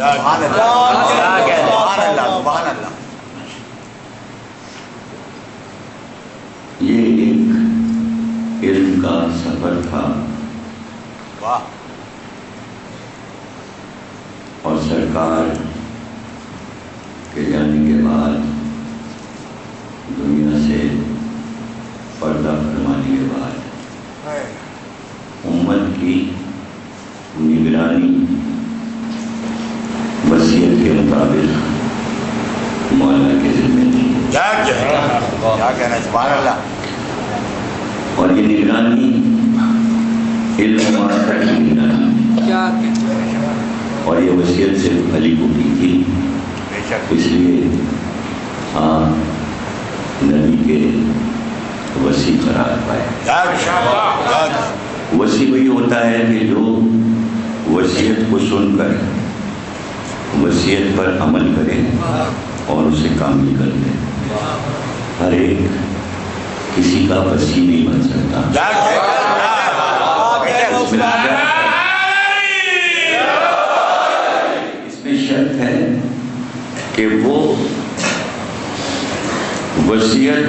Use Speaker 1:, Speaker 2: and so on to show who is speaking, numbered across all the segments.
Speaker 1: سبحان اللہ سبحان اللہ.
Speaker 2: یہ ایک علم کا سفر تھا اور سرکار کے جانے کے بعد دنیا سے پردہ فرمانے کے بعد امت کی نگرانی وصیت کے مطابق مولا کے ذمہ تھی.
Speaker 1: کیا کہنا سبحان اللہ.
Speaker 2: اور یہ نگرانی علم معاشرہ کی نگرانی اور یہ وصیت صرف علی کو کی تھی. اس لیے آپ نبی کے وصی قرار پائے. وصی وہی ہوتا ہے کہ جو وصیت کو سن کر وصیت پر عمل کرے اور اسے کامل کر دے. ہر ایک کسی کا وصی نہیں بن سکتا. اس میں شرط ہے کہ وہ وصیت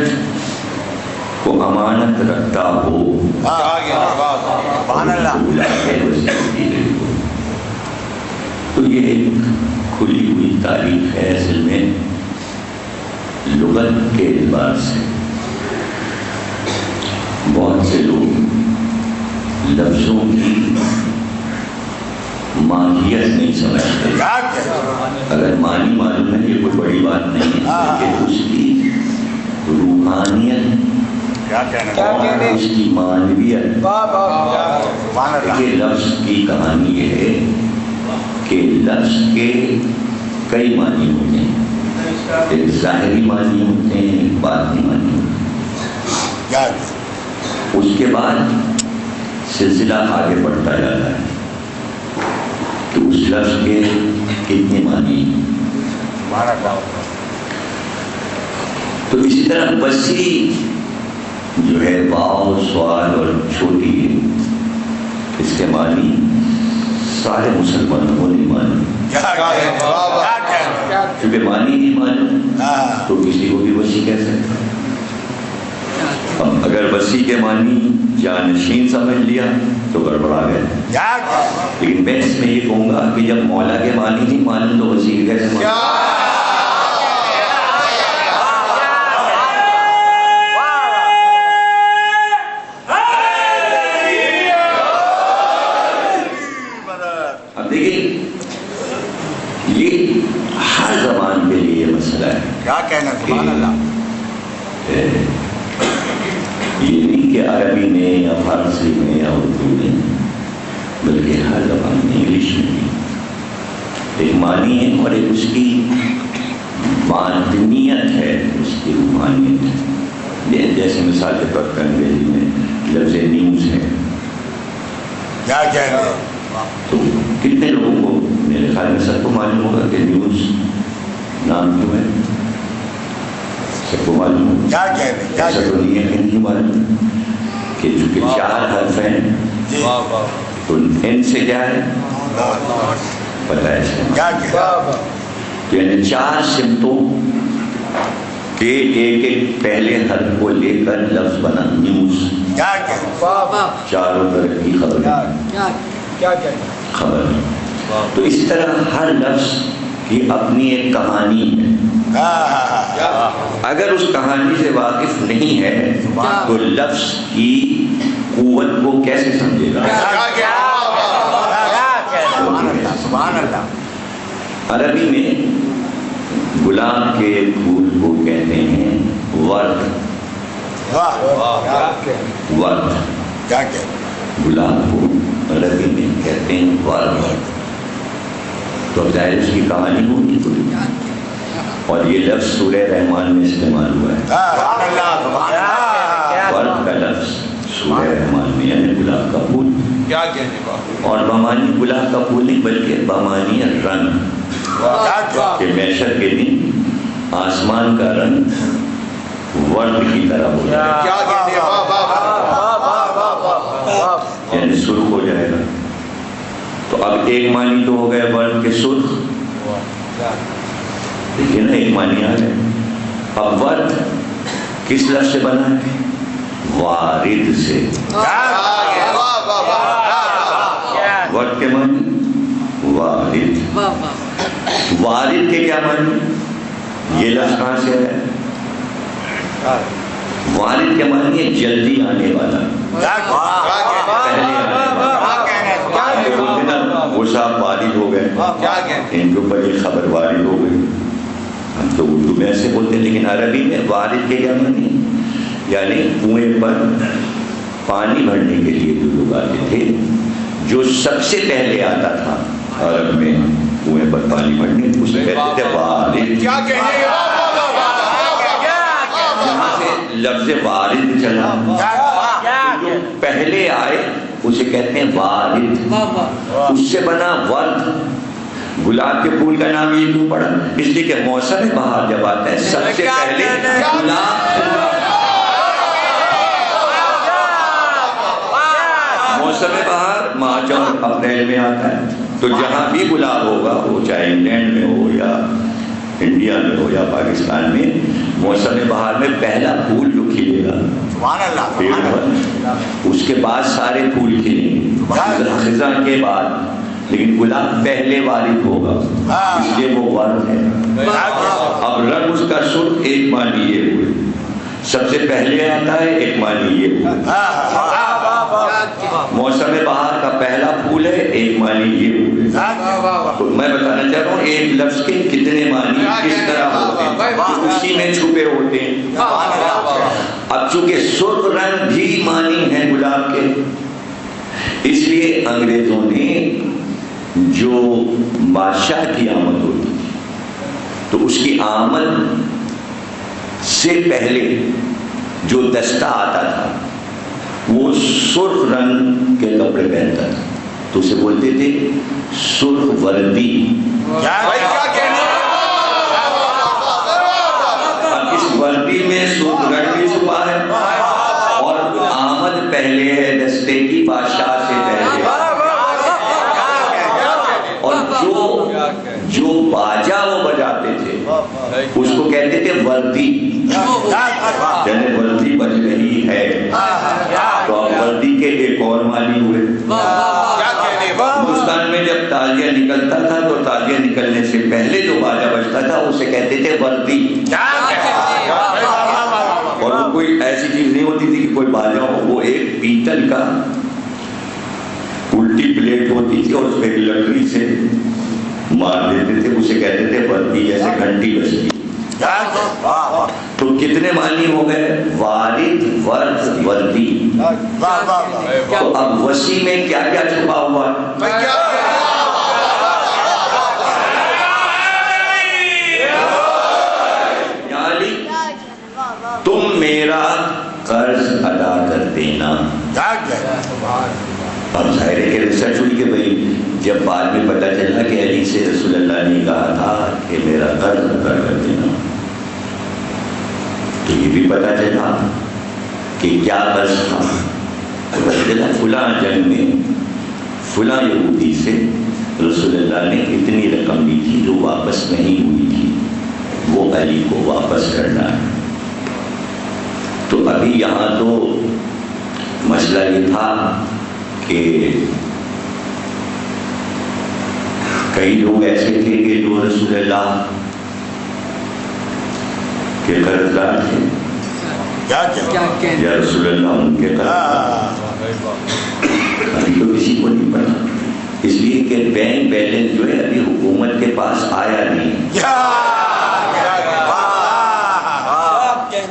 Speaker 2: کو امانت رکھتا ہو. تو یہ ایک کھلی ہوئی تاریخ ہے اصل میں لغت کے اعتبار سے. بہت سے لوگ لفظوں کی ماہیت نہیں سمجھتے. اگر معنی معلوم ہے یہ کوئی بڑی بات نہیں ہے کہ اس کی روحانیت اور اس کی معنویت. کہ لفظ کی کہانی یہ ہے کہ لفظ کے کئی معنی ہوتے ہیں. ایک ظاہری معنی ہوتے ہیں, ایک باطنی معنی ہوتے ہیں. اس کے بعد سلسلہ آگے بڑھتا جاتا ہے کہ اس لفظ کے کتنے معنی. تو اسی طرح وسیع جو ہے واو سوال اور چھوٹی ہے, اس کے معنی سارے مسلمانوں کو نہیں معلوم. کیونکہ معنی نہیں معلوم تو کسی کو بھی وسیع کہہ سکتا. اگر وسیع کے معنی جانشین سمجھ لیا تو گڑبڑا گیا. لیکن میں اس میں یہ کہوں گا کہ جب مولا کے معنی نہیں معلوم تو وسیع کیسے معلوم. اب دیکھیے یہ ہر زبان کے لیے مسئلہ ہے.
Speaker 1: کیا کہنا سبحان اللہ.
Speaker 2: یہ نہیں کہ عربی میں یا فارسی میں یا اردو میں, بلکہ ہر زبان میں, انگلش میں بھی ایک معنی ہے اور ایک اس کی باطنیت ہے, اس کی روحانیت ہے. جیسے مثال کے طور پر انگریزی میں لفظ نیوز ہے.
Speaker 1: کیا کہنا
Speaker 2: تو کتنے لوگوں کو, میرے خیال میں سب کو معلوم ہوگا کہ نیوز نام کیوں ہے. سب کو معلوم ہے.
Speaker 1: کیا کہنا
Speaker 2: ایسا تو نہیں ہے کہ نہیں معلوم کہ چونکہ چار حرف ہیں تو ان سے کیا ہے پتہ ہے.
Speaker 1: کیا کہنا
Speaker 2: یعنی چار سمتوں کے ایک ایک پہلے حرف کو لے کر لفظ بنا نیوز.
Speaker 1: کیا کہنا
Speaker 2: چاروں طرف کی خبر. تو اس طرح ہر لفظ کی اپنی ایک کہانی ہے. اگر اس کہانی سے واقف نہیں ہے تو لفظ کی قوت کو کیسے سمجھے گا.
Speaker 1: سبحان اللہ.
Speaker 2: عربی میں گلاب کے پھول کو کہتے ہیں ورد. ورد
Speaker 1: کیا کہنا
Speaker 2: گلاب کو عربی میں کہتے ہیں ورد. تو ظاہر اس کی کہانی ہوگی کوئی, اور یہ لفظ سورہ رحمان میں استعمال ہوا ہے. ورد کا لفظ سورہ رحمان میں یعنی گلاب کا پھول. اور بمانی گلاب کا پھول نہیں بلکہ بمانی رنگ, کہ محشر کے دن آسمان کا رنگ ورد کی طرح ہو جائے یعنی سرخ ہو جائے گا. تو اب ایک معنی تو ہو گئے ورد کے سرخ, دیکھیے نا ایک معنی آ ہے. اب ورد کس لفظ سے بنا ہے؟ وارد سے. ورد کے معنی وارد. وارد کے کیا معنی؟ یہ لفظ کہاں سے ہے؟ وارد کے معنی ہے جلدی آنے والا، پہلے آنے والا. وہ صاحب وارد ہو گئے، ان کے اوپر یہ خبر وارد ہو گئی. ہم تو اردو میں ایسے بولتے ہیں، لیکن عربی میں وارد کے کیا معنی؟ یعنی کنویں پر پانی بھرنے کے لیے جو لوگ آتے تھے، جو سب سے پہلے آتا تھا عرب میں کنویں پر پانی بھرنے، اسے کہتے تھے وارد. جہاں سے لفظ وارد چلا، جو پہلے آئے اسے کہتے ہیں وارد. اس سے بنا ورد. گلاب کے پھول کا نام یہ کیوں پڑا؟ اس لیے کہ موسم بہار جب آتا ہے سب سے پہلے گلاب. موسم بہار مارچ اور اپریل میں آتا ہے، تو جہاں بھی گلاب ہوگا، وہ چاہے انگلینڈ میں ہو یا انڈیا میں ہو یا پاکستان میں، موسم بہار میں پہلا پھول جو کھلے گا پیڑ پر، اس کے بعد سارے پھول کھلیں گے خزاں کے بعد، لیکن گلاب پہلے وارد ہوگا، اس لیے وہ ورد ہے. اب رنگ اس کا سرخ ایک معنی یہ ہوئے، سب سے پہلے آتا ہے، ایک معنی یہ ہوئے. موسم بہار کا پہلا پھول ہے، ایک معنی یہ ہوئے. تو میں بتانا چاہ رہا ہوں ایک لفظ کے کتنے معنی کس طرح ہوتے ہیں، اسی میں چھپے ہوتے ہیں. اب چونکہ سرخ رنگ بھی معنی ہے گلاب کے، اس لیے انگریزوں نے جو بادشاہ کی آمد ہوتی تو اس کی آمد سے پہلے جو دستہ آتا تھا وہ سرخ رنگ کے کپڑے پہنتا تھا، تو اسے بولتے تھے سرخ وردی. اب اس وردی میں سرخ رنگ بھی چھپا ہے، اور آمد پہلے ہے دستے کی بادشاہ سے پہلے. اور جو باجا وہ بجاتے تھے اس کو کہتے تھے وردی. یعنی وردی بج رہی ہے، تو اب وردی کے ایک اور معنی ہوئے. ہندوستان میں جب تالیہ نکلتا تھا تو تالیہ نکلنے سے پہلے جو باجا بجتا تھا اسے کہتے تھے وردی. اور وہ کوئی ایسی چیز نہیں ہوتی تھی کہ کوئی باجا ہو، وہ ایک پیتل کا الٹی پلیٹ ہوتی تھی اور اس پہ لکڑی سے مار دیتے تھے، اسے کہتے تھے وردی، جیسے گھنٹی بجتی. تو کتنے معنی ہو گئے؟ وارد، ورد، وردی. تو اب وسیع میں کیا کیا چھپا ہوا؟ یعنی تم میرا قرض ادا کر دینا. اب ظاہر ہے کہ ریسرچ ہوئی کہ بھئی جب بعد میں پتہ چلا کہ علی سے رسول اللہ نے کہا تھا کہ میرا قرض ادا کر دینا، تو یہ بھی پتہ چلا کہ کیا قرض تھا. پتہ چلا فلاں جنگ میں فلاں یہودی سے رسول اللہ نے اتنی رقم لی تھی جو واپس نہیں ہوئی تھی، وہ علی کو واپس کرنا ہے. تو ابھی یہاں تو مسئلہ یہ تھا کہ کئی لوگ ایسے تھے کہ جو رسول اللہ کے قرضدار تھے، یا رسول اللہ ان کے قرضدار. ابھی تو کسی کو نہیں پتا، اس لیے کہ بینک بیلنس جو ہے ابھی حکومت کے پاس آیا نہیں.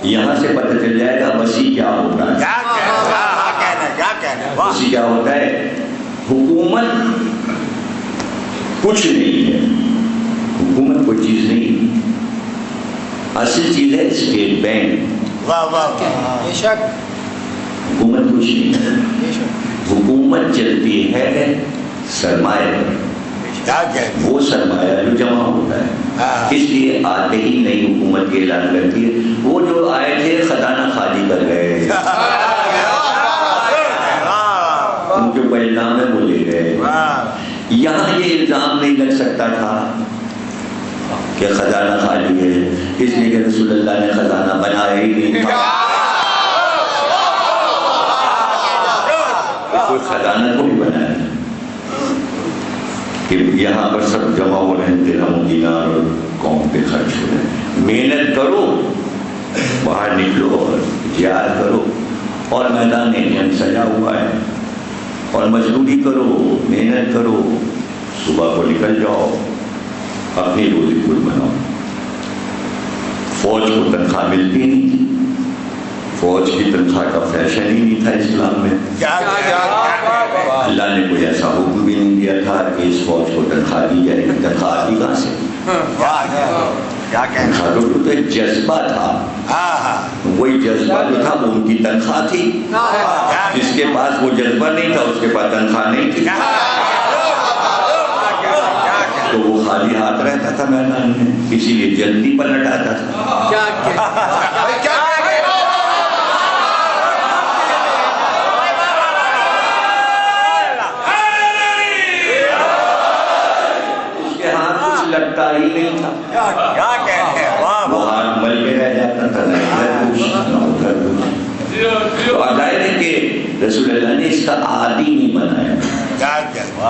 Speaker 2: یہاں سے پتہ چل جائے گا وسیع کیا ہوتا ہے. وسیع کیا ہوتا ہے؟ حکومت کچھ نہیں ہے، حکومت کوئی چیز نہیں، اصل چیز ہے اسٹیٹ بینک. حکومت کچھ نہیں ہے، حکومت چلتی ہے سرمایہ پر. وہ سرمایہ جو جمع ہوتا ہے، اس لیے آتے ہی نئی حکومت کے اعلان کرتی ہے وہ جو آئے تھے خزانہ خالی کر گئے، ان کے اوپر الزام ہے وہ لے گئے. یہاں یہ الزام نہیں لگ سکتا تھا کہ خزانہ خالی ہے، اس لیے کہ رسول اللہ نے خزانہ بنایا ہی نہیں تھا. کوئی خزانہ کو بھی بنایا کہ یہاں پر سب جمع ہو رہے ہیں، درہم دینار اور قوم پہ خرچ ہو رہے ہیں. محنت کرو، باہر نکلو اور جہاد کرو، اور میدان جنگ سجا ہوا ہے، اور مزدوری کرو، محنت کرو، صبح کو نکل جاؤ، اپنی روزی خود بناؤ. فوج کو تنخواہ ملتی نہیں تھی، فوج کی تنخواہ کا فیشن ہی نہیں تھا اسلام میں. اللہ نے کوئی ایسا حکم بھی نہیں دیا تھا کہ اس فوج کو تنخواہ دی جائے گی. تنخواہ آتی کہاں سے؟ تو ایک جذبہ تھا، وہی جذبہ جو تھا وہ ان کی تنخواہ تھی. جس کے پاس وہ جذبہ نہیں تھا اس کے پاس تنخواہ نہیں تھی، تو وہ خالی ہاتھ رہتا تھا میدان میں، اسی لیے جلدی پلٹ آتا تھا. لگتا ہی نہیں تھا، وہ ہاتھ مل کے رہ جاتا تھا. تو ظاہر ہے کہ رسول اللہ نے اس کا عادی نہیں بنایا،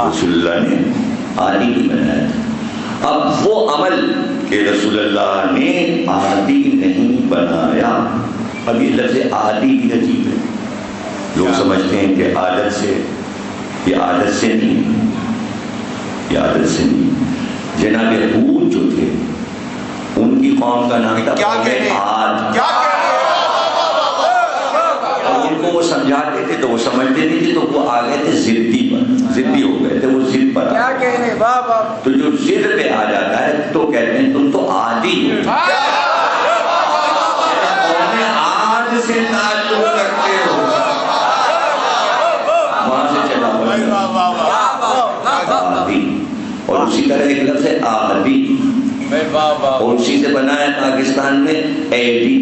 Speaker 2: رسول اللہ نے عادی نہیں بنایا. اب وہ عمل کہ رسول اللہ نے عادی نہیں بنایا، اب یہ لفظ عادی بھی عجیب ہے. لوگ سمجھتے ہیں کہ عادت سے، یہ عادت سے نہیں، یہ عادت سے نہیں. جناب حود جو تھے ان کی قوم کا نام تھا قوم عاد. اور ان کو وہ سمجھاتے تھے تو وہ سمجھتے نہیں تھے، تو وہ آ گئے تھے ضدی پر، ضدی ہو گئے تھے، وہ ضد پر. تو جو ضد پہ آ جاتا ہے تو کہتے ہیں تم تو عادی ہو، قوم عاد سے تعلق رکھتے ہو، وہاں سے چلا ہوا عادی. اور اسی طرح ایک لفظ ہے آہدی، اور اسی سے بنا ہے پاکستان میں ایدی.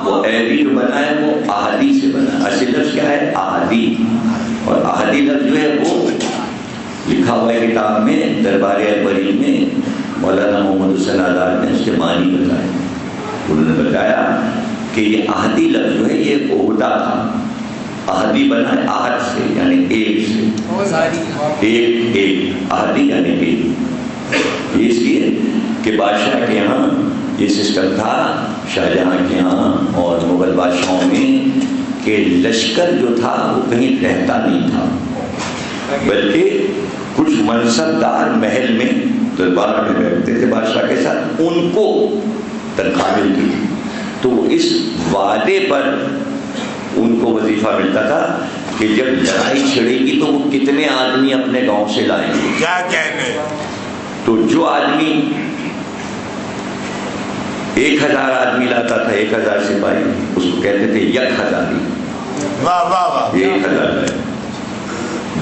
Speaker 2: وہ ایدی جو بنا ہے وہ آہدی سے بنا ہے. اصل لفظ کیا ہے؟ آہدی. اور آہدی لفظ جو ہے وہ لکھا ہوا ہے کتاب میں دربار اکبری میں، مولانا محمد حسین آزاد نے اس کے معنی بتائے. انہوں نے بتایا کہ یہ آہدی لفظ جو ہے یہ عہدہ تھا. آہدی بنا ہے آہد سے یعنی ایک سے، ایک آہدی یعنی ایک. اس لیے کہ بادشاہ کے ہاں یہ سسٹم تھا، شاہ جہاں کے ہاں اور مغل بادشاہوں میں، کہ لشکر جو تھا وہ کہیں رہتا نہیں تھا، بلکہ کچھ منصب دار محل میں دربار میں بیٹھتے تھے بادشاہ کے ساتھ، ان کو تنخواہ ملتی تھی. تو اس وعدے پر ان کو وظیفہ ملتا تھا کہ جب لڑائی چھڑے گی تو وہ کتنے آدمی اپنے گاؤں سے لائیں گے. کیا کہنے؟ تو جو آدمی 1000 آدمی لاتا تھا، 1000 سپاہی، اس کو کہتے تھے 1000. 1000.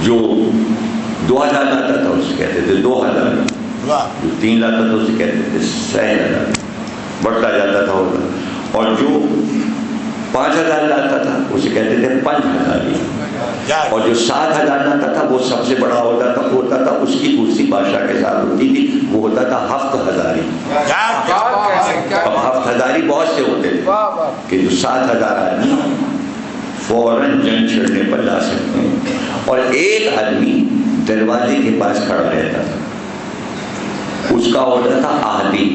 Speaker 2: جو 2000 لاتا تھا اسے کہتے تھے 2000. جو 3 لاتا تھا اسے کہتے تھے 6000. بڑھتا جاتا تھا. اور جو 5000 لاتا تھا اسے کہتے تھے 5000. اور جو 7000 لاتا تھا وہ سب سے بڑا ہوتا تھا، اس کی کرسی بادشاہ کے ساتھ ہوتی تھی، وہ ہوتا تھا 7000. اب 7000 بہت سے ہوتے تھے کہ جو 7000 آدمی فوراً جنگ چھڑنے پر لا سکتے ہیں. اور ایک آدمی دروازے کے پاس کھڑا رہتا تھا، اس کا ہوتا تھا آہدی.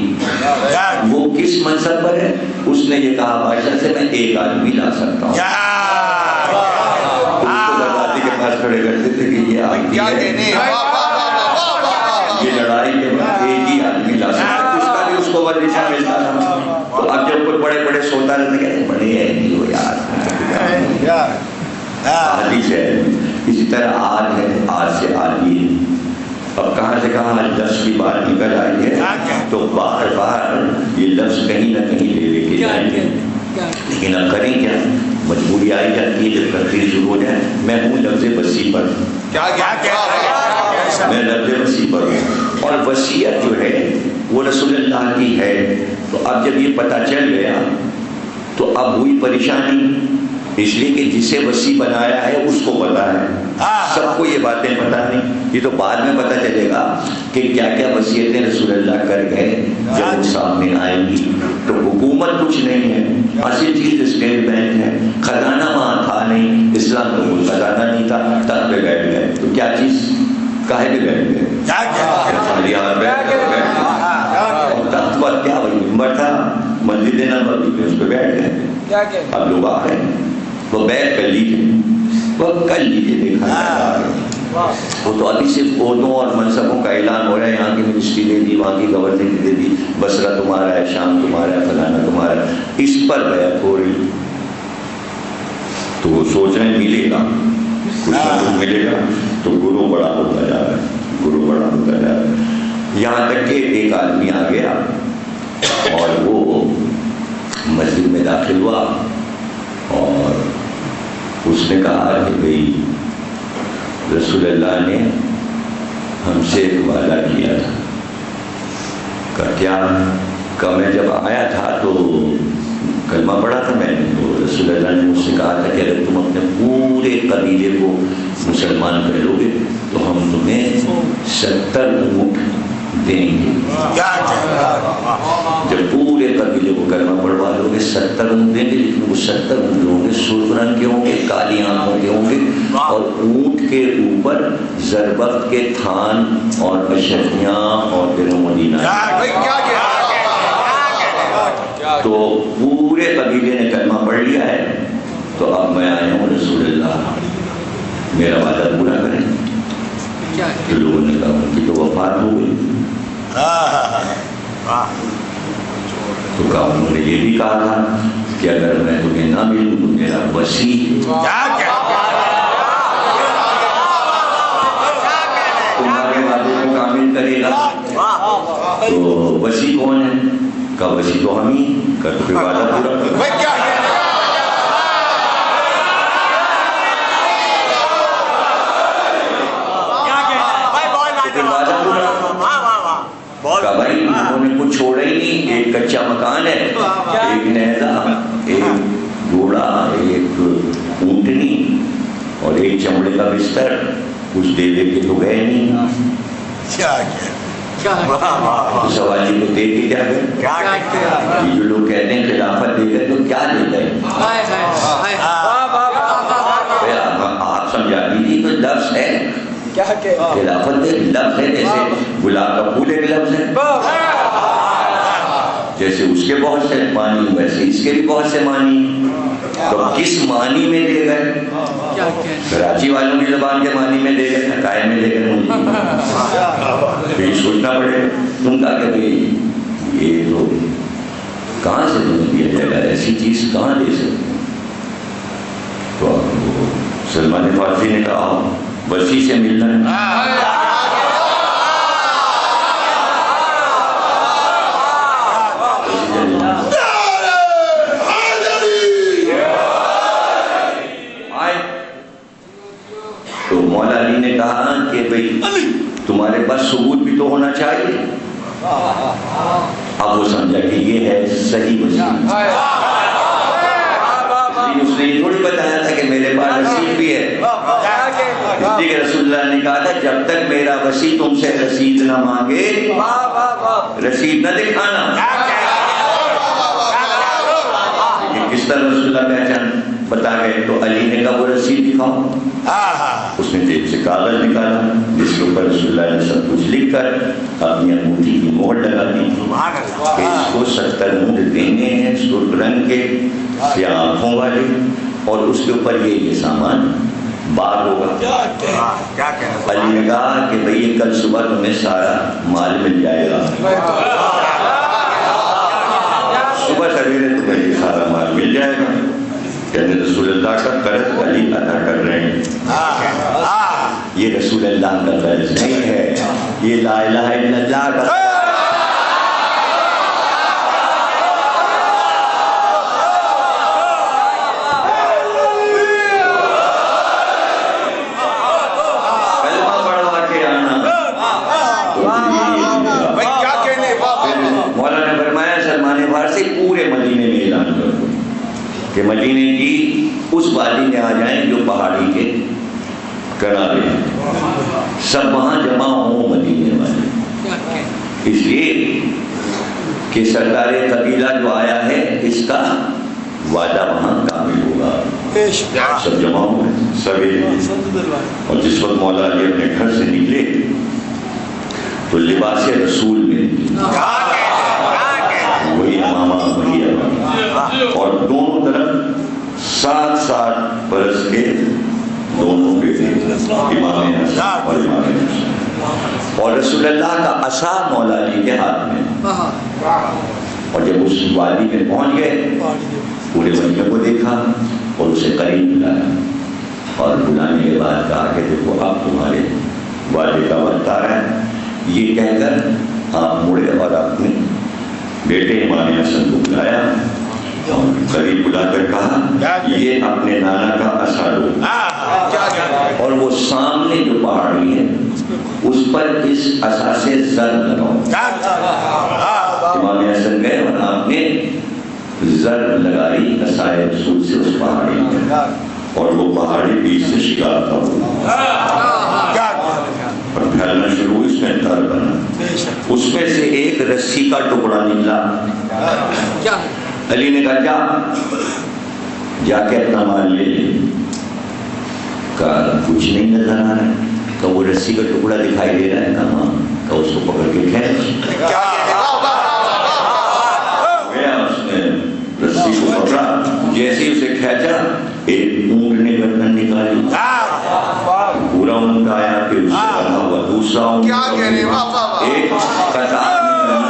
Speaker 2: وہ کس منصب پر ہے؟ اس نے یہ کہا بادشاہ سے میں ایک آدمی لا سکتا ہوں. اس کو دروازے کے پاس کھڑے کرتے تھے کہ یہ آدمی ہے، یہ لڑائی کے بعد ایک ہی آدمی لا سکتا ہے. اس کا بھی اس کو وظیفہ ملتا تھا. تو اب جب کوئی بڑے بڑے سوتا رہتے کہتے بڑے ہیں نہیں ہو یار، آدھی سے. اسی طرح آج ہے، آج سے آدھی ہے. اب کہاں سے کہاں لفظ کی بات نکل آئی ہے تو بار بار یہ لفظ کہیں نہ کہیں لے کے جائیں گے. لیکن اب کریں کیا؟ مجبوری آئی جاتی ہے جب تقریر شروع ہو جائے. میں ہوں لفظ وسیع پر، میں لفظ وسیع پر ہوں. اور وصیت جو ہے وہ رسول اللہ کی ہے. تو اب جب یہ پتہ چل گیا تو اب ہوئی پریشانی. اس لیے کہ جسے وسیع بنایا ہے اس کو پتا ہے، سب کو یہ باتیں پتا نہیں، یہ تو بعد میں پتا چلے گا کہ کیا کیا وصیتیں رسول اللہ کر گئے جب وہ سامنے آئیں گی۔ تو حکومت کچھ نہیں ہے، اصل چیز اسٹیٹ بینک ہے، خزانہ وہاں تھا نہیں، اسلام تو کوئی خزانہ نہیں تھا، تخت پہ بیٹھ گئے، تو کیا چیز کاہے پہ بیٹھ گئے؟ تخت پر کیا وہی ممبر تھا، مسجد نبوی پہ اس پہ بیٹھ گئے، اب لوگ آ گئے، وہ بیٹھ کر لیجیے، وہ کر لیجیے، دیکھا جائے وہ تو ابھی صرف عہدوں اور منصبوں کا اعلان ہو رہا ہے، یہاں کی منسٹری دے دی، وہاں کی گورنمنٹ دے دی، بصرہ تمہارا ہے، شام تمہارا ہے، فلانا تمہارا ہے، اس پر بیعت ہو رہی، تو وہ سوچ رہے ہیں ملے گا کچھ نہ کچھ ملے گا، تو گروہ بڑا ہوتا جا رہا ہے، گروہ بڑا ہوتا جا رہا ہے، یہاں تک کہ ایک آدمی آ گیا اور وہ مسجد میں داخل ہوا اور اس نے کہا کہ بھئی رسول اللہ نے ہم سے ایک وعدہ کیا تھا، کہ کیا کہ میں جب آیا تھا تو کلمہ پڑھا تھا میں نے، تو رسول اللہ نے مجھ سے کہا تھا کہ اگر تم اپنے پورے قبیلے کو مسلمان کر لو گے تو ہم تمہیں 70 اونٹ دیں گے، جب پورے قبیلے کو کلمہ پڑھوا لو گے 70 اونٹ دیں گے، لیکن وہ 70 اونٹ ہوں گے سرخ رنگ کے ہوں گے، کالی آنکھوں کے ہوں گے، اور اونٹ کے اوپر زربفت کے تھان اور اشرفیاں اور درہم و دینار، تو پورے قبیلے نے کلمہ پڑھ لیا ہے، تو اب میں آیا ہوں رسول اللہ میرا وعدہ پورا کریں۔ تو لوگوں نے کہا کہ تو وفات ہو گئی، تو کہا انہوں نے یہ بھی کہا تھا کہ اگر میں تمہیں نہ ملوں تو میرا وسیع تمہارے وعدے کو کامل کرے گا، تو وسیع کون ہے؟ کا وسیع تو ہم ہی کر کے وعدہ پورا کرو۔ کہا بھائی انہوں نے کچھ چھوڑا ہی نہیں، ایک کچا مکان ہے، ایک نیزہ، ایک گھوڑا، ایک اونٹنی اور ایک چمڑے کا بستر، کچھ دے دے کے تو گئے نہیں، سوالی کو دے کے کیا گئے؟ یہ جو لوگ کہتے ہیں خلافت دے گئے تو کیا دے گئے؟ آپ سمجھا دیجیے، تو لفظ ہے خلافت لفظ ہے، جیسے گلاب کا پھول ایک لفظ ہے، جیسے اس کے بہت سے معنی ویسے اس کے بھی بہت سے معنی، تو کس معنی میں دے گئے؟ کراچی والوں کی زبان کے معنی میں دے گئے، حقائق میں دے گئے، مجھے یہ سوچنا پڑے۔ تم کہا کہ بھئی یہ تو کہاں سے تمہیں دیا جائے گا، ایسی چیز کہاں دے سکتے؟ تو سلمان فارسی نے کہا وسیع سے ملنا ہے، تو مولا علی نے کہا کہ بھئی تمہارے پاس ثبوت بھی تو ہونا چاہیے۔ اب وہ سمجھا کہ یہ ہے صحیح وسیع، اس نے یہ تھوڑی بتایا تھا کہ میرے پاس رسید بھی ہے، اس لیے کہ رسول اللہ نے کہا تھا جب تک میرا وسیع تم سے رسید نہ مانگے رسید نہ دکھانا۔ لیکن کس طرح رسول اللہ پہچان بتا گئے؟ تو علی نے کہا وہ رسید دکھاؤ، اس نے جیب سے کاغذ نکالا جس کے اوپر رسول اللہ نے سب کچھ لکھ کر اپنی انگوٹھی کی مہر لگا دی کہ اس کو 70 اونٹ دینے ہیں سرخ رنگ کے، سیاہ آنکھوں والے، اور اس کے اوپر یہ سامان بار ہوگا۔ علی نے کہا کہ بھئی کل صبح تمہیں سارا مال مل جائے گا، صبح سویرے تمہیں یہ سارا مال مل جائے گا، یعنی رسول اللہ کا قرض علی ادا کر رہے ہیں۔ یہ رسول اللہ کا قرض نہیں ہے، یہ لا الہ الا اللہ کا کہ مدینے کی اس وادی میں آ جائیں جو پہاڑی کے کنارے ہیں، سب وہاں جمع ہوں مدینے والے، اس لیے کہ سردار قبیلہ جو آیا ہے اس کا وعدہ وہاں کامل ہوگا۔ سب جمع ہوئے سویرے، اور جس وقت مولا علی اپنے گھر سے نکلے تو لباس رسول میں وہی امامہ وہی امامہ، اور دونوں طرف 7 برس کے دونوں بیٹے امام حسن اور امام حسین، اور رسول اللہ کا عصا مولا علی کے ہاتھ میں۔ اور جب اس وادی میں پہنچ گئے پورے مدینہ کو دیکھا اور اسے قریب بلایا، اور بلانے کے بعد کہا کہ دیکھو اب تمہارے وعدے کا وقت آ رہا ہے۔ یہ کہہ کر آپ مڑے اور اپنے بیٹے امام حسن کو بلایا اور قریب بلا کر کہا یہ اپنے نانا کا عصا لو، اور وہ سامنے جو پہاڑی ہے اس پر اس عصا سے زر لگاؤ۔ امام حسن گئے اور آپ نے زر لگائی عصائے رسول سے اس پہاڑی میں، اور وہ پہاڑی بیچ سے شکار تھا اور پھیلنا شروع ہوئی، اس میں تر بنا، اس میں سے ایک رسی کا ٹکڑا نکلا۔ علی نے کہا جا کے اپنا مال لے لے، کہا کچھ نہیں نظر آ رہا ہے، کہ وہ رسی کا ٹکڑا دکھائی دے رہا ہے، کہاں، کہ اس کو پکڑ کے کھینچ گیا، اس نے رسی کو پکڑا، جیسے اسے کھینچا ایک اونٹ نے گردن نکالی، پورا اونٹ آیا، پھر اس سے بنا ہوا دوسرا اونٹ، ایک قطار میں بنا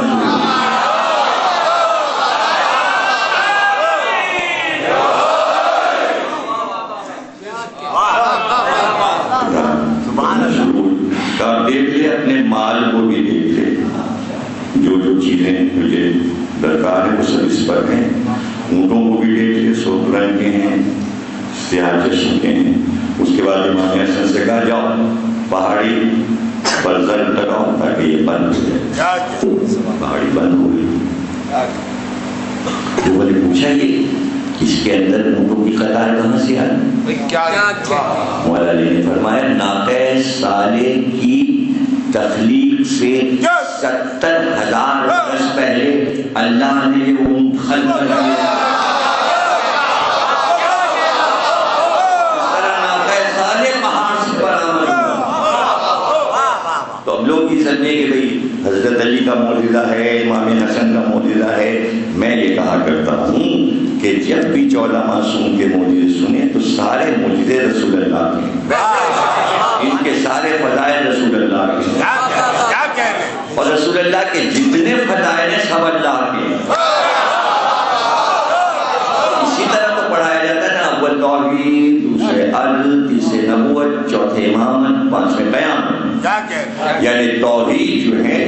Speaker 2: آپ دیکھ لے، اپنے مال کو بھی دیکھ لے، جو جو چیزیں مجھے درکار ہیں وہ سب اس پر ہیں، اونٹوں کو بھی دیکھ لے، سرخ رنگ کے ہیں، سیاہ چشم کے ہیں۔ اس کے بعد امام حسن سے کہا جاؤ پہاڑی پر زر لگاؤ تاکہ یہ بند ہو جائے۔ پہاڑی بند ہو گئی۔ لوگوں نے پوچھا یہ اس کے اندر اونٹوں کی قطار کہاں سے آئی؟ مولا علی نے فرمایا ناقہ صالح کی تخلیق سے 70,000 برس پہلے اللہ نے یہ اونٹ خلق کیا۔ تو ہم لوگ یہ سمجھیں کہ بھئی حضرت علی کا معجزہ ہے، امام حسن کا معجزہ ہے۔ میں یہ کہا کرتا ہوں کہ جب بھی چودہ معصوم کے معجزے سنیں تو سارے معجزے رسول اللہ کے، ان کے سارے فضائل رسول اللہ کے، اور رسول اللہ کے جتنے فضائل ہیں سب اللہ کے۔ اسی طرح تو پڑھایا جاتا ہے نا، اول توحید، دوسرے عدل، تیسرے نبوت، چوتھے امامت، پانچویں قیامت۔ یعنی توحید جو ہے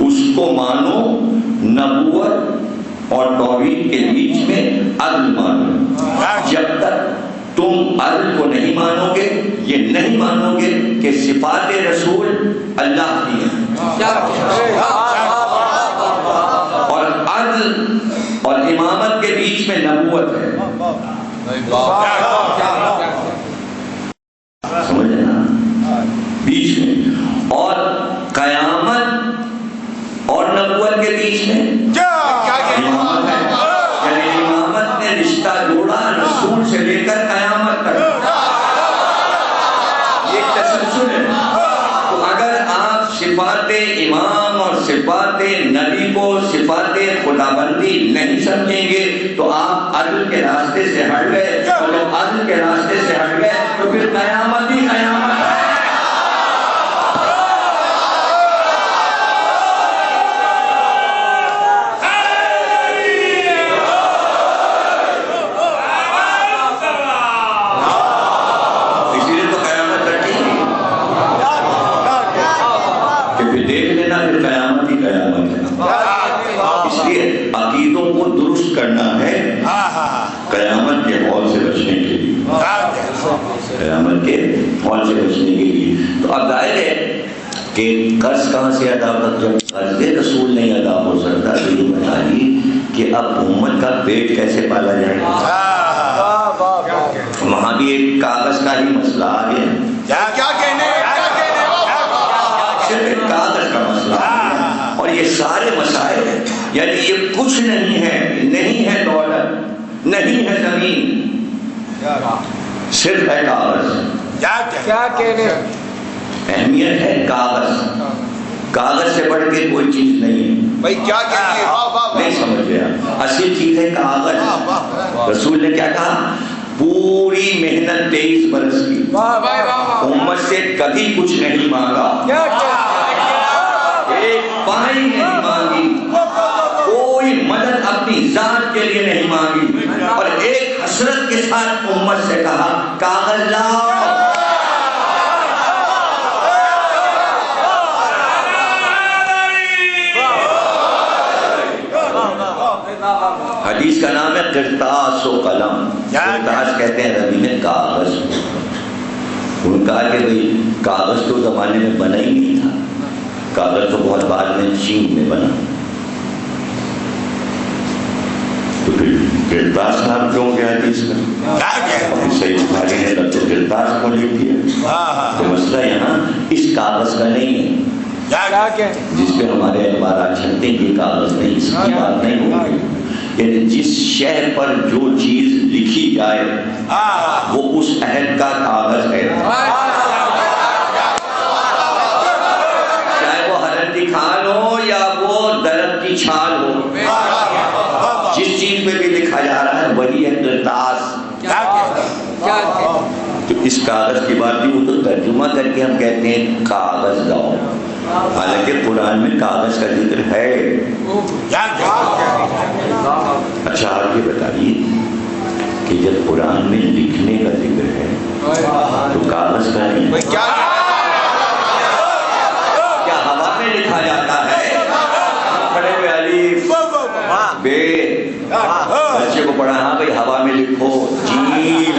Speaker 2: اس کو مانو، نبوت اور توحید کے بیچ میں عدل مانو۔ جب تک تم عدل کو نہیں مانو گے، یہ نہیں مانو گے کہ صفات رسول اللہ کی ہیں، اور عدل اور امامت کے بیچ میں نبوت ہے، سمجھے نا، بیچ میں، اور قیامت اور نبوت کے بیچ میں امامت ہے۔ یعنی امامت نے رشتہ جوڑا رسول سے لے کر قیامت تک، یہ تسلسل ہے۔ تو اگر آپ صفات امام اور صفات نبی کو صفات خدا بندی نہیں سمجھیں گے تو آپ عدل کے راستے سے ہٹ گئے، اور جب عدل کے راستے سے ہٹ گئے تو پھر قیامت ہی قیامت ہے۔ عقیدوں کو درست کرنا ہے قیامت کے ہول سے بچنے کے لیے، قیامت کے ہول سے بچنے کے لیے۔ تو اب ظاہر ہے کہ قرض کہاں سے ادا ہوتا؟ جب قرض رسول نہیں ادا ہو سکتا تو یہ بتائیے کہ اب امت کا پیٹ کیسے پالا جائے گا؟ وہاں بھی ایک کاغذ کا ہی مسئلہ آ گیا،
Speaker 1: کیا کہنے
Speaker 2: صرف ایک کاغذ کا مسئلہ آ گیا۔ اور یہ سارے مسائل یعنی یہ کچھ نہیں ہے، نہیں ہے دولت، نہیں ہے زمین، صرف ہے کاغذ۔
Speaker 1: کیا کہنے
Speaker 2: اہمیت ہے کاغذ، کاغذ سے بڑھ کے کوئی چیز نہیں ہے
Speaker 1: بھائی، کیا کہنے
Speaker 2: نہیں سمجھ گیا، اصل چیز ہے کاغذ۔ رسول نے کیا کہا؟ پوری محنت 23 برس کی، امت سے کبھی کچھ نہیں مانگا، ایک پانی نہیں مانگی، کوئی مدد اپنی ذات کے لیے نہیں مانگی، اور ایک حسرت کے ساتھ امت سے کہا کاغذ لاؤ۔ حدیث کا نام ہے قرطاس و قلم۔ قرطاس کہتے ہیں عربی میں کاغذ۔ ان کا کہ بھئی کاغذ تو زمانے میں بنا ہی نہیں تھا، کاغذ تو بہت بعد میں چین میں بنا، تو پھر قرطاس نام کیوں گیا حدیث کا؟ صحیح بخاری نے لفظ قرطاس کو لکھ دیا۔ تو مسئلہ یہاں اس کاغذ کا نہیں ہے جس پہ ہمارے اخبارات چھپتے ہیں، یہ کاغذ نہیں، اس کی بات نہیں ہوگی۔ یعنی جس شہر پر جو چیز لکھی جائے وہ اس عہد کا کاغذ ہے، چاہے وہ ہرن کی کھال ہو یا وہ درخت کی چھال ہو، جس چیز پہ بھی لکھا جا رہا ہے وہی ہے قرطاس۔ تو اس کاغذ کی بات بھی وہ تو ترجمہ کر کے ہم کہتے ہیں کاغذ لاؤ، حالانکہ قرآن میں کاغذ کا ذکر ہے۔ اچھا آپ یہ بتائیے کہ جب قرآن میں لکھنے کا ذکر ہے تو کاغذ کا نہیں، کیا ہوا میں لکھا جاتا ہے؟ پڑھے ہوئے الف بے، بچے کو پڑھا ہاں بھائی ہوا میں لکھو جیم،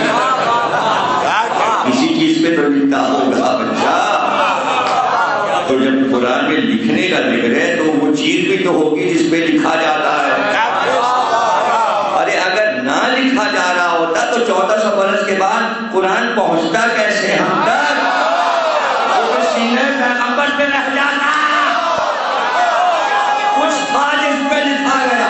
Speaker 2: کسی چیز پہ تو لکھتا ہوگا بچہ۔ تو جب قرآن میں لکھنے کا ذکر ہے تو وہ چیز بھی تو ہوگی جس پہ لکھا جاتا ہے۔ ارے اگر نہ لکھا جا رہا ہوتا تو 1400 برس کے بعد قرآن پہنچتا کیسے ہم تک؟ وہ سینے پیغمبر پہ رہ جاتا، کچھ تھا جس پہ لکھا گیا۔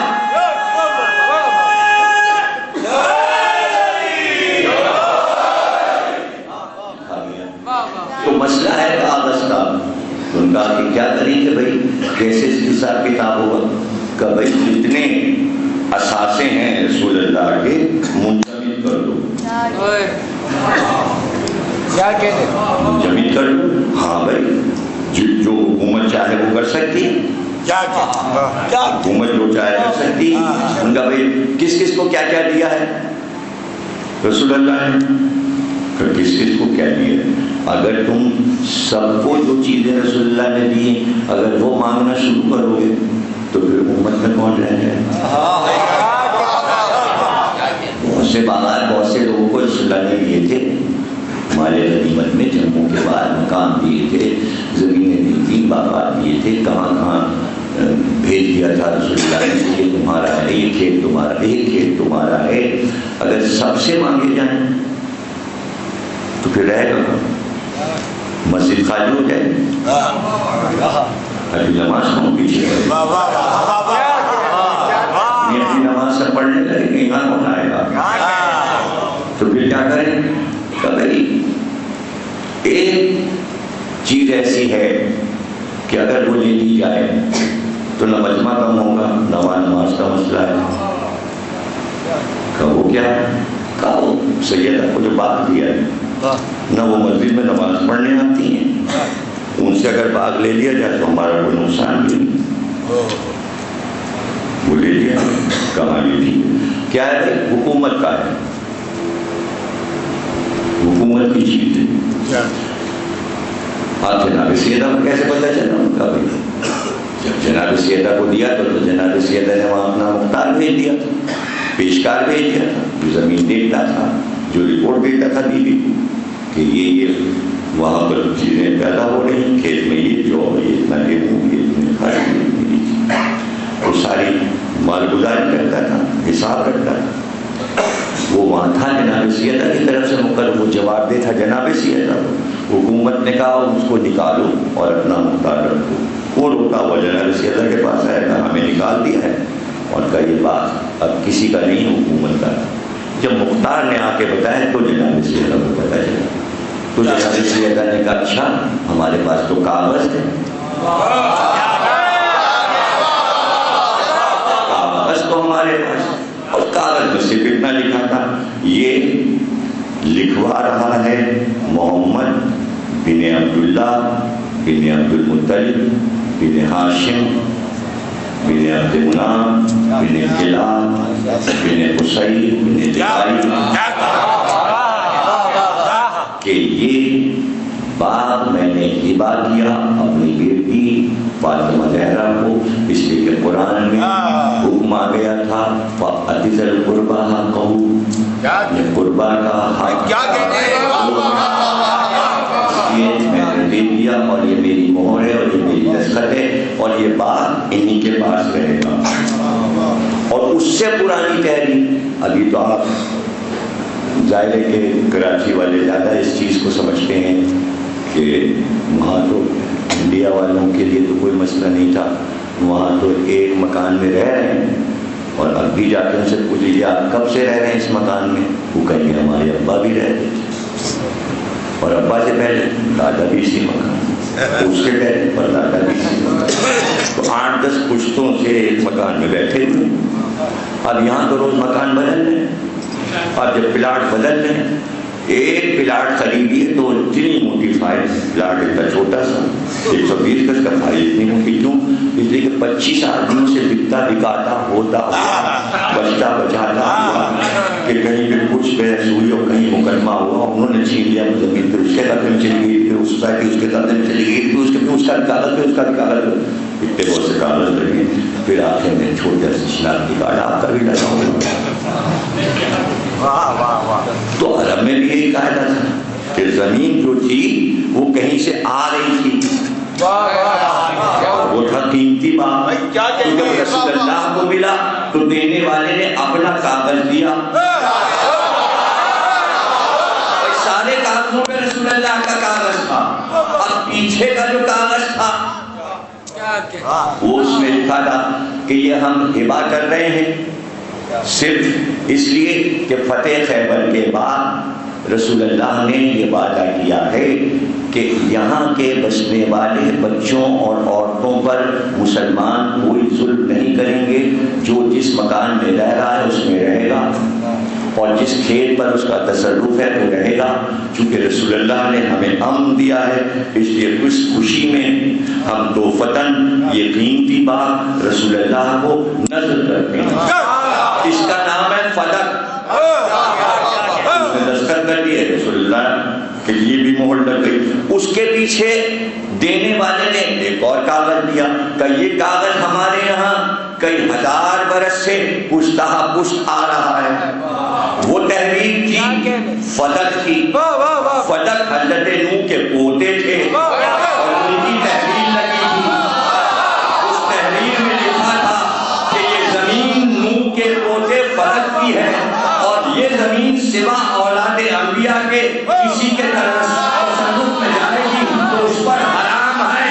Speaker 2: تو مسئلہ ہے کاغذ کا۔ ان کا کہ کیا کریں کہ بھئی کیسے حساب کتاب ہوگا؟ کہ بھئی جتنے اثاثے ہیں رسول اللہ کے منجمد کر دو۔
Speaker 1: کیا کہتے
Speaker 2: منجمد کر دو، ہاں بھئی جو حکومت چاہے وہ کر سکتی ہے، حکومت جو چاہے کر سکتی ہے۔ ان کا بھئی کس کس کو کیا کیا دیا ہے رسول اللہ نے؟ کس کس کو کیا دیا ہے؟ اگر تم سب کو جو چیزیں رسول اللہ نے دی ہیں اگر وہ مانگنا شروع کرو گے تو پھر امت میں کون رہ جائے؟ بہت سے باغات بہت سے لوگوں کو رسول اللہ نے دیے تھے، ہمارے غنیمت میں جنگوں کے بعد مقام دیے تھے، زمینیں دی تھی، باغات دیے تھے، کہاں کہاں بھیج دیا تھا رسول اللہ نے، یہ تمہارا ہے، یہ کھیت تمہارا، ایک کھیت تمہارا ہے۔ اگر سب سے مانگے جائیں تو پھر رہے گا مسجد خالی ہو جائے، ابھی نماز کون پیچھے اپنی نماز سے پڑھنے لگے گے، یہاں کون آئے گا؟ تو پھر کیا کریں؟ کبھی ایک چیز ایسی ہے کہ اگر وہ لے لی جائے تو نہ مجمع کم ہوگا، نہ نماز کا مسئلہ ہے۔ وہ کیا ہے؟ وہ سیدہ کو جو بات دیا ہے، نہ وہ مسجد میں نماز پڑھنے آتی ہیں، ان سے اگر باغ لے لیا جائے تو ہمارا کوئی نقصان بھی نہیں، وہ لے لیا، کہاں لی تھی؟ کیا ہے؟ حکومت کا ہے، حکومت کی چیز ہے۔ آپ جناب سیدہ کو کیسے پتہ چلا ان کا بھی؟ جب جناب سیدہ کو دیا تو جناب سیدہ نے وہاں اپنا مختار بھیج دیا تھا، پیشکار بھیج دیا تھا، جو زمین دیکھتا تھا، جو رپورٹ دیتا تھا بیوی کہ یہ وہاں پر چیزیں پیدا ہو رہی، کھیت میں یہ جو یہ اتنا گیہوں یہ اتنے کھائے، وہ ساری مال گزاری کرتا تھا، حساب رکھتا تھا۔ وہ وہاں تھا جناب سیدہ کی طرف سے مقرر، وہ جواب دے تھا جناب سیدہ، حکومت نے کہا اس کو نکالو اور اپنا مختار رکھو۔ وہ روکا ہوا جناب سیدہ کے پاس آیا، کہا ہمیں نکال دیا ہے، اور کہا یہ بات اب کسی کا نہیں حکومت کا۔ جب مختار نے آ کے بتایا تو جناب سیدہ کو پتہ چلا، تو جناب سیدہ نے کہا اچھا ہمارے پاس تو کاغذ ہے، کاغذ تو ہمارے پاس، اور کاغذ میں صرف اتنا لکھا تھا، یہ لکھوا رہا ہے محمد بن عبداللہ بن عبد المطلب بن ہاشم بن عبد مناف بن کلاب بن قصی بن دقائی، کہ یہ باغ میں نے ہبہ کیا اپنی بیٹی فاطمہ زہرا کو، اس لیے کہ قرآن میں حکم آ گیا تھا فَأْتِ ذَا الْقُرْبَىٰ حَقَّهُ، یہ قربا کا حق میں نے دے دیا، اور یہ میری مہر ہے اور یہ میری دستخط ہے، اور یہ بات انہی کے پاس رہے گا۔ اور اس سے پرانی تحریر، ابھی تو آپ ظاہر ہے کہ کراچی والے زیادہ اس چیز کو سمجھتے ہیں کہ وہاں تو انڈیا والوں کے لیے تو کوئی مسئلہ نہیں تھا، وہاں تو ایک مکان میں رہ رہے ہیں، اور اب بھی جا کے ان سے پوچھ لیجیے آپ کب سے رہ رہے ہیں اس مکان میں، وہ کہیں گے ہمارے ابا بھی رہتے تھے، اور ابا سے پہلے دادا بھی اسی مکان، اس سے پہلے پر دادا بھی اسی مکان، تو 8-10 پشتوں سے ایک مکان میں بیٹھے ہوئے۔ اب یہاں تو روز مکان بدل رہے ہیں، اور جب پلاٹ بدل رہے ہیں، ایک پلاٹ خریدی ہے تو اتنی موٹی فائل، پلاٹ اتنا چھوٹا سا 120 گز کا فائل اتنی موٹی، کیوں؟ اس لیے کہ 25 آدمیوں سے بکتا بکاتا ہوتا بچتا بچاتا ہوا کہ کہیں پہ کچھ بحث ہوئی اور کہیں مقدمہ ہوا، انہوں نے چھین لیا زمین، پھر اس کے قبضے میں چلی گئی، پھر اس سوسائٹی اس کے قبضے میں چلی گئی، پھر اس کے اس کا بھی کاغذ، پھر اس کا بھی کاغذ، اتنے بہت سے کاغذ لگے، پھر آخر میں چھوٹا سا شناختی کارڈ آپ کا بھی لگا ہوا۔ تو عرب میں بھی یہی قاعدہ تھا کہ زمین جو تھی وہ کہیں سے آ رہی تھی، وہ تھا قیمتی باغ، تو جب رسول اللہ کو ملا تو دینے والے نے اپنا کاغذ دیا، سارے کاغذوں پہ رسول اللہ کا کاغذ تھا، اب پیچھے کا جو کاغذ تھا وہ اس میں لکھا تھا کہ یہ ہم ہبہ کر رہے ہیں صرف اس لیے کہ فتح خیبر کے بعد رسول اللہ نے یہ وعدہ کیا ہے کہ یہاں کے بسنے والے بچوں اور عورتوں پر مسلمان کوئی ظلم نہیں کریں گے، جو جس مکان میں رہ رہا ہے اس میں رہے گا، اور جس کھیت پر اس کا تصرف ہے تو رہے گا، چونکہ رسول اللہ نے ہمیں امن دیا ہے، اس لیے اس خوشی میں ہم دو فتن یہ قیمتی باغ رسول اللہ کو نذر کرتے ہیں، اس کا نام ہے فلک، دستخط کر دیے رسول اللہ کہ یہ بھی مہر لگ گئی۔ اس کے پیچھے دینے والے نے ایک اور کاغذ دیا کہ یہ کاغذ ہمارے یہاں کئی ہزار برس سے پشتہ پشت آ رہا ہے، وہ تحریر تھی فلک کی، فلک حضرت نوح کے پوتے تھے اور ان کی تحریر لگی تھی، اس تحریر میں لکھا تھا کہ یہ زمین نوح کے پوتے فلک کی ہے، اور یہ زمین سوا اولاد انبیاء کے کسی کے تصرف میں جائے گی تو اس پر حرام ہے۔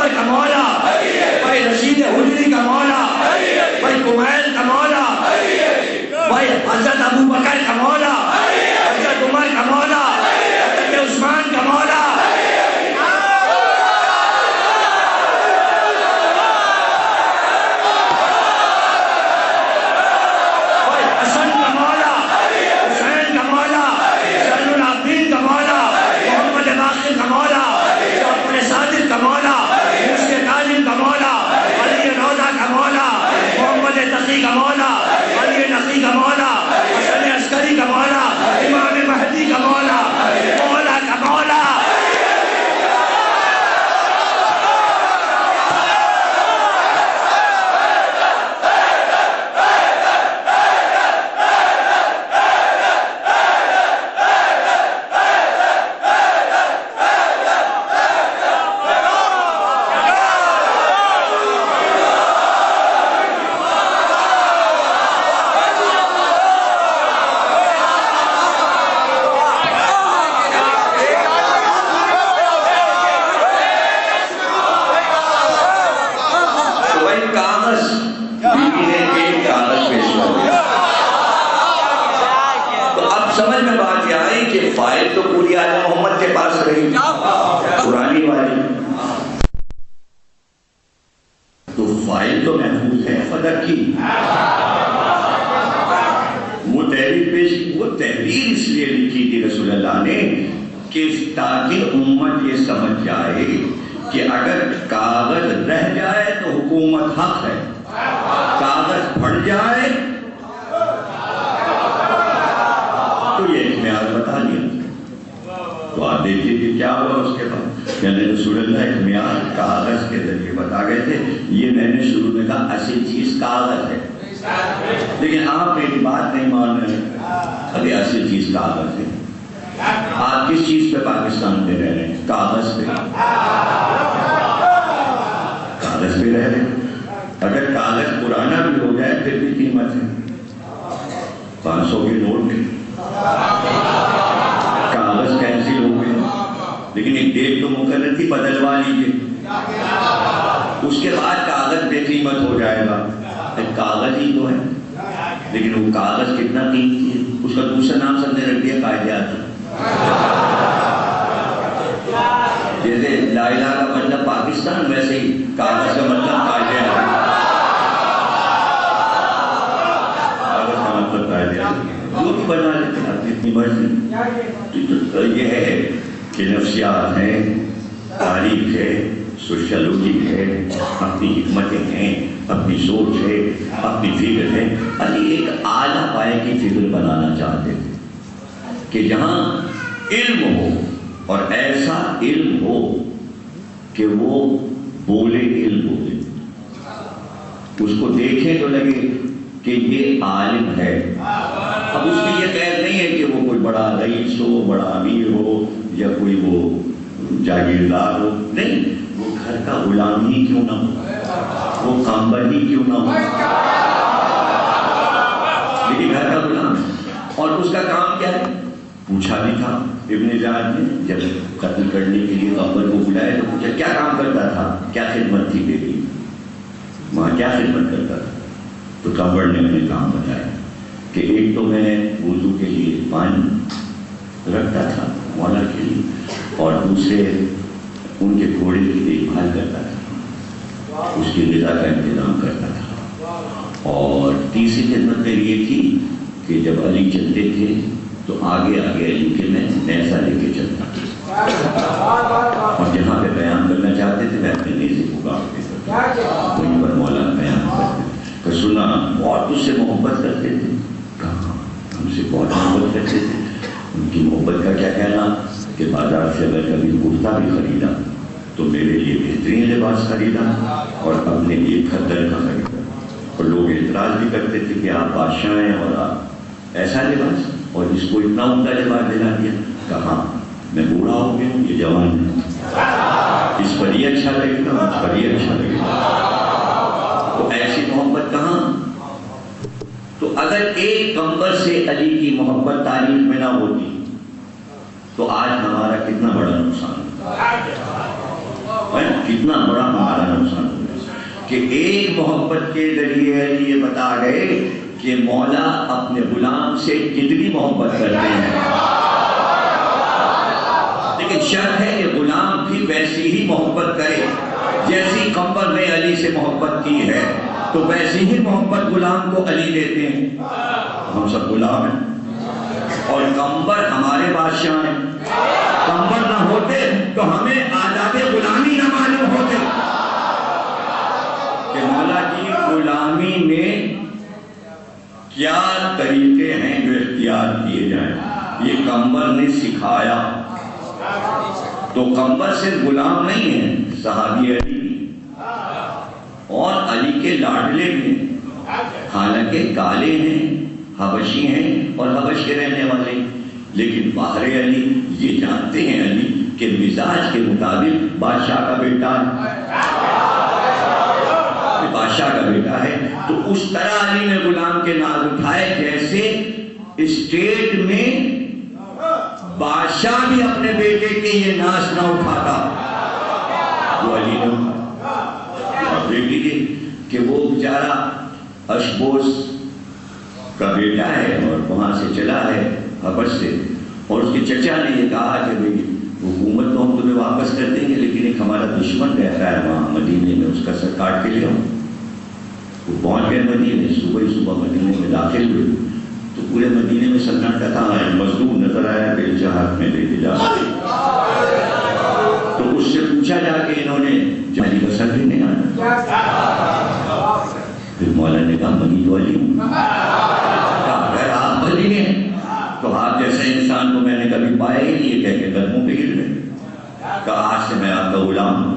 Speaker 2: عمر کا مولا، بھائی رشید حجری کا مولا، بھائی کمیل کا مولا، بھائی حضرت ابو بکر کا مولا، حضرت عمر کا مولا، حضرت عثمان کا مولا، بھائی حسن کا مولا، حسین کا مولا، زین العابدین کا مولا، محمد باقر کا مولا، جعفر صادق کا مولا، موسی کاظم کا مولا، علی روضہ کا مولا، محمد تقی کا مولا، علی نقی کا مولا، حسن عسکری کا مولا، امام مہدی کا مولا، مولا کا مولا. سمجھ میں بات یہ آئی کہ فائل تو پوری آل محمد کے پاس رہی پرانی والی، تو فائل تو محفوظ ہے فدر کی. وہ تحریر پیش کی، وہ تحریر اس لیے لکھی تھی رسول اللہ نے کہ تاکہ امت یہ سمجھ جائے کہ اگر کاغذ رہ جائے تو حکومت حق ہے، کاغذ پھٹ جائے تو یہ معیار بتا دیا. تو آپ دیکھیے کہ کیا ہوا اس کے بعد، یعنی رسول اللہ ایک معیار کاغذ کے ذریعے بتا گئے تھے. یہ میں نے شروع میں کہا اصل چیز کاغذ ہے، لیکن آپ میری بات نہیں مان رہے. ابھی اصل چیز کاغذ ہے. آپ کس چیز پہ پاکستان میں رہ رہے ہیں؟ کاغذ پہ، کاغذ پہ رہ رہے ہیں. اگر کاغذ پرانا بھی ہو جائے پھر بھی قیمت ہے. 500 کے نوٹ کاغذ کینسل ہو گئے، لیکن ایک ڈیٹ تو مقرر تھی بدلوا لیجیے. اس کے بعد کاغذ بے قیمت ہو جائے گا. کاغذ ہی تو ہے، لیکن وہ کاغذ کتنا قیمتی ہے. اس کا دوسرا نام سب نے رکھ دیا قائدیات. جیسے لا الہ کا مطلب پاکستان، ویسے ہی کاغذ کا مطلب قائدیات. کاغذ کا مطلب قائدیات جو بھی بنا لیتے ہیں اپنی اتنی مرضی. یہ ہے کہ نفسیات ہیں، تاریخ ہے، سوشیالوجی ہے، اپنی حکمتیں ہیں، اپنی سوچ ہے، اپنی فکر ہے. علی ایک اعلیٰ پائے کی فکر بنانا چاہتے تھے کہ جہاں علم ہو، اور ایسا علم ہو کہ وہ بولے علم بولے، اس کو دیکھیں تو لگے کہ یہ عالم ہے. اب اس میں یہ قید نہیں ہے کہ وہ کوئی بڑا رئیس ہو، بڑا امیر ہو، یا کوئی وہ جاگیردار ہو. نہیں، وہ گھر کا غلام ہی کیوں نہ ہو، وہ کامبر ہی کیوں نہ ہو، لیکن گھر کا غلام. اور اس کا کام کیا ہے؟ پوچھا بھی تھا ابن زیاد نے جب قتل کرنے کے لیے کامبر کو بلایا تو پوچھا کیا کام کرتا تھا، کیا خدمت تھی تیری، وہاں کیا خدمت کرتا تھا. تو کامبر نے اپنے کام بتایا کہ ایک تو میں وضو کے لیے پانی رکھتا تھا مولا کے لیے، اور دوسرے ان کے گھوڑے کی دیکھ بھال کرتا تھا، اس کی غذا کا انتظام کرتا تھا. اور تیسری خدمت میری یہ تھی کہ جب علی چلتے تھے تو آگے آگے علی کے میں نیزہ لے کے چلتا تھا، اور جہاں پہ بیان کرنا چاہتے تھے میں اپنے نیزے کو گاڑ کے کرتا، وہیں پر مولا بیان کرتے. کہ سنا بہت اس سے محبت کرتے تھے. کہاں ہم سے بہت محبت کرتے تھے. ان کی محبت کا کیا کہنا کہ بازار سے اگر کبھی کرتا بھی خریدا تو میرے لیے بہترین لباس خریدا اور اپنے لیے کھدر کا خریدا. اور لوگ اعتراض بھی کرتے تھے کہ آپ بادشاہ ہیں اور آپ ایسا لباس، اور اس کو اتنا عمدہ لباس دلا دیا. کہاں میں بوڑھا ہو گیا ہوں، یہ جوان ہے، اس پر یہ اچھا لگے گا، اس پر یہ اچھا لگے گا. تو ایسی محبت کہاں. تو اگر ایک کمبر سے علی کی محبت تاریخ میں نہ ہوتی تو آج ہمارا کتنا بڑا نقصان. کتنا بڑا ہمارا نقصان ہوا کہ ایک محبت کے ذریعے یہ بتا گئے کہ مولا اپنے غلام سے کتنی محبت کرتے ہیں، لیکن شرط ہے کہ غلام بھی ویسی ہی محبت کرے جیسی قمبر نے علی سے محبت کی ہے، تو ویسی ہی محبت غلام کو علی دیتے ہیں۔ ہم سب غلام ہیں اور قمبر ہمارے بادشاہ ہیں، قمبر نہ ہوتے تو ہمیں آداب غلامی نہ معلوم ہوتے کہ مولا کی غلامی میں کیا طریقے ہیں جو اختیار کیے جائیں، یہ قمبر نے سکھایا۔ تو قمبر صرف غلام نہیں ہے، صحابی علی اور علی کے لاڈلے بھی ہیں، حالانکہ کالے ہیں، حبشی ہیں اور حبش کے رہنے والے، لیکن باہر علی یہ جانتے ہیں علی کہ مزاج کے مطابق بادشاہ کا بیٹا ہے، بادشاہ کا بیٹا ہے، تو اس طرح علی نے غلام کے ناز اٹھائے جیسے اسٹیٹ میں بادشاہ بھی اپنے بیٹے کے یہ ناز نہ اٹھاتا، وہ علی نے اٹھایا۔ دیکھ لیجیے کہ وہ بیچارہ اشبوس کا بیٹا ہے اور وہاں سے چلا ہے حبش سے، اور اس کے چچا نے یہ کہا کہ بھئی حکومت تو ہم تمہیں واپس کر دیں گے، لیکن ایک ہمارا دشمن رہتا ہے وہاں مدینے میں، اس کا سر کاٹ کے لے آؤں۔ وہ پہنچ گئے مدینے، صبح ہی صبح مدینے میں داخل ہوئے تو پورے مدینے میں سناٹا تھا، مظلوم نظر آیا کہ جہاد میں لے کے جا، تو اس سے پوچھا جا کے انہوں نے علی کا سر بھی نہیں آنا، پھر مولا نے کہا منی تو علی ہوں، اگر آپ علی ہیں تو آپ جیسے انسان کو میں نے کبھی پایا ہی نہیں، کہہ کے قدموں پہ گر گئے، کہا آج سے میں آپ کا غلام ہوں۔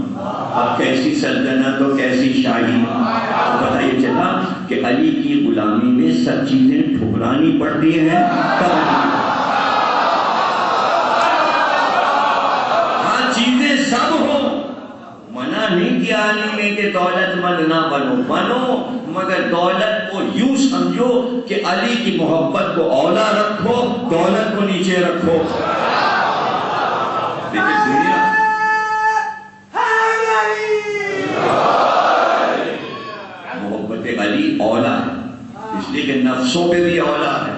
Speaker 2: اب کیسی سلطنت اور کیسی شاہی، پتہ یہ چلا کہ علی کی غلامی میں سب چیزیں ٹھکرانی پڑتی ہیں، ہاں چیزیں سب ہو، منع نہیں کیا علی نے کہ دولت مند نہ بنو، بنو مگر دولت کو یوں سمجھو کہ علی کی محبت کو اولا رکھو، دولت کو نیچے رکھو۔ لیکن دنیا محبت علی اولا ہے، اس لیے کہ نفسوں پہ بھی اولا ہے،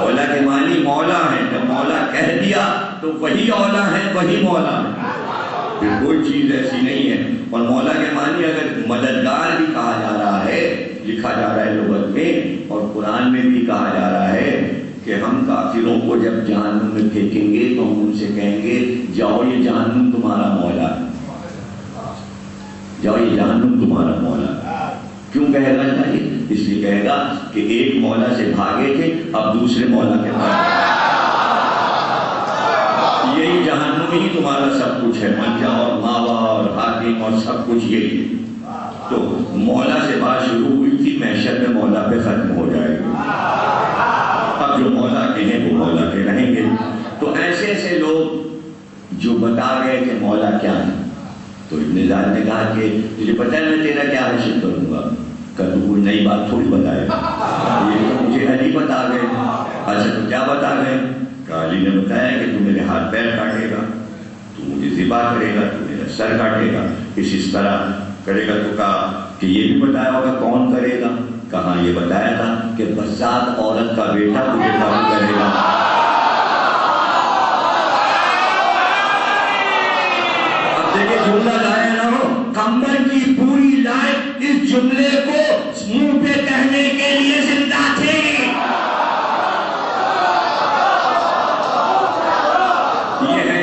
Speaker 2: اولا کے معنی مولا ہے، جب مولا کہہ دیا تو وہی اولا ہے، وہی مولا ہے، پھر کوئی چیز ایسی نہیں ہے۔ اور مولا کے معنی اگر مددگار بھی کہا جا رہا ہے، لکھا جا رہا ہے لغت میں اور قرآن میں بھی کہا جا رہا ہے کہ ہم کافروں کو جب جہنم میں پھینکیں گے تو ہم ان سے کہیں گے جاؤ یہ جہنم تمہارا مولا ہے، جاؤ یہ جہنم تمہارا مولا ہے۔ کیوں کہے گا یہ؟ اس لیے کہے گا کہ ایک مولا سے بھاگے تھے اب دوسرے مولا کے پاس، یہی جہنم ہی تمہارا سب کچھ ہے، منجا اور ماوا اور حاکم اور سب کچھ یہی۔ تو مولا سے بات شروع ہوئی تھی، محشر میں مولا پہ ختم ہو جائے گی، اب جو مولا کے ہیں وہ مولا کے رہیں گے۔ تو ایسے ایسے لوگ جو بتا گئے کہ مولا کیا ہے، تو ابن زیاد نے کہا کہ تجھے پتہ ہے میں تیرا کیا حشر کروں گا، کہ تو کوئی نئی بات تھوڑی بتائے، یہ تو مجھے علی بتا گئے۔ اچھا تو کیا بتا گئے؟ کہ علی نے بتایا کہ تو میرے ہاتھ پیر کاٹے گا، تو مجھے ذبح کرے گا، تو میرا سر کاٹے گا، اس طرح کرے گا۔ تو کہا کہ یہ بھی بتایا ہوگا کون کرے گا؟ کہاں یہ بتایا تھا کہ بزاد عورت کا بیٹا تجھے قتل کرے گا۔ اب دیکھیں جملہ لایا نہ ہو، قمبر کی پوری لائف اس جملے کو منہ پہ کہنے کے لیے زندہ تھے۔ یہ ہے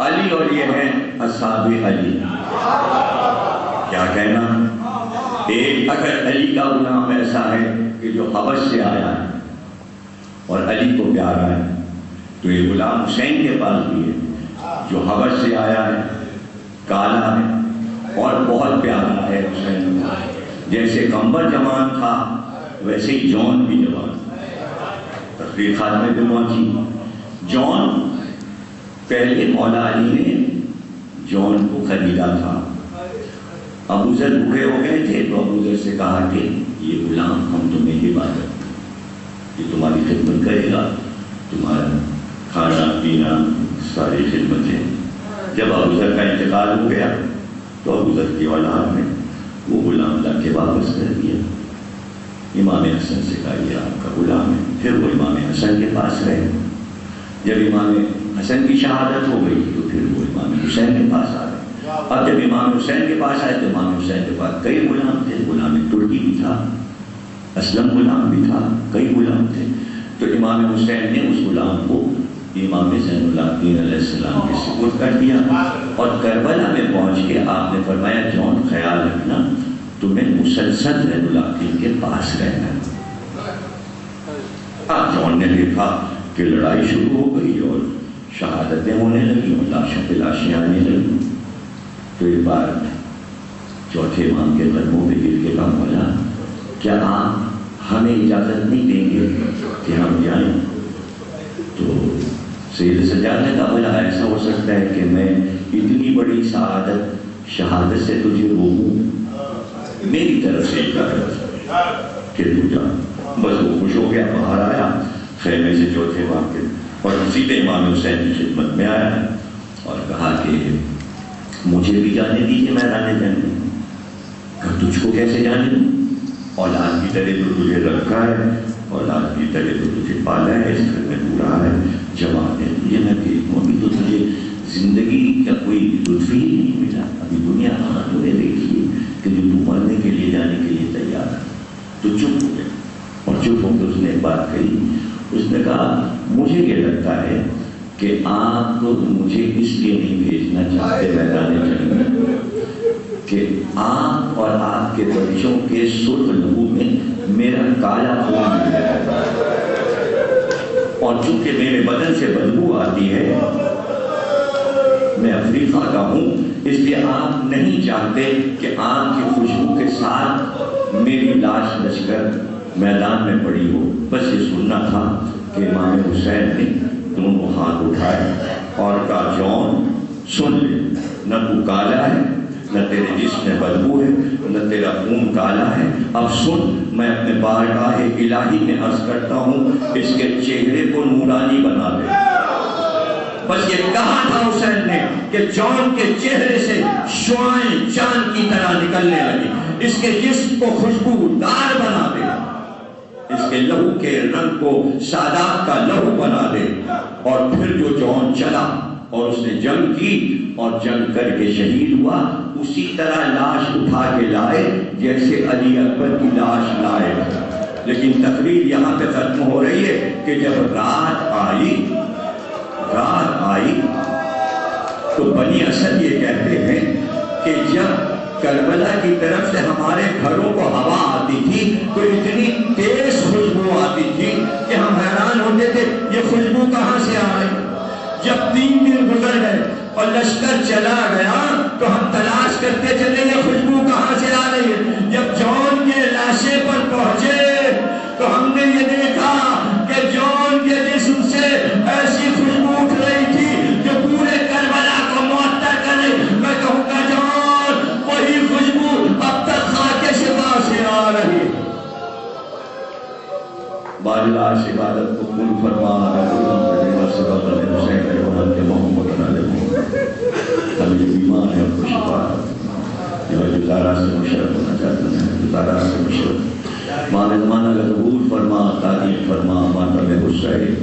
Speaker 2: علی اور یہ ہے اصحاب علی۔ کیا کہنا؟ ایک اگر علی کا غلام ایسا ہے کہ جو حبش سے آیا ہے اور علی کو پیارا ہے، تو یہ غلام حسین کے پاس بھی ہے جو حبش سے آیا ہے، کالا ہے اور بہت پیارا ہے حسین۔ جیسے قمبر جوان تھا ویسے ہی جون بھی جوان، تقریر خاتمے پہ پہنچی۔ جون پہلے مولا علی نے جون کو خریدا تھا، ابو ذر بوڑھے ہو گئے تھے تو ابو ذر سے کہا کہ یہ غلام ہم تمہیں عبادت، یہ تمہاری خدمت کرے گا، تمہارا کھانا پینا ساری خدمتیں، جب ابو ذر کا انتقال ہو گیا تو ابو ذر کی اولاد نے وہ غلام لا کے واپس کر دیا. امام حسن سے کہا یہ آپ کا غلام ہے. پھر وہ امام حسن کے پاس رہے. جب امام حسن کی شہادت ہو گئی تو پھر وہ امام حسین کے پاس آ گئے. اب جب امام حسین کے پاس آئے تو امام حسین کے پاس کئی غلام تھے. غلام ترکی بھی تھا, اسلم غلام بھی تھا, کئی غلام تھے. تو امام حسین نے اس غلام کو امام زین العابدین علیہ السلام کے سپرد کر دیا. اور کربلا میں پہنچ کے آپ نے فرمایا جون خیال رکھنا تمہیں مسلسل زین العابدین کے پاس رہنا. اب جون نے دیکھا کہ لڑائی شروع ہو گئی اور شہادتیں ہونے لگی اور لاشوں پہ لاشیں آنے لگی. تو ایک بار چوتھے امام کے قدموں پہ گر کے کہا مولا کیا آپ ہمیں اجازت نہیں دیں گے کہ ہم جائیں؟ تو سید سجاد نے کہا بولا ایسا ہو سکتا ہے کہ میں اتنی بڑی سعادت شہادت سے تجھے روکوں؟ میری طرف سے اجازت کہ تو جا. بس وہ خوش ہو گیا, باہر آیا خیمے سے چوتھے امام کے اور سیدھے امام حسین کی خدمت میں آیا اور کہا کہ مجھے بھی جانے دیجیے میدان جنگ میں. کہا تجھ کو کیسے جانے دوں؟ اولاد کی طرح تو تجھے رکھا ہے, اولاد کی طرح تو تجھے پالا ہے, اس گھر میں تو رہا ہے, جواب ہے تجھے میں دیکھوں. ابھی تو تجھے زندگی کا کوئی لطف ہی نہیں ملا. ابھی دنیا کا تمہیں دیکھیے کہ جو تو مرنے کے لیے جانے کے لیے تیار ہے. تو چپ ہو گیا اور چپ ہو کے اس نے ایک بات کہی. اس نے کہا مجھے یہ لگتا ہے کہ آپ مجھے اس لیے نہیں بھیجنا چاہتے میدان جنگ میں کہ آپ اور آپ کے بچوں کے سرخ لہو میں میرا کالا خون مل جاتا ہے اور چونکہ میرے بدن سے بدبو آتی ہے, میں افریقہ کا ہوں, اس لیے آپ نہیں چاہتے کہ آپ کی خوشبو کے ساتھ میری لاش بچ کر میدان میں پڑی ہو. بس یہ سننا تھا کہ امام حسین نے دونوں ہاتھ اٹھائے اور کہا جون سن لے, نہ تو کالا ہے, نہ تیرے جسم میں بدبو ہے, نہ تیرا خون کالا ہے. اب سن, میں اپنے بارگاہ الہی میں عرض کرتا ہوں اس کے چہرے کو نورانی بنا دے. بس یہ کہا تھا حسین نے کہ جون کے چہرے سے شعاعیں چاند کی طرح نکلنے لگی. اس کے جسم کو خوشبودار بنا دے, اس کے لہو کے رنگ کو سادات کا لہو بنا دے. اور پھر جو جون چلا اور اس نے جنگ کی اور جنگ کر کے شہید ہوا, اسی طرح لاش اٹھا کے لائے جیسے علی اکبر کی لاش لائے. لیکن تقریر یہاں پہ ختم ہو رہی ہے کہ جب رات آئی تو بنی اسد یہ کہتے ہیں کہ جب کربلا کی طرف سے ہمارے گھروں کو ہوا آتی تھی تو اتنی تیز خوشبو آتی تھی کہ ہم حیران ہوتے تھے یہ خوشبو کہاں سے آ رہی. جب 3 دن گزر گئے اور لشکر چلا گیا تو ہم تلاش کرتے چلے یہ خوشبو کہاں سے آ رہی ہے. جب جون کے لاشے پر پہنچے تو ہم نے یہ دیکھا کہ جون کے جسم سے ایسی خوشبو اٹھ رہی تھی جو پورے کربلا کو معطر کر رہی. میں کہوں گا جون وہی خوشبو اب تک خاک شفا سے آ رہی. بالاش عبادت کو قبول فرما ہمیں جو بیمار ہے ان کو شفا, جو تارا سے مشرف ہونا چاہتے ہیں جو تارا سے مشرف مانا کا قبول فرما, تعلیم فرما, مانا میں غصہ ہے.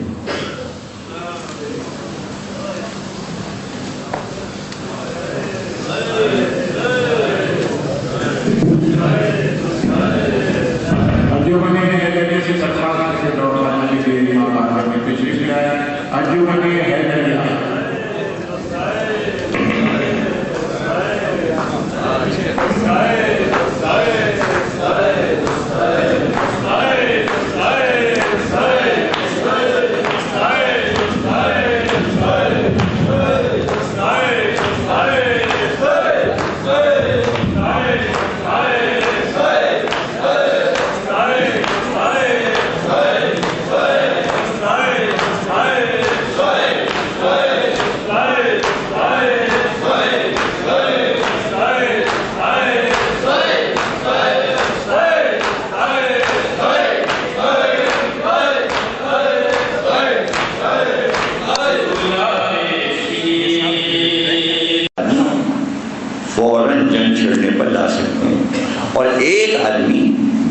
Speaker 2: جنگ چھڑنے پر لا سکتے ہیں. اور ایک آدمی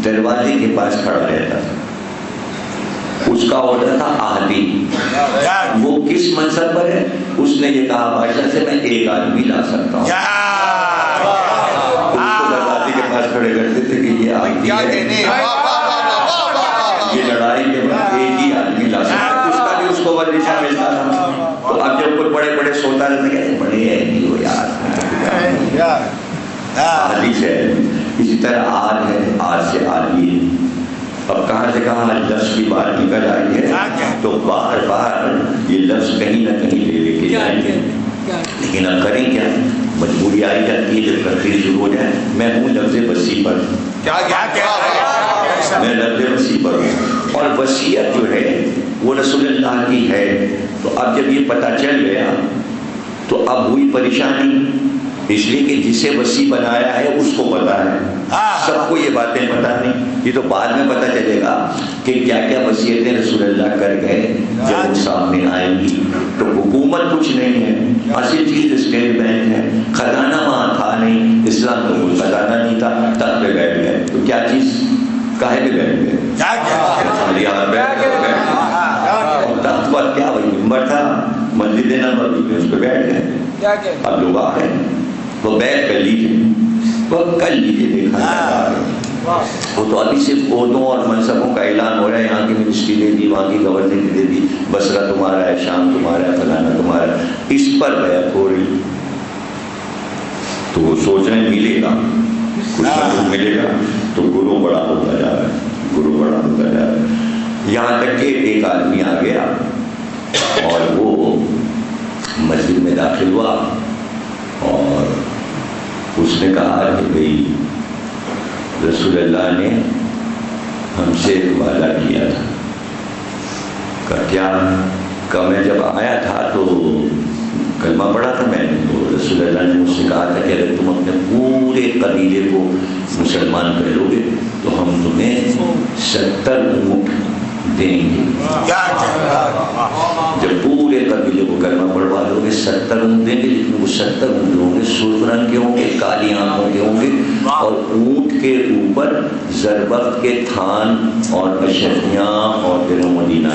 Speaker 2: دروازے کے پاس کھڑا رہتا تھا, اس کا آرڈر تھا آہدی. وہ کس منصب پر ہے؟ اس نے یہ کہا بادشاہ سے میں ایک آدمی لا سکتا ہوں. اس کو دروازے کے پاس کھڑے کرتے تھے کہ یہ آہدی ہے, یہ لڑائی کے بعد ایک ہی آدمی لا سکتا ہے. اس کا بھی اس کو وظیفہ ملتا تھا. تو اب جب کوئی بڑے بڑے سوتا رہتے کہتے بڑے ایدی ہو یار, آدھی سے. اسی طرح آج ہے, آج سے آدھی ہے. اب کہاں سے کہاں لفظ کی بات نکل آئی ہے تو بار بار یہ لفظ کہیں نہ کہیں لے کے جائیں گے. لیکن اب کریں کیا, مجبوری آئی جاتی ہے جب تقریر شروع ہو جائے. میں ہوں لفظ وسیع پر, میں لفظ وسیع پر ہوں, اور وصیت جو ہے وہ رسول اللہ کی ہے. تو اب جب یہ پتہ چل گیا تو اب ہوئی پریشانی, اس لیے کہ جسے وسیع بنایا ہے اس کو پتا ہے, سب کو یہ باتیں پتا نہیں. یہ تو بعد میں پتا چلے گا کہ کیا کیا وصیتیں رسول اللہ کر گئے. جب وہ سامنے آئیں گی تو حکومت کچھ نہیں ہے, اصل چیز اسٹیٹ بینک ہے. خزانہ وہاں تھا نہیں, اسلام تو کوئی خزانہ نہیں تھا. تخت پہ بیٹھ گئے تو کیا چیز کاہے پہ بیٹھ گئے؟ تخت پر کیا وہی ممبر تھا, مسجد نبوی میں اس پہ بیٹھ گئے. اب لوگ آ گئے, وہ بیٹھ کر لیجیے, وہ کر لیجیے, دیکھا جائے گا. وہ تو ابھی صرف عہدوں اور منصبوں کا اعلان ہو رہا ہے. یہاں کی منسٹری دے دی, وہاں کی گورنر دے دی, بصرہ تمہارا ہے, شام تمہارا ہے, فلانا تمہارا ہے. اس پر بیعت ہو رہی تو وہ سوچ رہے ہیں ملے گا کچھ نہ کچھ ملے گا. تو گرو بڑا ہوتا جا رہا ہے, گرو بڑا ہوتا جا رہا ہے. یہاں تک کہ ایک آدمی آ گیا اور وہ مسجد میں داخل ہوا اور اس نے کہا کہ بھئی رسول اللہ نے ہم سے وعدہ کیا تھا. کہا کیا؟ کہ میں جب آیا تھا تو کلمہ پڑھا تھا میں نے, تو رسول اللہ نے مجھ سے کہا تھا کہ اگر تم اپنے پورے قبیلے کو مسلمان کر لو گے تو ہم تمہیں 70 اونٹ دیں گے. جب پورے قبیلے کو کلمہ پڑھوا دو گے 70 اونٹ دیں گے. لیکن وہ 70 اونٹ ہوں گے سرخ رنگ کے ہوں گے, کالی آنکھوں کے ہوں گے, اور اونٹ کے اوپر زربفت کے تھان اور اشرفیاں اور دل مدینہ.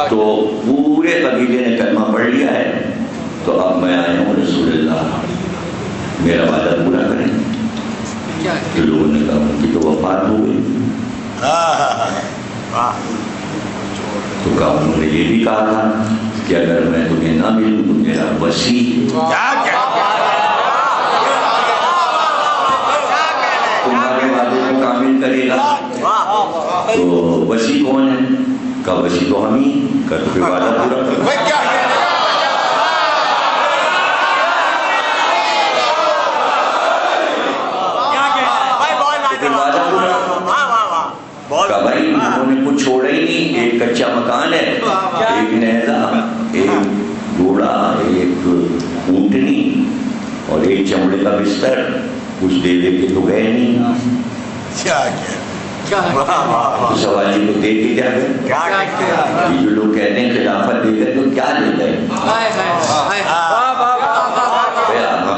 Speaker 2: تو پورے قبیلے نے کلمہ پڑھ لیا ہے. تو اب میں آیا ہوں رسول اللہ میرا وعدہ پورا کریں. تو لوگوں نے کہا ان کی تو وفات ہو گئی. تو کہا انہوں نے یہ بھی کہا تھا کہ اگر میں تمہیں نہ ملوں تو میرا وصی تمہارے وعدے کو کامل کرے گا. تو وصی کون ہے؟ کہا وصی تو ہم ہی. کہا تو پھر وعدہ پورا کرو. کہا بھائی انہوں نے کچھ چھوڑا ہی نہیں, ایک کچا مکان ہے, ایک نیزا, ایک گھوڑا, ایک اونٹنی اور ایک چمڑے کا بستر. کچھ دے دے کے تو گئے نہیں. تو سوالی کو دے کے کیا گئے؟ یہ جو لوگ کہتے ہیں خلافت دے گئے تو کیا دے گئے؟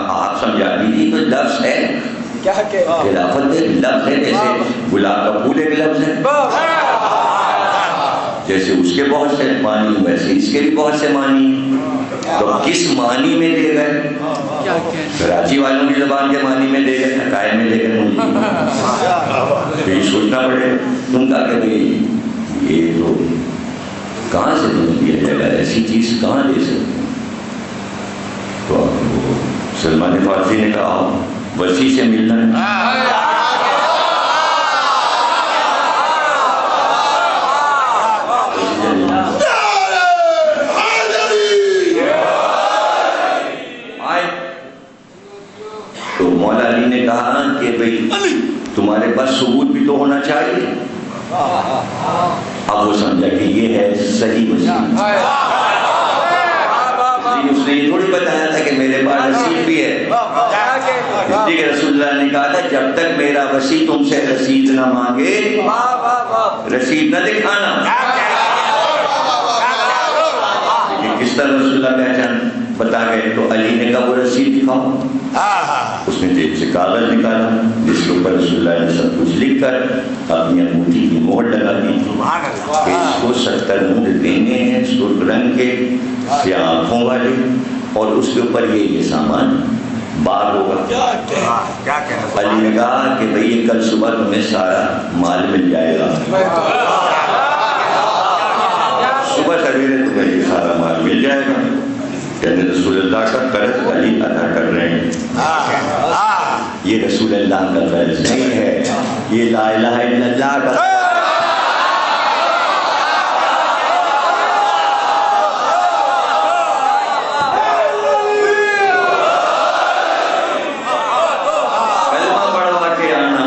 Speaker 2: آپ سمجھا دیجیے تو لفظ ہے خلافت لفظ ہے, جیسے گلاب کا پھول ایک لفظ ہے, جیسے اس کے بہت سے معنی ویسے اس کے بھی بہت سے معنی. تو کس معنی میں دے گئے؟ کراچی والوں کی زبان کے معنی میں دے گئے, عقائد میں دے گئے. مجھے یہ سوچنا پڑے. تم کہا کہ بھئی یہ تو کہاں سے تمہیں دیا جائے گا, ایسی چیز کہاں دے سکتے؟ تو سلمان فارسی نے کہا وسیع سے ملنا ہے. تو مولا علی نے کہا کہ بھئی تمہارے پاس ثبوت بھی تو ہونا چاہیے. اب وہ سمجھا کہ یہ ہے صحیح وسیع. اس نے یہ تھوڑی بتایا تھا کہ میرے پاس رسید بھی ہے. اس لیے رسول اللہ نے کہا تھا جب تک میرا وسیع تم سے رسید نہ مانگے رسید نہ دکھانا. لیکن کس طرح رسول اللہ پہچان بتا گئے تو علی نے کہا وہ رسید دکھاؤ. اس نے جیب سے کاغذ نکالا جس کے اوپر رسول اللہ نے سب کچھ لکھ کر اپنی انگوٹھی کی مہر لگا دی کہ اس کو 70 اونٹ دینے ہیں سرخ رنگ کے سیاہ آنکھوں والے اور اس کے اوپر یہ سامان بار ہوگا. علی نے کہا کہ بھئی کل صبح تمہیں سارا مال مل جائے گا, صبح سویرے تمہیں یہ سارا مال مل جائے گا. کہنے رسول اللہ کا قرض علی ادا کر رہے ہیں. یہ رسول اللہ کا قرض نہیں ہے, یہ لا الہ الا اللہ کا کلمہ پڑھوا کے آنا.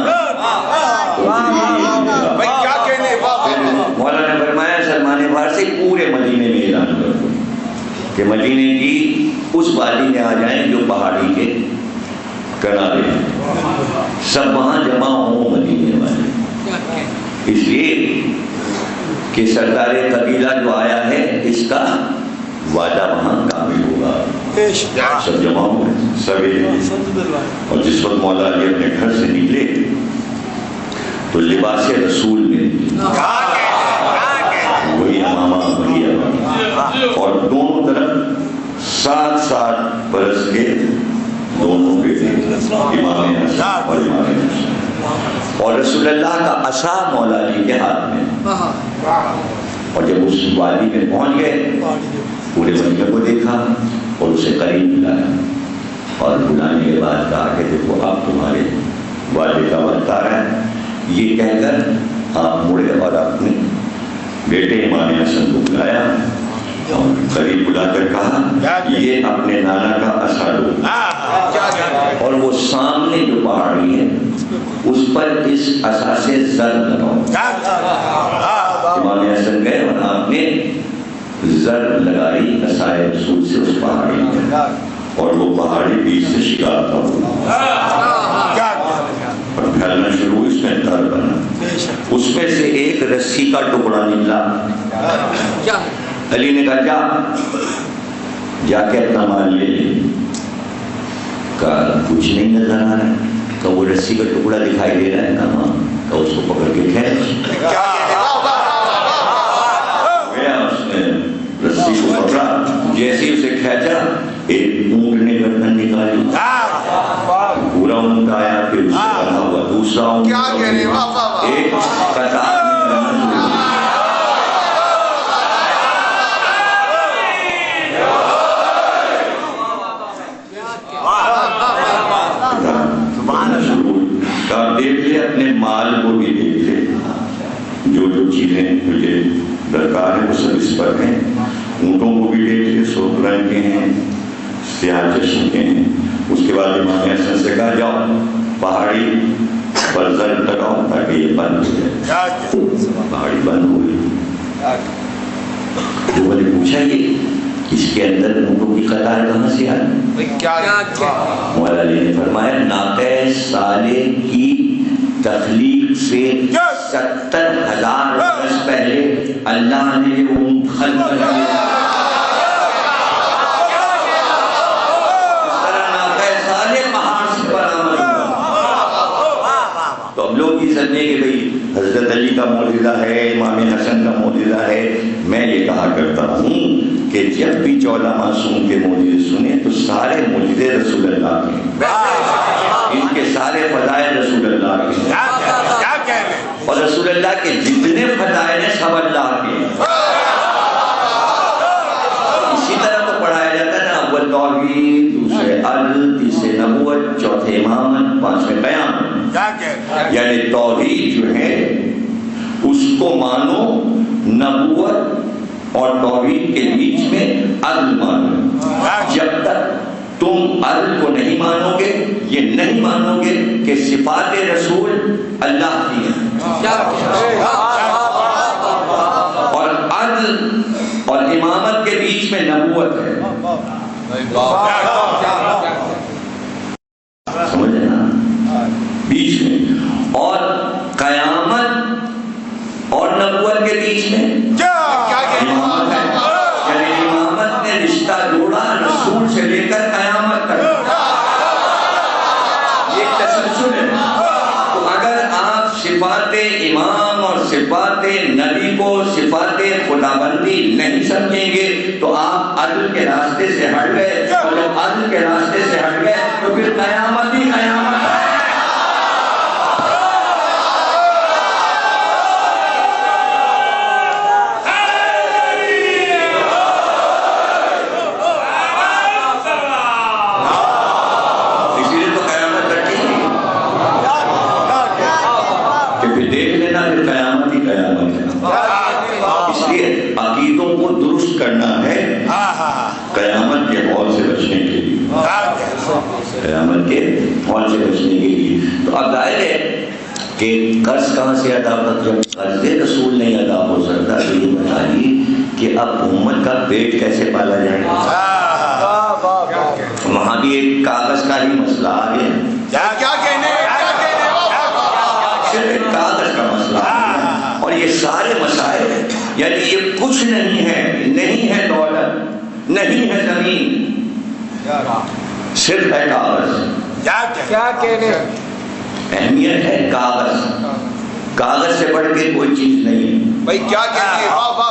Speaker 2: مولانا نے فرمایا سلمان فارسی پورے مدینے میں اعلان کر دو کہ مدینے کی اس وادی میں آ جائیں جو پہاڑی کے کنارے ہیں, سب وہاں جمع ہوں مدینے والے, اس لیے کہ سردار قبیلہ جو آیا ہے اس کا وعدہ وہاں کامل ہوگا. سب جمع ہوئے سویرے, اور جس وقت مولا علی اپنے گھر سے نکلے تو لباس رسول میں وہی امامہ وہی امامہ, اور دونوں طرف 7 برس کے دونوں بیٹے امام حسن اور امام حسین, اور رسول اللہ کا عصا مولا علی کے ہاتھ میں. اور جب اس وادی میں پہنچ گئے پورے مدینے کو دیکھا اور اسے قریب بلایا, اور بلانے کے بعد کہا کہ دیکھو اب تمہارے والد کا وقت آ رہا ہے. یہ کہہ کر آپ مڑے اور اپنے بیٹے امام حسن کو بلایا اور قریب بلا کر کہا یہ اپنے نانا کا عصا لو, اور وہ سامنے جو پہاڑی ہے اس پر اس عصا سے زر لگاؤ. امام حسن گئے اور آپ نے زر لگائی عصائے رسول سے اس پہاڑی میں, اور وہ پہاڑی بیچ سے شکار تھا اور پھیلنا شروع, اس میں در بنا, اس میں سے ایک رسی کا ٹکڑا نکلا. علی نے کہا جا کے اپنا مال لے لے. کہا کچھ نہیں نظر آ رہا ہے. کہا وہ رسی کا ٹکڑا دکھائی دے رہا ہے. کہا اس کو پکڑ کے کھینچ. گیا اس نے رسی کو پکڑا, جیسے ہی اسے کھینچا ایک اونٹ نے گردن نکالی, پورا اونٹ آیا, پھر اس سے بنا ہوا دوسرا اونٹ, ایک قطار دیکھ لے, اپنے مال کو بھی دیکھ لے, جو جو چیزیں تجھے درکار ہیں وہ سب اس پر ہیں. اونٹوں کو بھی دیکھ لے, سرخ رنگ کے ہیں, سیاہ چشم کے ہیں. اس کے بعد امام حسن سے کہا جاؤ پہاڑی پر زر لگاؤ تاکہ یہ بند ہو جائے. پہاڑی بند ہو گئی. جو میں نے پوچھا یہ اس کے اندر اونٹوں کی قطار کہاں سے آئی؟ مولا علی نے فرمایا ناقہ صالح کی تخلیق سے 70,000 برس پہلے اللہ نے یہ اونٹ خلق کر دیا. اس طرح ناقہ صالح پہاڑ سے برآمد ہوا. تو اب لوگ یہ سمجھیں کہ بھئی حضرت علی کا معجزہ ہے, امام حسن کا معجزہ ہے. میں یہ کہا کرتا ہوں کہ جب بھی چولا معصوم کے معجزے سنیں تو سارے معجزے رسول اللہ کے, ان کے سارے فضائل رسول اللہ کے, اور رسول اللہ کے جتنے فضائل ہیں سب اللہ کے. اسی طرح تو پڑھایا جاتا ہے نا, اول توحید, دوسرے عدل, تیسرے نبوت, چوتھے امامت, پانچویں قیامت. یعنی توحید جو ہے اس کو مانو, نبوت اور توحید کے بیچ میں عدل مانو. جب تک تم عدل کو نہیں مانو گے, یہ نہیں مانو گے کہ صفات رسول اللہ کی ہیں, اور عدل اور امامت کے بیچ میں نبوت ہے. سمجھے نا, بیچ میں, اور قیامت اور نبوت کے بیچ میں امامت ہے. یعنی امامت نے رشتہ جوڑا رسول صحیح نہیں سمجھیں گے تو آپ عدل کے راستے سے ہٹ گئے، اور جب عدل کے راستے سے ہٹ گئے تو پھر قیامت ہی قیامت ہے۔ عقیدوں کو درست کرنا ہے قیامت کے ہول سے بچنے کے لیے، قیامت کے ہول سے بچنے کے لیے۔ تو اب ظاہر ہے کہ قرض کہاں سے ادا ہوتا؟ جب قرض رسول نہیں ادا ہو سکتا تو یہ بتائیے کہ اب امت کا پیٹ کیسے پالا جائے گا؟ وہاں بھی ایک کاغذ کا ہی مسئلہ آ گیا، صرف ایک کاغذ کا مسئلہ آ گیا، اور یہ سارے مسائل یعنی یہ کچھ نہیں ہے، نہیں ہے دولت، نہیں ہے زمین، صرف ہے کاغذ۔
Speaker 1: کیا کہنے؟
Speaker 2: اہمیت ہے کاغذ، کاغذ سے بڑھ کے کوئی چیز نہیں
Speaker 3: بھائی کیا کہتے ہیں؟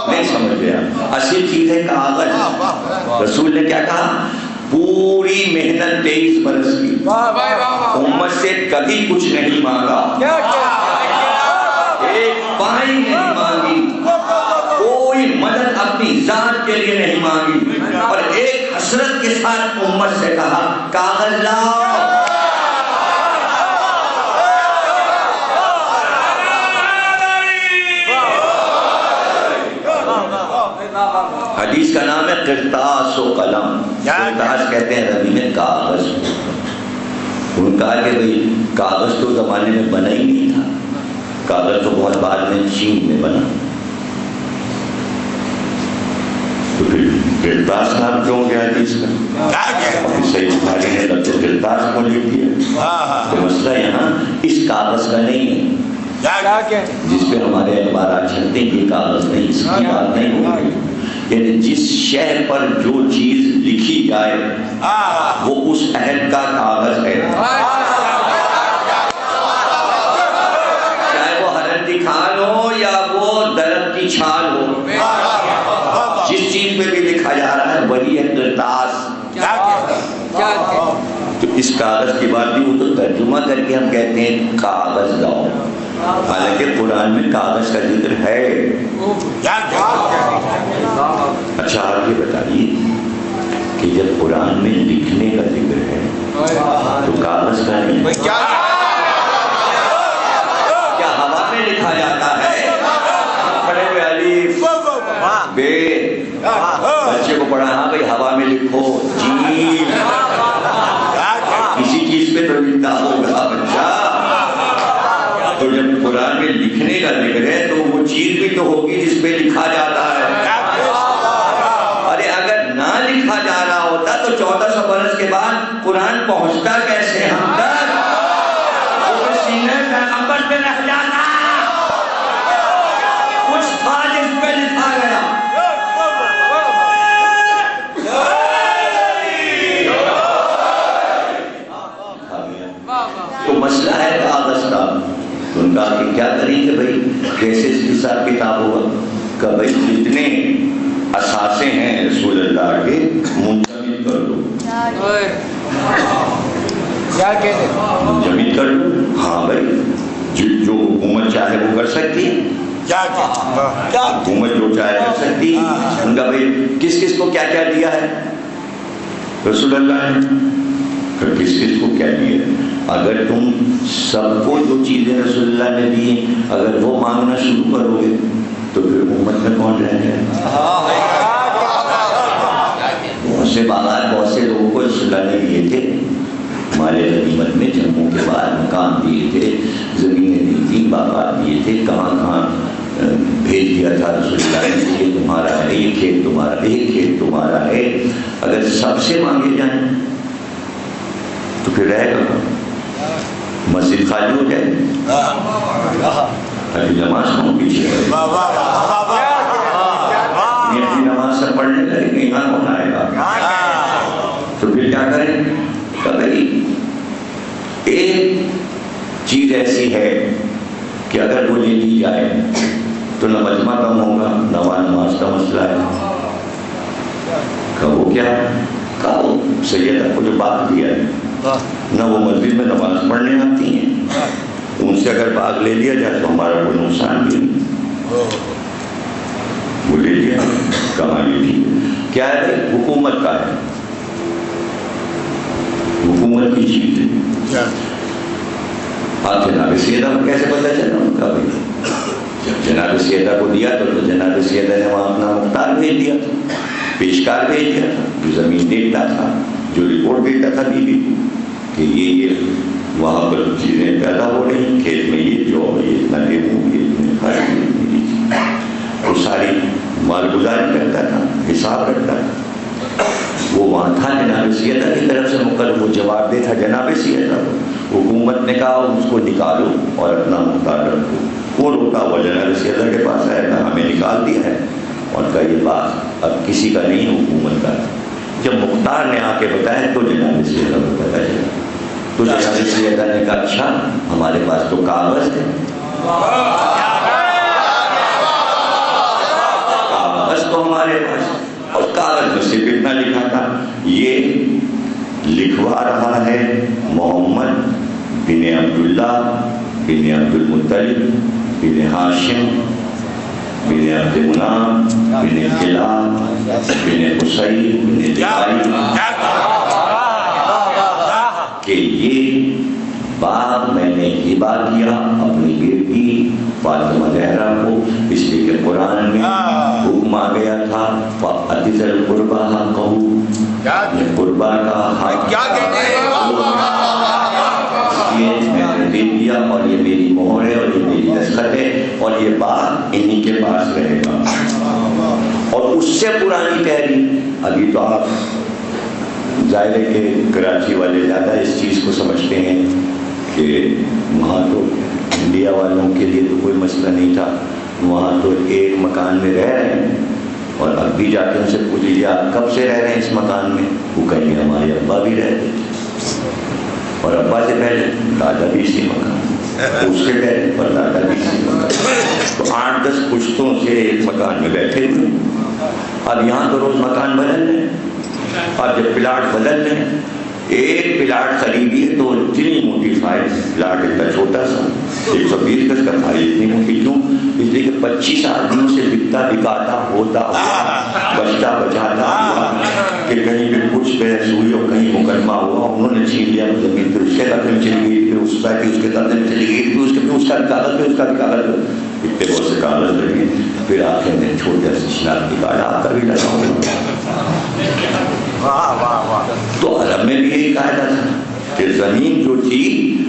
Speaker 2: نہیں سمجھ گیا، اصل چیز ہے کاغذ۔ رسول نے کیا کہا؟ پوری محنت 23 برس کی، امت سے کبھی کچھ نہیں مانگا، ایک پائی نہیں مانگی، کوئی مدد اپنی ذات کے لیے نہیں مانگی، اور ایک حسرت کے ساتھ امت سے کہا کاغذ لاؤ۔ حدیث کا نام ہے قرطاس و قلم۔ قرطاس کہتے ہیں عربی میں کاغذ۔ انہوں نے کہا کہ بھئی کاغذ تو زمانے میں بنا ہی نہیں تھا، کاغذ تو بہت بعد میں چین میں بنا، تو پھر قرطاس نام کیوں گیا حدیث کا؟ صحیح بخاری نے لفظ قرطاس کو لکھ دیا۔ تو مسئلہ یہاں اس کاغذ کا نہیں ہے جس پہ ہمارے اخبارات چلتے ہیں، یہ کاغذ نہیں، اس کی بات نہیں ہوگی۔ یعنی جس شہر پر جو چیز لکھی جائے وہ اس عہد کا کاغذ ہے، چاہے وہ ہرن کی کھال ہو یا وہ درخت کی چھال ہو، جس چیز پہ بھی لکھا جا رہا ہے وہی ہے قرطاس۔ تو اس کاغذ کی بات بھی وہ تو ترجمہ کر کے ہم کہتے ہیں کاغذ لاؤ، حالانکہ قرآن میں کاغذ کا ذکر ہے۔ اچھا آپ یہ بتائیے کہ جب قرآن میں لکھنے کا ذکر ہے تو کاغذ کا نہیں، کیا ہوا میں لکھا جاتا ہے؟ کھڑے ہوئے الف بے، بچے کو پڑھا ہاں بھائی ہوا میں لکھو جیم، کسی چیز پہ تو لکھتا ہوگا بچہ۔ تو جب قرآن میں لکھنے کا ذکر ہے تو وہ چیز بھی تو ہوگی جس پہ لکھا جاتا ہے۔ ارے اگر نہ لکھا جا رہا ہوتا تو 1400 برس کے بعد قرآن پہنچتا کیسے ہم تک؟ وہ سینے پیغمبر پہ رکھ جاتا، کچھ تھا جس پہ لکھا گیا۔ تو مسئلہ ہے کاغذ کا۔ تو ان کا کہ کیا کریں گے بھائی، کیسے اس کی حساب کتاب ہوگا؟ کہ بھائی جتنے اثاثے ہیں رسول اللہ کے منجمد کر دو۔
Speaker 1: کیا کہنے؟
Speaker 2: منجمد کر دو، ہاں بھائی جو حکومت چاہے وہ کر سکتی ہے، حکومت جو چاہے کر سکتی ہے۔ ان کا بھائی کس کس کو کیا کیا دیا ہے رسول اللہ نے، پھر کس کس کو کیا دیا ہے؟ اگر تم سب کو جو چیزیں رسول اللہ نے دی ہیں اگر وہ مانگنا شروع کرو گے تو پھر امت میں کون رہ جائے؟ بہت سے باغات بہت سے لوگوں کو رسول اللہ نے دیے تھے، ہمارے غنیمت میں جنگوں کے بعد مکان دیے تھے، زمینیں دی تھی، باغات دیے تھے، کہاں کہاں بھیج دیا تھا رسول اللہ نے، یہ تمہارا ہے، یہ کھیت تمہارا، یہ کھیت تمہارا ہے۔ اگر سب سے مانگے جائیں تو پھر رہے گا مسجد خالی ہو جائے، ابھی نماز کون پیچھے ہے، اپنی نماز سے پڑھنے لگے گے، یہاں کون آئے گا؟ تو پھر کیا کریں؟ کبھی ایک چیز ایسی ہے کہ اگر وہ لے لی جائے تو نہ مجمع کم ہوگا نہ وہاں نماز کا مسئلہ ہے. کہا وہ کیا؟ کہا وہ سیدہ کو جو بات دیا ہے نہ وہ مسجد میں نماز پڑھنے آتی ہیں, ان سے اگر باغ لے لیا جائے تو ہمارا کوئی نقصان بھی نہیں. وہ لے لیا. کہاں لے لی؟ کیا ہے بھائی؟ حکومت کا ہے, حکومت کی چیز ہے. آپ جناب سیدہ کو کیسے پتہ چلا؟ ان کا بھائی جب جناب سیدہ کو دیا تو جناب سیدہ نے وہاں اپنا مختار بھیج دیا تھا, پیشکار بھیج دیا تھا, جو زمین دیکھتا تھا, جو رپورٹ دیتا تھا بیوی کو کہ یہ وہاں پر چیزیں پیدا ہو رہی ہیں, کھیت میں یہ جو یہ اتنا گیہوں, یہ اتنے ہر وہ ساری مال گزاری کرتا تھا, حساب رکھتا تھا. وہ وہاں تھا جناب سیدہ کی طرف سے مقرر, وہ جواب دے تھا جناب سیدہ کو. حکومت نے کہا اس کو نکالو اور اپنا مختار رکھو. وہ روکا ہوا جناب سیدہ کے پاس آیا, کہا ہمیں نکال دیا ہے, اور کہا یہ بات اب کسی کا نہیں, حکومت کا. جب مختار نے آ کے بتایا تو جناب سیدہ کو پتہ چلا. تو جناب سیدہ نے کہا اچھا ہمارے پاس تو کاغذ ہے. کاغذ تو ہمارے پاس, اور کاغذ میں صرف اتنا لکھا تھا, یہ لکھوا رہا ہے محمد بن عبداللہ بن عبد المطلب بن ہاشم بن عبد مناف بن کلاب بن حسین بن لبائی, کہ یہ باغ میں نے ہبہ کیا اپنی بیٹی فاطمہ زہرا کو, اس لیے کہ قرآن میں حکم آ گیا تھا فَأْتِ ذَا الْقُرْبَىٰ حَقَّهُ, یہ قربا کا حق یہ میں نے دے دیا, اور یہ میری مہر ہے, اور یہ میری دستخط ہے, اور یہ باغ انہی کے پاس رہے گا. اور اس سے پرانی تحریر, ابھی تو آپ ظاہر ہے کہ کراچی والے زیادہ اس چیز کو سمجھتے ہیں کہ وہاں تو انڈیا والوں کے لیے تو کوئی مسئلہ نہیں تھا, وہاں تو ایک مکان میں رہ رہے ہیں, اور اب بھی جا کے ان سے پوچھ لیجیے آپ کب سے رہ رہے ہیں اس مکان میں, وہ کہیں گے ہمارے ابا بھی رہتے تھے, اور ابا سے پہلے دادا بھی اسی مکان, اس سے پہلے پر دادا بھی اسی مکان, تو 8-10 پشتوں سے ایک مکان میں بیٹھے ہوئے. اب یہاں تو روز مکان بدل رہے ہیں, اور جب پلاٹ بدل رہے ہیں, ایک پلاٹ خریدی ہے تو اتنی موٹی فائل, پلاٹ اتنا چھوٹا سا 120 گز کا فائل, اتنی موٹی کیوں؟ اس لیے کہ 25 آدمیوں سے بکتا بکاتا ہوتا ہوا, بچتا بچاتا ہوا, کہ کہیں پہ کچھ بحث ہوئی اور کہیں مقدمہ ہوا, انہوں نے چھین لیا زمین, پھر اس کے قبضے میں چلی گئی, پھر اس کا کہ اس کے قبضے میں چلی گئی, پھر اس کا بھی کاغذ, پھر اس کا بھی کاغذ, اتنے بہت سے کاغذ لگے, پھر آخر میں چھوٹا سے شناخت نکالا, آپ کا بھی لگا ہوگا. تو عرب میں بھی یہی قاعدہ تھا کہ زمین جو تھی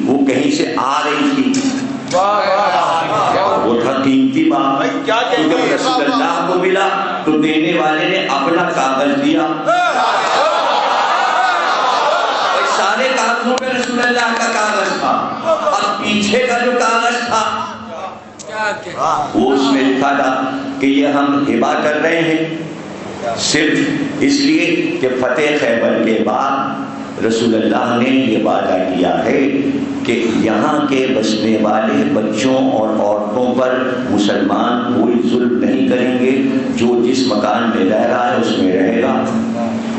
Speaker 2: وہ کہیں سے آ رہی تھی, وہ تھا قیمتی باغ. تو جب رسول اللہ کو ملا تو دینے والے نے اپنا کاغذ دیا, سارے کاغذوں پہ رسول اللہ کا کاغذ تھا, اور پیچھے کا جو کاغذ تھا وہ اس میں لکھا تھا کہ یہ ہم ہبہ کر رہے ہیں صرف اس لیے کہ فتح خیبر کے بعد رسول اللہ نے یہ وعدہ کیا ہے کہ یہاں کے بسنے والے بچوں اور عورتوں پر مسلمان کوئی ظلم نہیں کریں گے, جو جس مکان میں رہ رہا ہے اس میں رہے گا,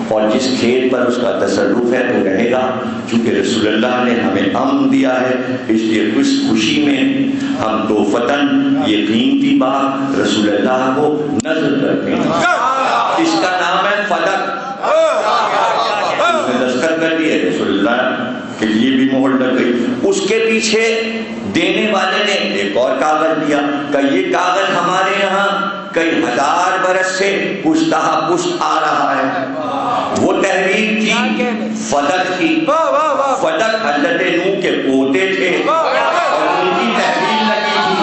Speaker 2: اور جس کھیت پر اس کا تصرف ہے وہ رہے گا. چونکہ رسول اللہ نے ہمیں امن دیا ہے, اس لیے اس خوشی میں ہم دو فتن یہ قیمتی باغ رسول اللہ کو نذر کرتے ہیں. اس کا نام ہے فلک. اس نے دستخط کر دی ہے رسول اللہ کہ یہ بھی مہر لگ گئی. اس کے پیچھے دینے والے نے ایک اور کاغذ دیا کہ یہ کاغذ ہمارے یہاں کئی ہزار برس سے پشتہ پشت آ رہا ہے. وہ تحریر تھی فلک کی. فلک حضرت نوح کے پوتے تھے اور ان کی تحریر لگی تھی.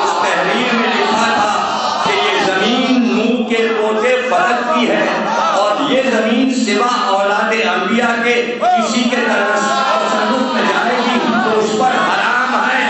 Speaker 2: اس تحریر میں لکھا تھا کہ یہ زمین نوح کے پوتے فلک کی ہے, اور یہ زمین سوا اولاد انبیاء کے کسی کے تصرف میں جائے گی تو اس پر حرام ہے.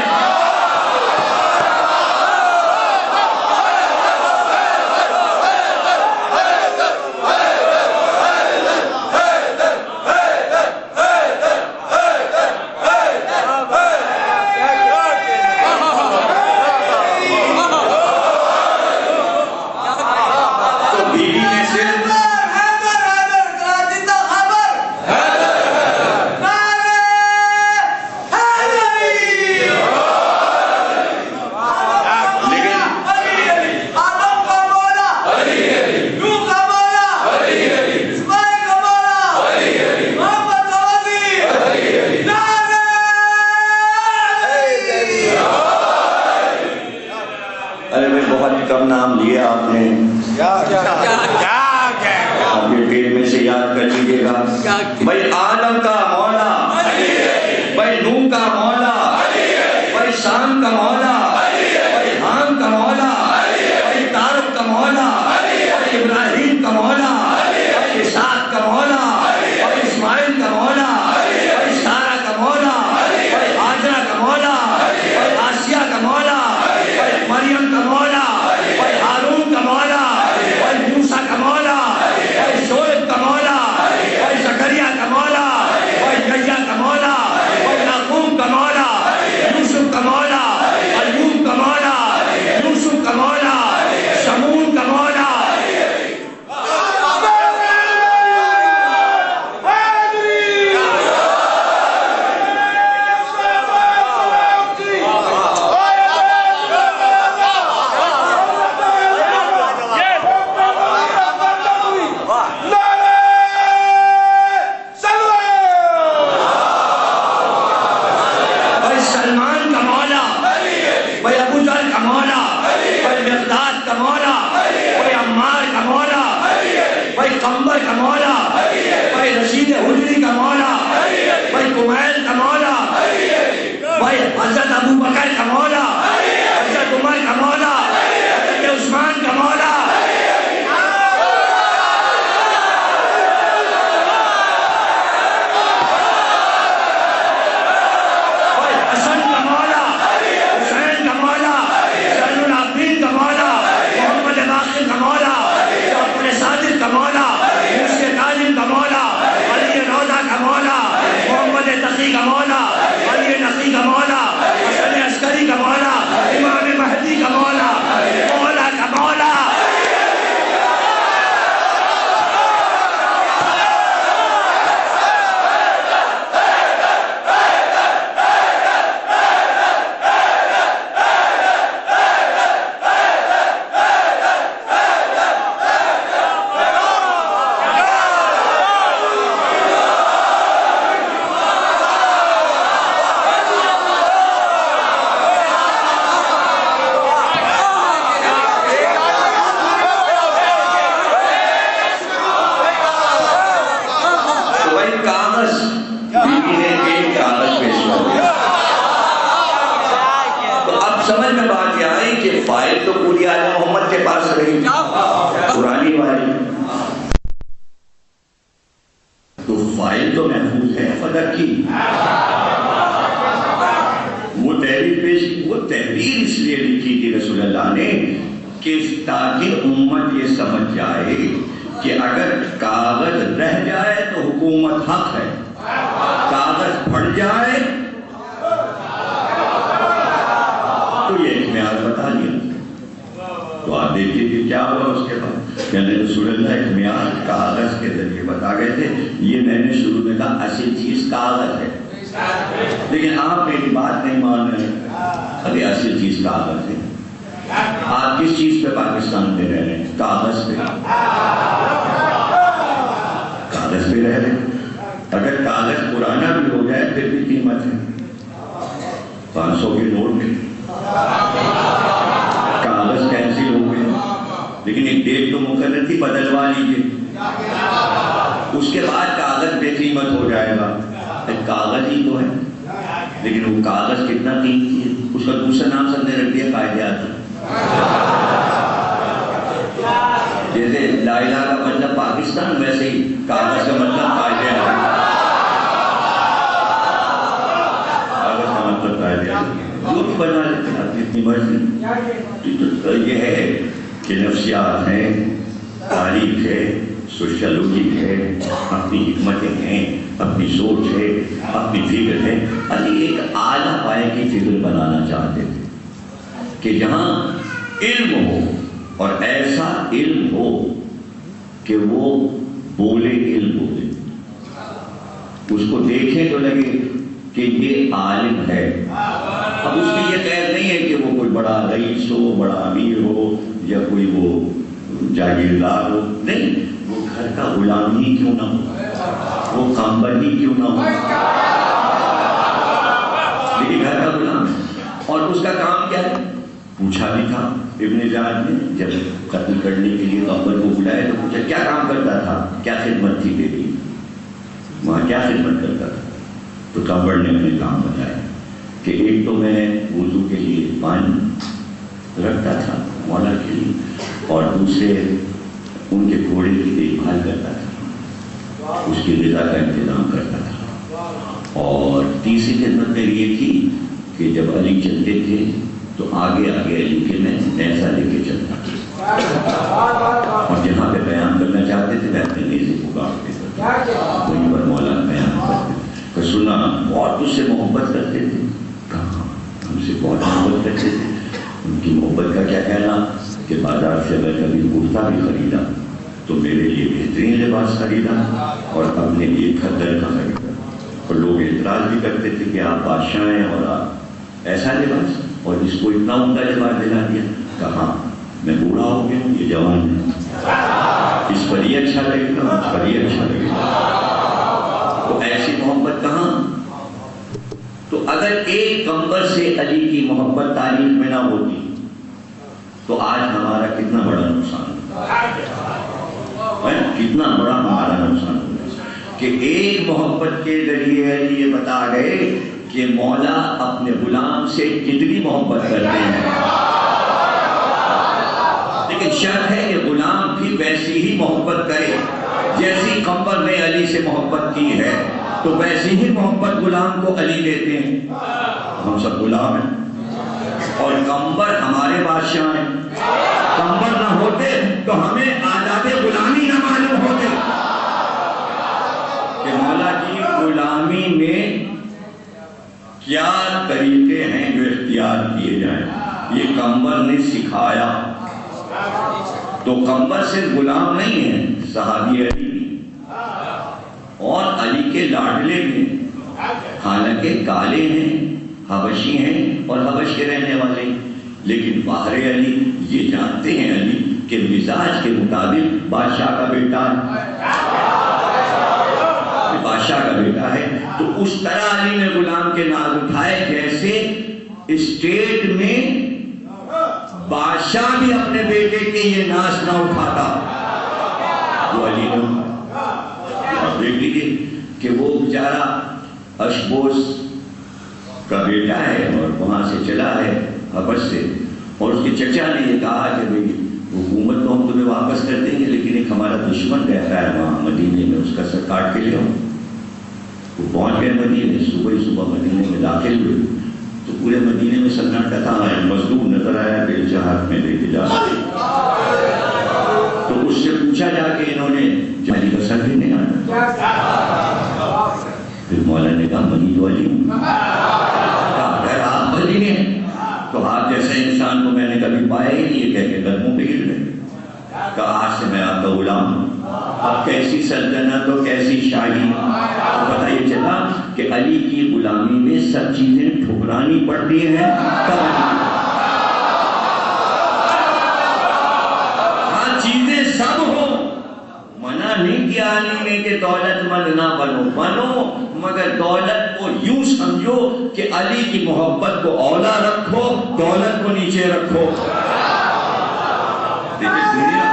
Speaker 2: اب یہ دیر میں سے یاد کر لیجیے گا. بھائی آدم کا مولا, بھائی نوح کا مولا, بھائی شام کا مولا, بھائی حام کا مولا, بھائی طارق کا مولا, بھائی ابراہیم کا مولا, بھائی اسحاق کا مولا, بھائی اسماعیل کا مولا, بھائی سارہ کا مولا, بھائی ہاجرہ کا مولا, بھائی آسیہ کا مولا, بھائی مریم کا مولا, بھائی ہارون کا مولا, بھائی موسیٰ کا مولا, بھائی شعیب کا مولا, بھائی زکریا کا مولا, بھائی یحییٰ کا مولا, بھائی یعقوب کا مولا, یوسف کا مولا, ایوب کا مولا, یوسف کا مولا, شمون کا مولا. حضرت ابو بکر کا مولا, حضرت عمر کا مولا, حضرت عثمان کا مولا, حسن کا مولا, حسین کا مولا, زین العابدین کا مولا, محمد باقر کا مولا, جعفر صادق کا مولا, موسی کاظم کا مولا, علی روضہ کا مولا, محمد تقی کا مولا, علی نقی کا مولا, حسن عسکری کا مولا, امام مہدی کا مولا, مولا کا مولا. سمجھ میں بات یہ آئی کہ فائل تو پوری آل محمد کے پاس رہی پرانی والی, تو فائل تو محفوظ ہے فدر کی. وہ تحریر پیش, وہ تحریر اس لیے لکھی تھی رسول اللہ نے کہ تاکہ امت یہ سمجھ جائے کہ اگر کاغذ رہ جائے تو حکومت حق ہے, کاغذ پھٹ جائے تو یہ معیار بتا دیا. تو آپ دیکھیے کہ کیا ہوا اس کے بعد, یعنی رسول اللہ ایک معیار کاغذ کے ذریعے بتا گئے تھے. یہ میں نے شروع میں کہا اصل چیز کاغذ ہے, لیکن آپ میری بات نہیں مان رہے. ابھی اصل چیز کاغذ ہے. آپ کس چیز پہ پاکستان میں رہ رہے ہیں؟ کاغذ پہ, کاغذ پہ رہ رہے ہیں. اگر کاغذ پرانا بھی ہو جائے پھر بھی قیمت ہے. 500 کے نوٹ کاغذ کینسل ہو گئے, لیکن ایک ڈیٹ تو مقرر تھی, بدلوا لیجیے. اس کے بعد کاغذ بے قیمت ہو جائے گا. کاغذ ہی تو ہے, لیکن وہ کاغذ کتنا قیمتی ہے, اس کا دوسرا نام سب نے رکھ دیا قائدیات. جیسے لا الہ کا مطلب پاکستان, ویسے ہی کاغذ کا مطلب قائدیات. کاغذ کا مطلب قائدیات جو بھی بنا لیتے ہیں اپنی مرضی. یہ ہے کہ نفسیات ہیں, تاریخ ہے, سوشیالوجی ہے, اپنی حکمتیں ہیں, اپنی سوچ ہے, اپنی فکر ہے. علی ایک اعلیٰ پائے کی فکر بنانا چاہتے تھے کہ جہاں علم ہو, اور ایسا علم ہو کہ وہ بولے علم بولے, اس کو دیکھیں تو لگے کہ یہ عالم ہے. اب اس میں یہ قید نہیں ہے کہ وہ کوئی بڑا رئیس ہو, بڑا امیر ہو, یا کوئی وہ جاگیردار ہو. نہیں, وہ گھر کا غلام ہی کیوں نہ ہو, وہ کامبر ہی کیوں نہ ہو, لیکن گھر کا غلام ہے. اور اس کا کام کیا ہے؟ پوچھا بھی تھا ابن زیاد نے جب قتل کرنے کے لیے قمبر کو بلایا تو پوچھا کیا کام کرتا تھا، کیا خدمت تھی بیٹی، وہاں کیا خدمت کرتا تھا؟ تو قمبر نے اپنے کام بتایا کہ ایک تو میں وضو کے لیے پانی رکھتا تھا مولا کے لیے، اور دوسرے ان کے گھوڑے کی دیکھ بھال کرتا تھا، اس کی غذا کا انتظام کرتا تھا، اور تیسری خدمت میری یہ تھی کہ جب علی چلتے تھے تو آگے آگے علی کے میں ایسا لے کے چلتا تھا، اور جہاں پہ بیان کرنا چاہتے تھے میں اپنے نیزے کو کاٹتے تھے، وہیں پر مولا بیان کرتے کہ سنا بہت اس سے محبت کرتے تھے، کہاں ہم سے بہت محبت کرتے تھے، ان کی محبت کا کیا کہنا کہ بازار سے اگر کبھی کرتا بھی خریدا تو میرے لیے بہترین لباس خریدا اور اپنے لیے کھدر کا خریدا، اور لوگ اعتراض بھی کرتے تھے کہ آپ بادشاہ ہیں اور آپ ایسا لباس، اور اس کو اتنا عمدہ لباس دلا دیا، کہاں میں بوڑھا ہو گیا ہوں، یہ جوان ہے، اس پر یہ اچھا لگے گا، اس پر یہ اچھا لگے گا، تو ایسی محبت کہاں؟ تو اگر ایک قمبر سے علی کی محبت تاریخ میں نہ ہوتی تو آج ہمارا کتنا بڑا نقصان ہے، کتنا بڑا ہمارا نقصان ہوگا کہ ایک محبت کے ذریعے علی یہ بتا گئے کہ مولا اپنے غلام سے کتنی محبت کرتے ہیں، لیکن شرط ہے کہ غلام بھی ویسی ہی محبت کرے جیسی قمبر نے علی سے محبت کی ہے، تو ویسی ہی محبت غلام کو علی دیتے ہیں، ہم سب غلام ہیں اور قمبر ہمارے بادشاہ ہیں، قمبر نہ ہوتے تو ہمیں آداب غلامی نہ معلوم ہوتے کہ مولا کی غلامی میں کیا طریقے ہیں جو اختیار کیے جائیں، یہ قمبر نے سکھایا، تو قمبر صرف غلام نہیں ہے، صحابی علی بھی اور علی کے لاڈلے بھی، حالانکہ کالے ہیں، حبشی ہیں اور حبش کے رہنے والے، لیکن باہر علی یہ جانتے ہیں علی کہ مزاج کے مطابق بادشاہ کا بیٹا ہے، بادشاہ کا بیٹا ہے، تو اس طرح علی نے غلام کے ناز اٹھائے جیسے اسٹیٹ میں بادشاہ بھی اپنے بیٹے کے یہ ناز نہ اٹھاتا، وہ علی نے اور دیکھ لیجیے کہ وہ بیچارہ اشبوس کا بیٹا ہے اور وہاں سے چلا ہے حبش سے، اور اس کے چچا نے یہ کہا کہ بھئی حکومت تو ہم تمہیں واپس کر دیں گے لیکن ایک ہمارا دشمن رہتا ہے وہاں مدینے میں، اس کا سر کاٹ کے لے آؤ۔ وہ پہنچ گئے مدینے، صبح ہی صبح مدینے میں داخل ہوئے تو پورے مدینے میں سناٹا تھا، مزدور نظر آیا بیلچہ ہاتھ میں لے کے جا رہے، تو اس سے پوچھا جا کے انہوں نے علی کا سر بھی نہیں آنا، پھر مولا نے کہا منی تو علی ہوں، اگر آپ علی ہیں تو آپ جیسے انسان کو میں نے کبھی پایا ہی نہیں، کہہ کے قدموں پہ گر گئے، کہا آج سے میں آپ کا غلام ہوں، اب کیسی سلطنت اور کیسی شاہی، تو پتہ یہ چلا کہ علی کی غلامی میں سب چیزیں ٹھکرانی پڑتی ہیں، ہاں چیزیں سب ہو، منع نہیں کیا علی نے کہ دولت مند نہ بنو، بنو مگر دولت کو یوں سمجھو کہ علی کی محبت کو اولا رکھو، دولت کو نیچے رکھو۔ دیکھیں دنیا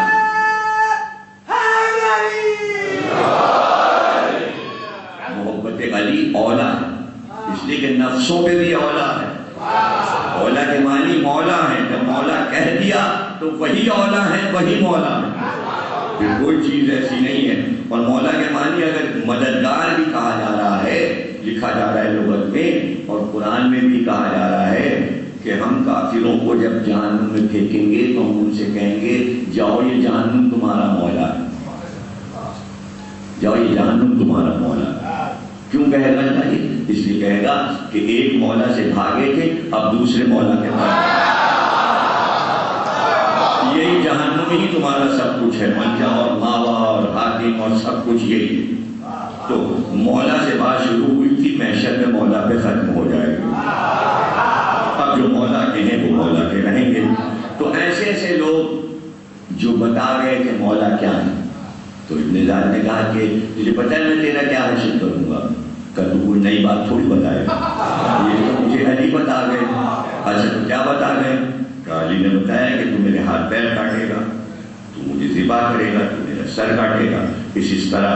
Speaker 2: محبت علی اولا ہے، اس لیے کہ نفسوں پہ بھی اولا ہے، اولا کے معنی مولا ہے، جب مولا کہہ دیا تو وہی اولا ہے، وہی مولا ہے، پھر کوئی چیز ایسی نہیں ہے، اور مولا کے معنی اگر مددگار بھی کہا جا رہا ہے، لکھا جا رہا ہے لغت میں اور قرآن میں بھی کہا جا رہا ہے کہ ہم کافروں کو جب جہنم میں پھینکیں گے تو ہم ان سے کہیں گے جاؤ یہ جہنم تمہارا مولا ہے، جاؤ یہ جہنم تمہارا مولا ہے۔ کیوں کہے گا اس لیے کہے گا کہ ایک مولا سے بھاگے تھے اب دوسرے مولا کے پاس، یہی جہنم ہی تمہارا سب کچھ ہے، منجا اور ماوا اور حاکم اور سب کچھ یہی ہے۔ تو مولا سے بات شروع ہوئی تھی، محشر میں مولا پہ ختم ہو جائے گی، اب جو مولا کے ہیں وہ مولا کے رہیں گے۔ تو ایسے ایسے لوگ جو بتا گئے کہ مولا کیا ہے، تو ابن زیاد نے کہا کہ تجھے پتہ ہے میں تیرا کیا حشر کروں گا، کہ تو کوئی نئی بات تھوڑی بتائے، یہ تو مجھے علی بتا گئے۔ اچھا تو کیا بتا گئے؟ علی نے بتایا کہ تو میرے ہاتھ پیر کاٹے گا، تو مجھے ذبح کرے گا، تو میرا سر کاٹے گا، اس طرح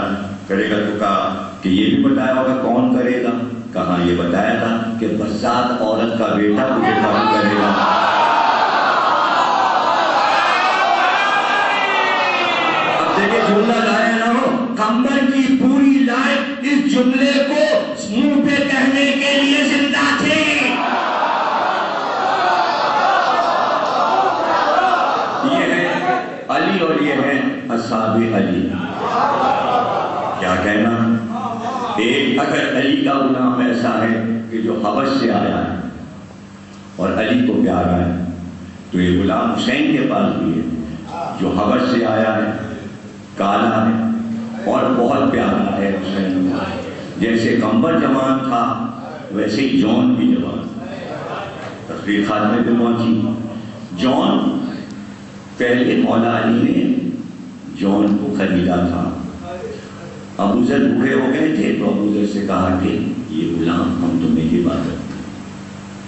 Speaker 2: کرے گا۔ تو کہا کہ یہ بھی بتایا ہوگا کون کرے گا؟ کہاں یہ بتایا تھا کہ بزاد عورت کا بیٹا تجھے قتل کرے گا۔ اب دیکھیں جملہ لایا نہ ہو، قمر کی پوری لائف اس جملے کو منہ پہ کہنے کے لیے زندہ تھے۔ یہ ہے علی اور یہ ہے اصحاب علی۔ کیا کہنا؟ ایک اگر علی کا غلام ایسا ہے کہ جو حبش سے آیا ہے اور علی کو پیارا ہے، تو یہ غلام حسین کے پاس بھی ہے جو حبش سے آیا ہے، کالا ہے اور بہت پیارا ہے حسین کو۔ جیسے قمر جوان تھا ویسے ہی جون بھی جوان، تقریر خاتمے پہ پہنچی۔ جون پہلے مولا علی نے جون کو خریدا تھا۔ ابو ذر بوڑھے ہو گئے تھے تو ابو ذر سے کہا کہ یہ غلام ہم تمہیں عبادت،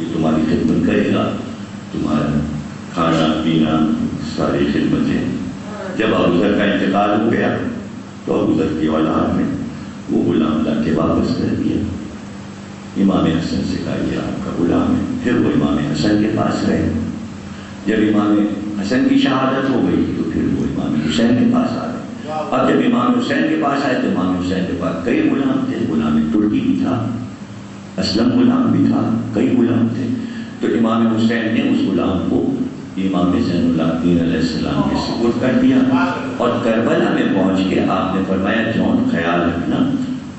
Speaker 2: یہ تمہاری خدمت کرے گا، تمہارا کھانا پینا ساری خدمتیں۔ جب ابو ذر کا انتقال ہو گیا تو ابو ذر کی اولاد نے وہ غلام لا کے واپس کر دیا۔ امام حسن سے کہا یہ آپ کا غلام ہے۔ پھر وہ امام حسن کے پاس رہے۔ جب امام حسن کی شہادت ہو گئی تو پھر وہ امام حسین کے پاس آ گئے۔ اب جب امام حسین کے پاس آئے تو امام حسین کے پاس کئی غلام تھے، غلام ترکی بھی تھا، اسلم غلام بھی تھا، کئی غلام تھے۔ تو امام حسین نے اس غلام کو امام زین العابدین علیہ السلام کے سپرد کر دیا، اور کربلا میں پہنچ کے آپ نے فرمایا جون خیال رکھنا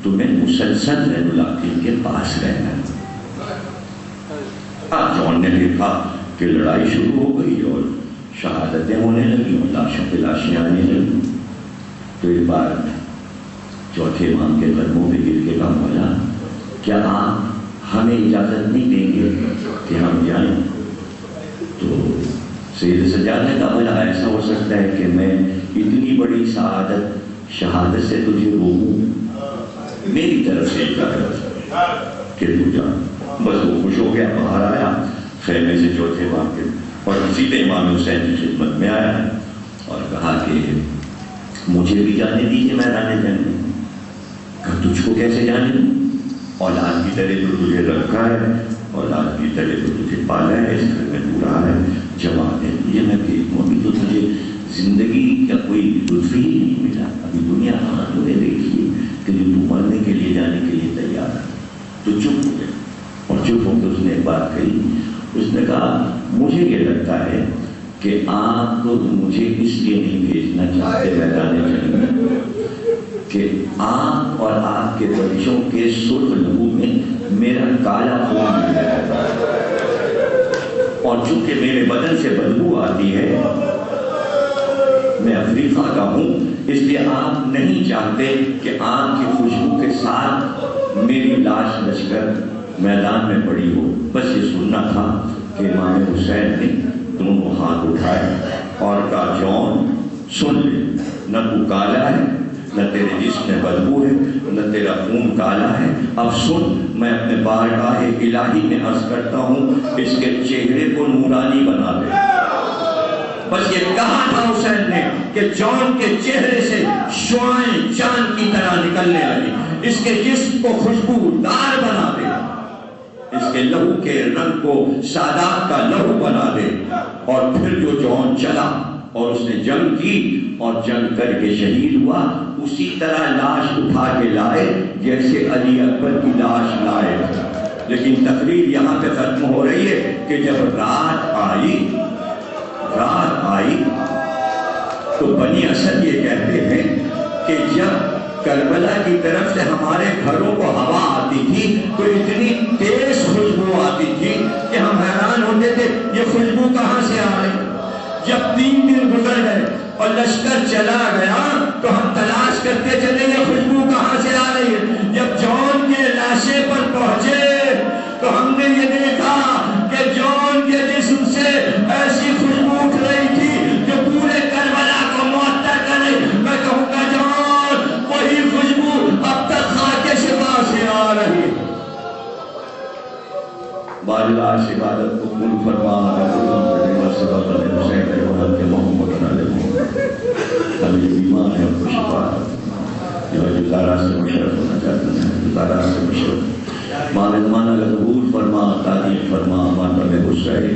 Speaker 2: تمہیں مسلسل زین العابدین کے پاس رہنا ہے۔ اب جون نے دیکھا کہ لڑائی شروع ہو گئی اور شہادتیں ہونے لگی اور لاشوں پہ لاشیں آنے لگی، تو ایک بار چوتھے امام کے قدموں پہ گر کے کہا مولا کیا آپ ہمیں اجازت نہیں دیں گے کہ ہم جائیں؟ تو سید سجاد نے کہا بھلا ایسا ہو سکتا ہے کہ میں اتنی بڑی سعادت شہادت سے تجھے روکوں؟ میری طرف سے اجازت کہ تو جا۔ بس وہ خوش ہو گیا، باہر آیا خیمے سے چوتھے امام کے، اور سیدھے امام حسین کی خدمت میں آیا اور کہا کہ مجھے بھی جانے دیجیے میدان جنگ میں۔ کہا تجھ کو کیسے جانے دوں؟ اولاد کی طرح تو تجھے رکھا ہے، اولاد کی طرح تو تجھے پالا ہے، اس گھر میں تو رہا ہے، جواب ہے یہ میں کہ ابھی تو تجھے زندگی کا کوئی لطف ہی نہیں ملا، ابھی دنیا کہاں تمہیں دیکھیے کہ جو تو مرنے کے لیے جانے کے لیے تیار ہے۔ تو چپ ہو گئے، اور چپ ہو کے اس نے ایک بات کہی، اس نے کہا مجھے یہ لگتا ہے کہ آپ مجھے اس لیے نہیں بھیجنا چاہتے میدان جنگ میں کہ آپ اور آپ کے بچوں کے سرخ لہو میں میرا کالا خون مل جاتا ہے، اور چونکہ میرے بدن سے بدبو آتی ہے، میں افریقہ کا ہوں، اس لیے آپ نہیں چاہتے کہ آپ کی خوشبو کے ساتھ میری لاش بچ کر میدان میں پڑی ہو۔ بس یہ سننا تھا کہ امام حسین نے دونوں ہاتھ اٹھائے اور کہا جون سن لے، نہ تو کالا ہے، نہ تیرے جسم میں بدبو ہے، نہ تیرا خون کالا ہے، اب سن میں اپنے بارگاہ الہی میں عرض کرتا ہوں اس کے چہرے کو نورانی بنا دے۔ بس یہ کہا تھا حسین نے کہ جون کے چہرے سے شعاعیں چاند کی طرح نکلنے لگی، اس کے جسم کو خوشبودار بنا دے، اس کے لہو کے رنگ کو سادات کا لہو بنا دے۔ اور پھر جو جون چلا اور اس نے جنگ کی اور جنگ کر کے شہید ہوا، اسی طرح لاش اٹھا کے لائے جیسے علی اکبر کی لاش لائے۔ لیکن تقریر یہاں پہ ختم ہو رہی ہے کہ جب رات آئی تو بنی اسد یہ کہتے ہیں کہ جب کربلا کی طرف سے ہمارے گھروں کو ہوا آتی تھی تو اتنی تیز خوشبو آتی تھی کہ ہم حیران ہوتے تھے یہ خوشبو کہاں سے آ رہی۔ جب 3 دن گزر گئے اور لشکر چلا گیا تو ہم تلاش کرتے چلے یہ خوشبو کہاں سے آ رہی ہے۔ جب جون کے لاشے پر پہنچے تو ہم نے یہ دیکھا کہ جون کے جسم سے ایسی خوشبو اٹھ رہی تھی جو پورے کربلا کو معطر کر رہی۔ میں کہوں گا جون وہی خوشبو اب تک خاک شفا سے آ رہی۔ بارگاہ عبادت کو قبول فرما، سبق حسین کے محمد ہم یہ بیمار ہیں کو شفا جو زارا سے مشرف ہونا چاہتے ہیں زارا سے مشرف ماں زمانہ کا قبول فرما تعلیم فرما ہمارا میں گسرائے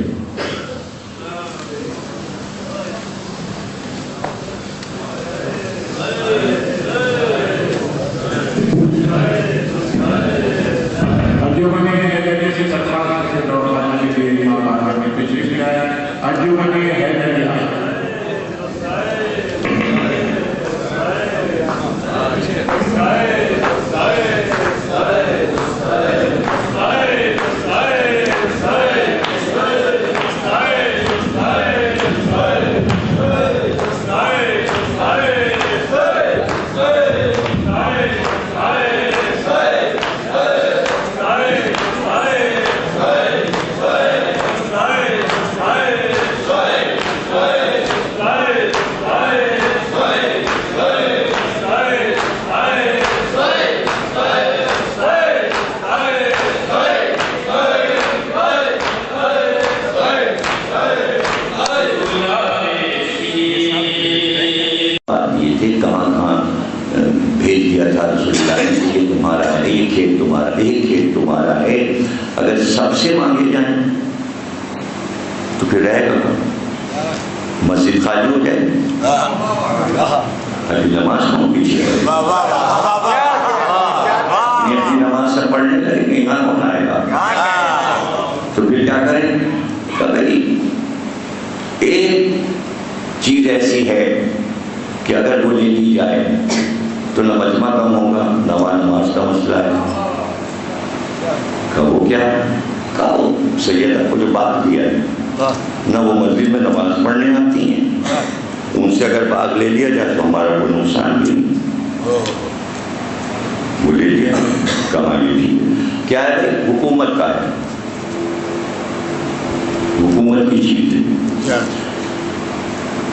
Speaker 2: اگر سب سے مانگے جائیں تو پھر رہے گا مسجد خالی ہو جائے ابھی نماز کون پیچھے نماز سے پڑھنے لگے گے یہاں کون آئے گا تو پھر کیا کریں کبھی ایک چیز ایسی ہے کہ اگر وہ لے لی جائے تو نہ مجمع کم ہوگا نہ نماز کا مسئلہ ہے کہو کیا کہو سیدہ کو جو بات دیا ہے نہ وہ مسجد میں نماز پڑھنے آتی ہیں ان سے اگر باغ لے لیا جائے تو ہمارا کوئی نقصان بھی نہیں وہ لے لیا کہاں لی تھی کیا ہے بھائی حکومت کا ہے حکومت کی چیز ہے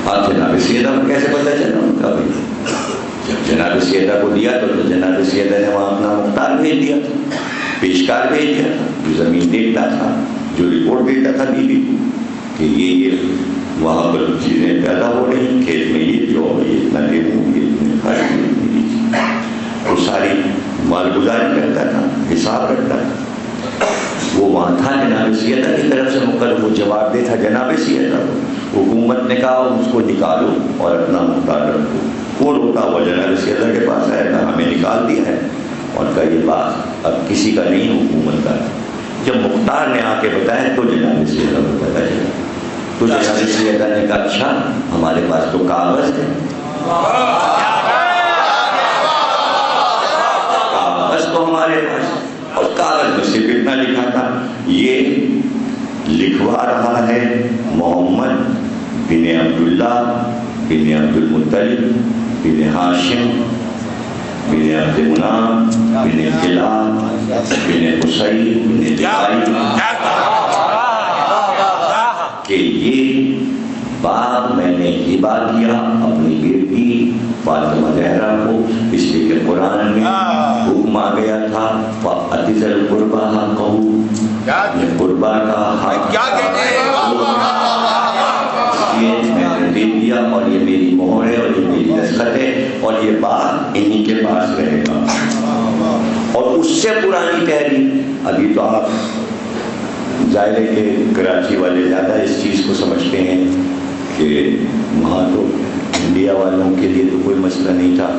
Speaker 2: آپ جناب سیدہ کو کیسے پتہ چلا ان کا بھائی جب جناب سیدہ کو دیا تو جناب سیدہ نے وہاں اپنا مختار بھیج دیا تھا پیشکار بھیج دیا تھا جو زمین دیکھتا تھا جو رپورٹ دیتا تھا بیوی کہ یہ وہاں پر چیزیں پیدا ہو رہی ہیں کھیت میں یہ جو یہ اتنا گیہوں یہ اتنے کھائی وہ ساری مال گزاری کرتا تھا حساب رکھتا تھا وہ وہاں تھا جناب سیدہ کی طرف سے مقرر وہ جواب دے تھا جناب سیدہ کو حکومت نے کہا اس کو نکالو اور اپنا مختار رکھو وہ روکا ہوا جناب سیدہ کے پاس آیا تھا ہمیں نکال دیا ہے اور کہا یہ بات اب کسی کا نہیں حکومت کا جب مختار نے آ کے بتایا تو جناب سیدہ کو پتہ چلا تو جناب سیدہ نے کہا اچھا ہمارے پاس تو کاغذ ہے کاغذ تو ہمارے پاس اور کاغذ میں صرف اتنا لکھا تھا یہ لکھوا رہا ہے محمد بن عبداللہ بن عبد المطلب بن ہاشم بن عبد مناف بن کلاب بن قصی بن دقائی کہ یہ باغ میں نے ہبہ کیا اپنی بیٹی فاطمہ زہرا کو اس لیے کہ قرآن میں حکم آ گیا تھا فَأْتِ ذَا الْقُرْبَى حَقَّهُ قربا کا حق یہ میں نے دے دیا اور یہ میری مہر ہے اور یہ میری دستخط ہے اور یہ بات انہی کے پاس رہے گا اور اس سے پرانی تحریر ابھی تو آپ ظاہر ہے کہ کراچی والے زیادہ اس چیز کو سمجھتے ہیں کہ وہاں تو انڈیا والوں کے لیے تو کوئی مسئلہ نہیں تھا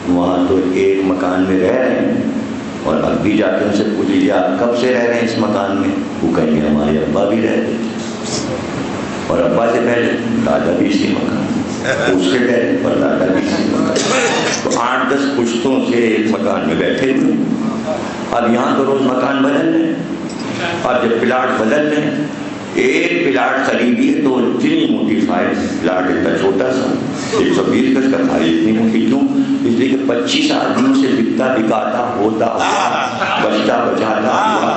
Speaker 2: وہاں تو ایک مکان میں رہ رہے ہیں اور اب بھی جا کے ان سے پوچھ لیجیے آپ کب سے رہ رہے ہیں اس مکان میں وہ کہیں گے ہمارے ابا بھی رہتے اور ابا سے پہلے دادا بھی اسی مکان اس سے پہلے اور دادا بھی اسی مکان تو 8-10 پشتوں سے ایک مکان میں بیٹھے ہوئے اب یہاں تو روز مکان بدل رہے ہیں اور جب پلاٹ بدل رہے ہیں ایک پلاٹ خریدی ہے تو اتنی موٹی فائل پلاٹ اتنا چھوٹا سا 120 گز کا تھا اتنی موٹی کیوں اس لیے کہ 25 آدمیوں سے بکتا بکاتا ہوتا بچتا بچاتا ہوا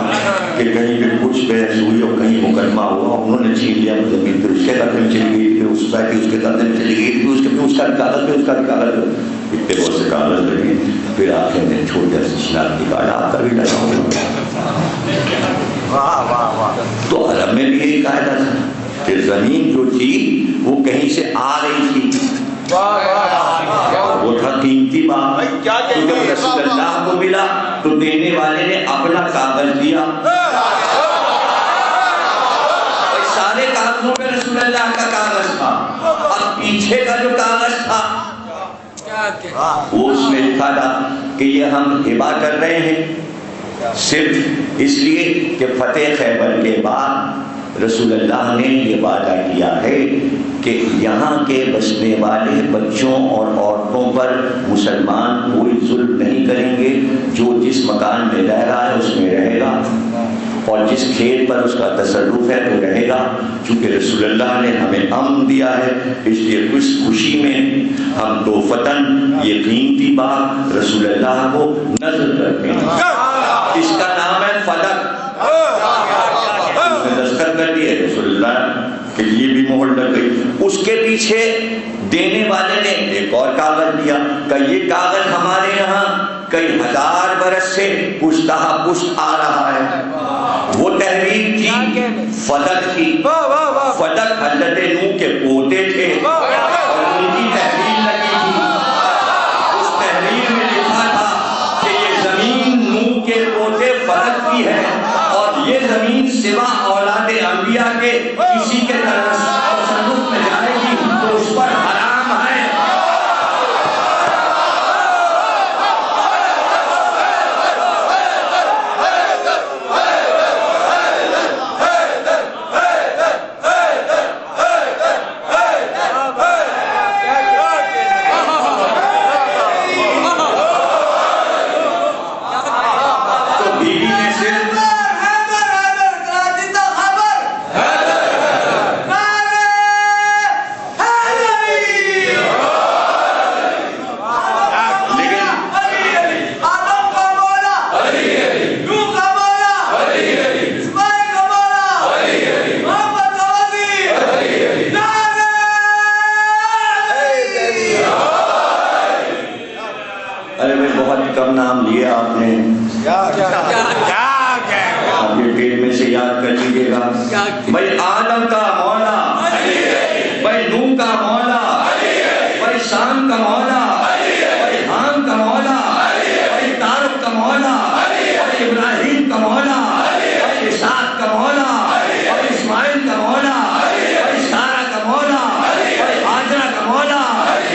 Speaker 2: کہ کہیں پہ کچھ بحث ہوئی اور کہیں مقدمہ ہوا انہوں نے چھین لیا زمین پھر اس کے قبضے میں چلی گئی پھر اس کا کہ اس کے قبضے میں چلی گئی پھر اس کا بھی کاغذ پھر اس کا بھی کاغذ اتنے بہت سے کاغذ لگے پھر آخر میں چھوٹا سے شناختی کارڈ آپ کا بھی لگا ہوا تو عرب میں بھی یہی قاعدہ تھا کہ زمین جو تھی وہ کہیں سے آ رہی تھی، وہ تھا قیمتی باغ، تو جب رسول اللہ کو ملا تو دینے والے نے اپنا کاغذ دیا، سارے کاغذوں میں رسول اللہ کا کاغذ تھا، اور پیچھے کا جو کاغذ تھا وہ اس میں لکھا تھا کہ یہ ہم ہبہ کر رہے ہیں صرف اس لیے کہ فتح خیبر کے بعد رسول اللہ نے یہ وعدہ کیا ہے کہ یہاں کے بسنے والے بچوں اور عورتوں پر مسلمان کوئی ظلم نہیں کریں گے، جو جس مکان میں رہ رہا ہے اس میں رہے گا، اور جس کھیت پر اس کا تصرف ہے تو رہے گا، چونکہ رسول اللہ نے ہمیں امن دیا ہے، اس لیے اس خوشی میں ہم توفتاً یہ قیمتی باغ رسول اللہ کو نذر کرتے ہیں۔ اس کا نام ہے فدق، دستخط کر دیے رسول اللہ کہ یہ بھی مہر لگ گئی۔ اس کے پیچھے دینے والے نے ایک اور کاغذ دیا کہ یہ کاغذ ہمارے یہاں کئی ہزار برس سے پشتہ پشت آ رہا ہے۔ وہ تحریر تھی فدق کی، فدق حضرت نوح کے پوتے تھے اور ان کی تحریر لگی تھی، اس تحریر میں لکھا تھا کہ یہ زمین نوح کے پوتے فدق کی ہے، اور یہ زمین سوا اولاد انبیاء کے کسی کے تصرف میں جائے گی تو اس پر حرام ہے۔ بھائی آدم کا مولا، بھائی نوح کا مولا، بھائی شام کا مولا، بھائی حام کا مولا، بھائی طارق کا مولا، بھائی ابراہیم کا مولا، بھائی اسحاق کا مولا، بھائی اسماعیل کا مولا، بھائی سارہ کا مولا، بھائی ہاجرہ کا مولا،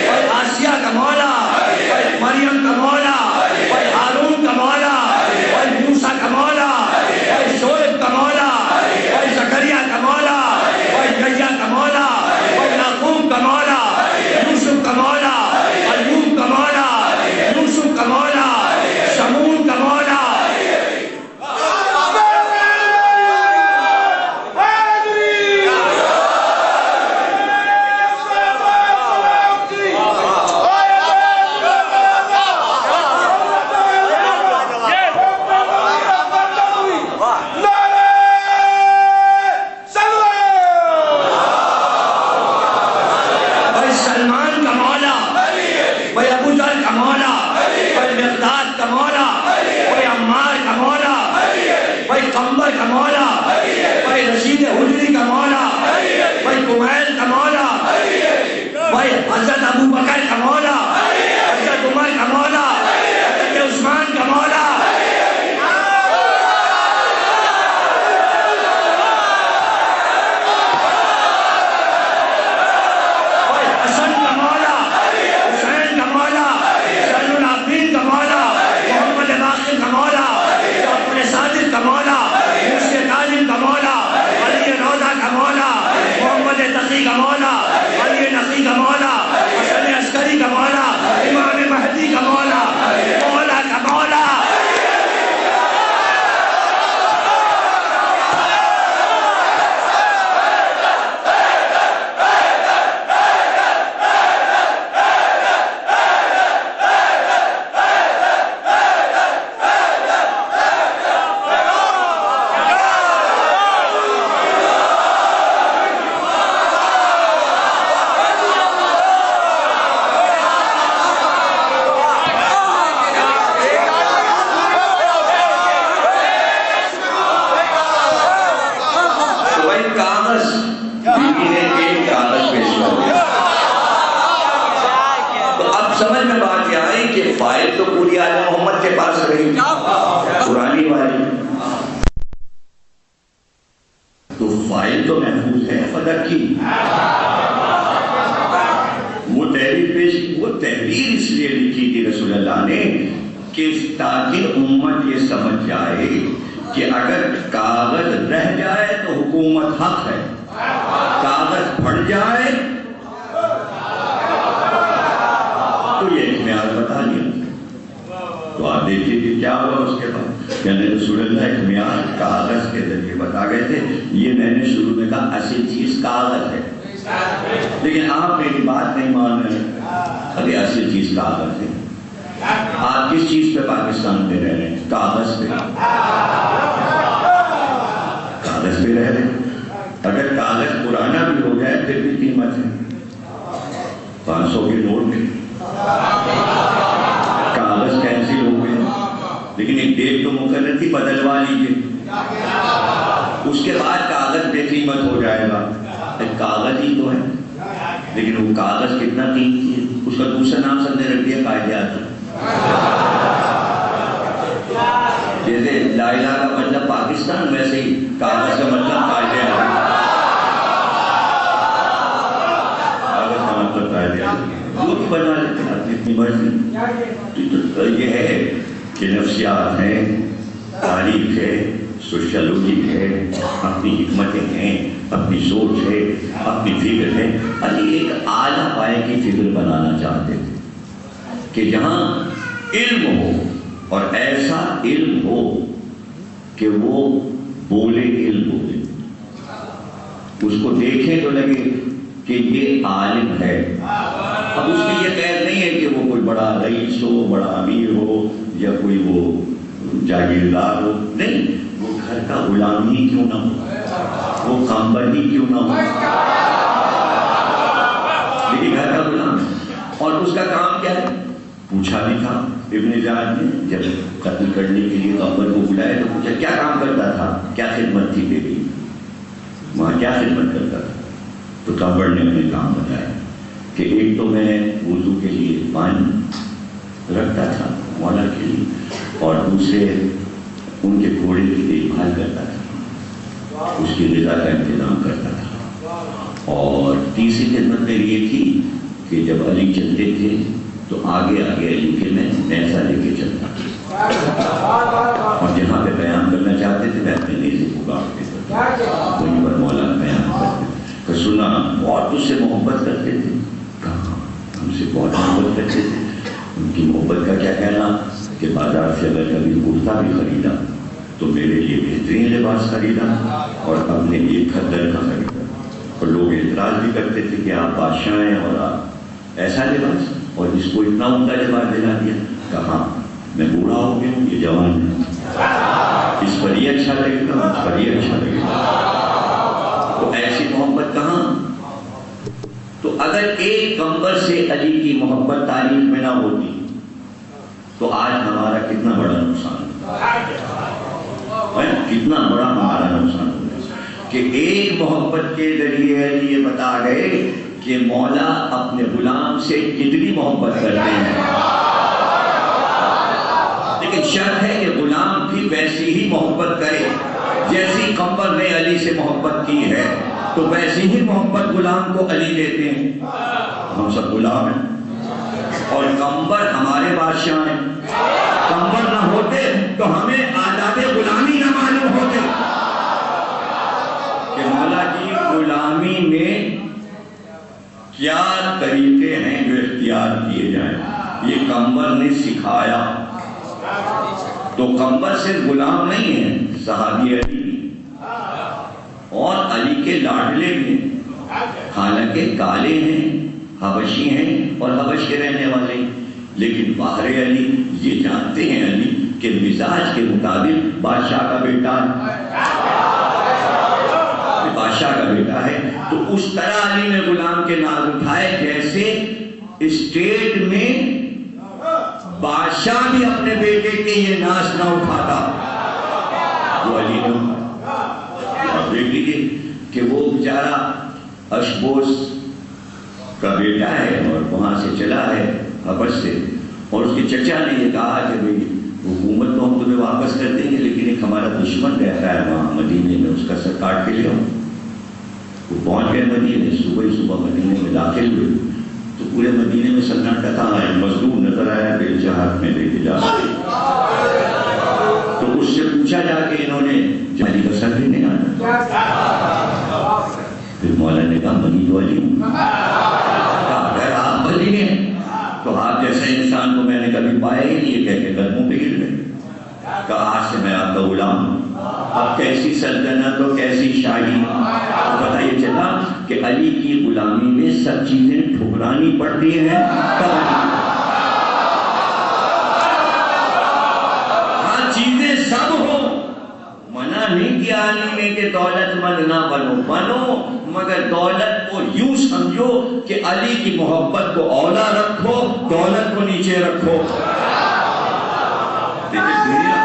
Speaker 2: بھائی آسیہ کا مولا، بھائی مریم کا مولا، بھائی ہارون کا مولا، بھائی موسیٰ کا مولا، بھائی شعیب کا مولا، بھائی زکریا کا مولا، بھائی یحییٰ کا مولا، بھائی یعقوب کا مولا، یوسف کا مولا، ایوب کا مولا، یوسف کا مولا، شمون کا مولا۔ کمبر کا مولا، بھائی رشید حجری کا مولا، بھائی کمیل کا مولا، بھائی حضرت ابو بکر کا مولا، حضرت عمر کا مولا، حضرت عثمان کا مولا، بھائی حسن کا مولا، حسین کا مولا، زین العابدین کا مولا، محمد باقر کا مولا، جعفر صادق کا مولا، موسیٰ کاظم کا مولا، علی روضہ کا مولا، محمد تقی کا مولا، علی نقی کا مولا، حسن عسکری سمجھ میں بات یہ آئی کہ فائل تو پوری آل محمد کے پاس رہی پرانی والی، تو فائل تو محفوظ ہے فتح کی. وہ تحریر پیش کی، وہ تحریر اس لیے لکھی تھی رسول اللہ نے کہ تاکہ امت یہ سمجھ جائے کہ اگر کاغذ رہ جائے تو حکومت حق ہے، کاغذ پھٹ جائے تو یہ اخمیار بتا دیا. تو آپ دیکھیے کہ کیا ہوا اس کے بعد. یعنی رسول اللہ اخمیار کاغذ کے ذریعے بتا گئے تھے. یہ میں نے شروع میں کہا اصل چیز کاغذ ہے، لیکن آپ میری بات نہیں مان رہے. ارے اصل چیز کاغذ ہے. آپ کس چیز پہ پاکستان میں رہ رہے ہیں؟ کاغذ پہ. کاغذ پہ رہ رہے ہیں. اگر کاغذ پرانا بھی ہو جائے پھر بھی قیمت ہے. 500 کے نوٹ کاغذ کینسل ہو گئے، لیکن ایک ڈیٹ تو مقرر تھی بدلوا لیجیے. اس کے بعد کاغذ بے قیمت ہو جائے گا. کاغذ ہی تو ہے، لیکن وہ کاغذ کتنا قیمتی ہے. اس کا دوسرا نام سب نے رکھ دیا قائدیات. جیسے لا الہ کا مطلب پاکستان، ویسے ہی کاغذ کا مطلب قائدیات. کاغذ کا مطلب قائدیات جو بھی بنا لیتے ہیں اتنی مرضی. یہ ہے کہ نفسیات ہیں، تاریخ ہے، سوشیالوجی ہے، اپنی حکمتیں ہیں، اپنی سوچ ہے، اپنی فکر ہے. علی ایک اعلیٰ پائے کی فکر بنانا چاہتے تھے کہ جہاں علم ہو، اور ایسا علم ہو کہ وہ بولے علم بولے، اس کو دیکھیں تو لگے کہ یہ عالم ہے. اب اس کی یہ قید نہیں ہے کہ وہ کوئی بڑا رئیس ہو، بڑا امیر ہو، یا کوئی وہ جاگیردار ہو. نہیں، وہ گھر کا غلام ہی کیوں نہ ہو، وہ کامبر ہی کیوں نہ ہو، لیکن گھر کا غلام ہے. اور اس کا کام کیا ہے؟ پوچھا بھی تھا ابن زیاد نے جب قتل کرنے کے لیے کامبر کو بلایا تو پوچھا کیا کام کرتا تھا، کیا خدمت تھی تیری وہاں، کیا خدمت کرتا تھا. تو کامبر نے اپنے کام بتایا کہ ایک تو میں وضو کے لیے پانی رکھتا تھا مولا کے لیے، اور دوسرے ان کے گھوڑے کی دیکھ بھال کرتا تھا، اس کی غذا کا انتظام کرتا تھا. اور تیسری خدمت میری یہ تھی کہ جب علی چلتے تھے تو آگے آگے علی کے میں نیزہ لے کے چلتا تھا، اور جہاں پہ بیان کرنا چاہتے تھے میں اپنے نیزے کو کاٹتے تھے. وہیں پر مولا بیان کرتے کہ سنا بہت اس سے محبت کرتے تھے. کہاں ہم سے بہت محبت کرتے تھے. ان کی محبت کا کیا کہنا کہ بازار سے اگر کبھی کرتا بھی خریدا تو میرے لیے بہترین لباس خریدا اور اپنے لیے کھدر کا خریدا. اور لوگ اعتراض بھی کرتے تھے کہ آپ بادشاہ ہیں اور آپ ایسا لباس، اور اس کو اتنا عمدہ لباس دلا دیا. کہاں میں بوڑھا ہو گیا ہوں، یہ جوان ہے، اس پر یہ اچھا لگے گا، اس پر یہ اچھا لگے گا. تو ایسی محبت کہاں. تو اگر ایک کمبر سے علی کی محبت تاریخ میں نہ ہوتی تو آج ہمارا کتنا بڑا نقصان ہے، کتنا بڑا ہمارا نقصان ہوگا کہ ایک محبت کے ذریعے علی یہ بتا گئے کہ مولا اپنے غلام سے کتنی محبت کرتے ہیں. لیکن شرط ہے کہ غلام بھی ویسی ہی محبت کرے جیسی کمبر نے علی سے محبت کی ہے، تو ویسی ہی محبت غلام کو علی دیتے ہیں. ہم سب غلام ہیں اور کمبر ہمارے بادشاہ ہیں. کمبر نہ ہوتے تو ہمیں آداب غلامی نہ معلوم ہوتے کہ مولا کی غلامی میں کیا طریقے ہیں جو اختیار کیے جائیں. یہ کمبر نے سکھایا. تو کمبر صرف غلام نہیں ہے، صحابی علی اور علی کے لاڈلے بھی ہیں، حالانکہ کالے ہیں، حبشی ہیں اور حبش کے رہنے والے ہیں، لیکن باہر علی یہ جانتے ہیں علی کہ مزاج کے مطابق بادشاہ کا بیٹا ہے، بادشاہ کا بیٹا ہے. تو اس طرح علی نے غلام کے ناز اٹھائے جیسے اسٹیٹ میں بادشاہ بھی اپنے بیٹے کے یہ ناز نہ اٹھاتا جو علی نے. اور دیکھ لیجیے کہ وہ بیچارہ اشبوس کا بیٹا ہے اور وہاں سے چلا ہے حبش سے، اور اس کے چچا نے یہ کہا کہ بھئی حکومت تو ہم تمہیں واپس کر دیں گے، لیکن ایک ہمارا دشمن رہتا ہے وہاں مدینے میں، اس کا سر کاٹ کے لے آؤ۔ وہ پہنچ گئے مدینے، صبح ہی صبح مدینے میں داخل ہوئے تو پورے مدینے میں سناٹا تھا، ایک مظلوم نظر آیا بیلچہ ہاتھ میں لے کے جا رہے، تو اس سے پوچھا جا کے انہوں نے علی کا سر لینے آنا، پھر مولا نے کہا منی والی ہوں، اگر آپ ولی ہیں تو آپ جیسے انسان کو میں نے کبھی پایا ہی نہیں، کہہ کے قدموں پہ گر گئے، کہا آج سے میں آپ کا غلام ہوں۔ اب کیسی سلطنت اور کیسی شاہی، پتہ یہ چلا کہ علی کی غلامی میں سب چیزیں ٹھکرانی پڑتی ہیں، ہاں چیزیں سب ہوں، منع نہیں کیا علی نے کہ دولت مند نہ بنو، بنو مگر دولت کو یوں سمجھو کہ علی کی محبت کو اولا رکھو، دولت کو نیچے رکھو۔ دنیا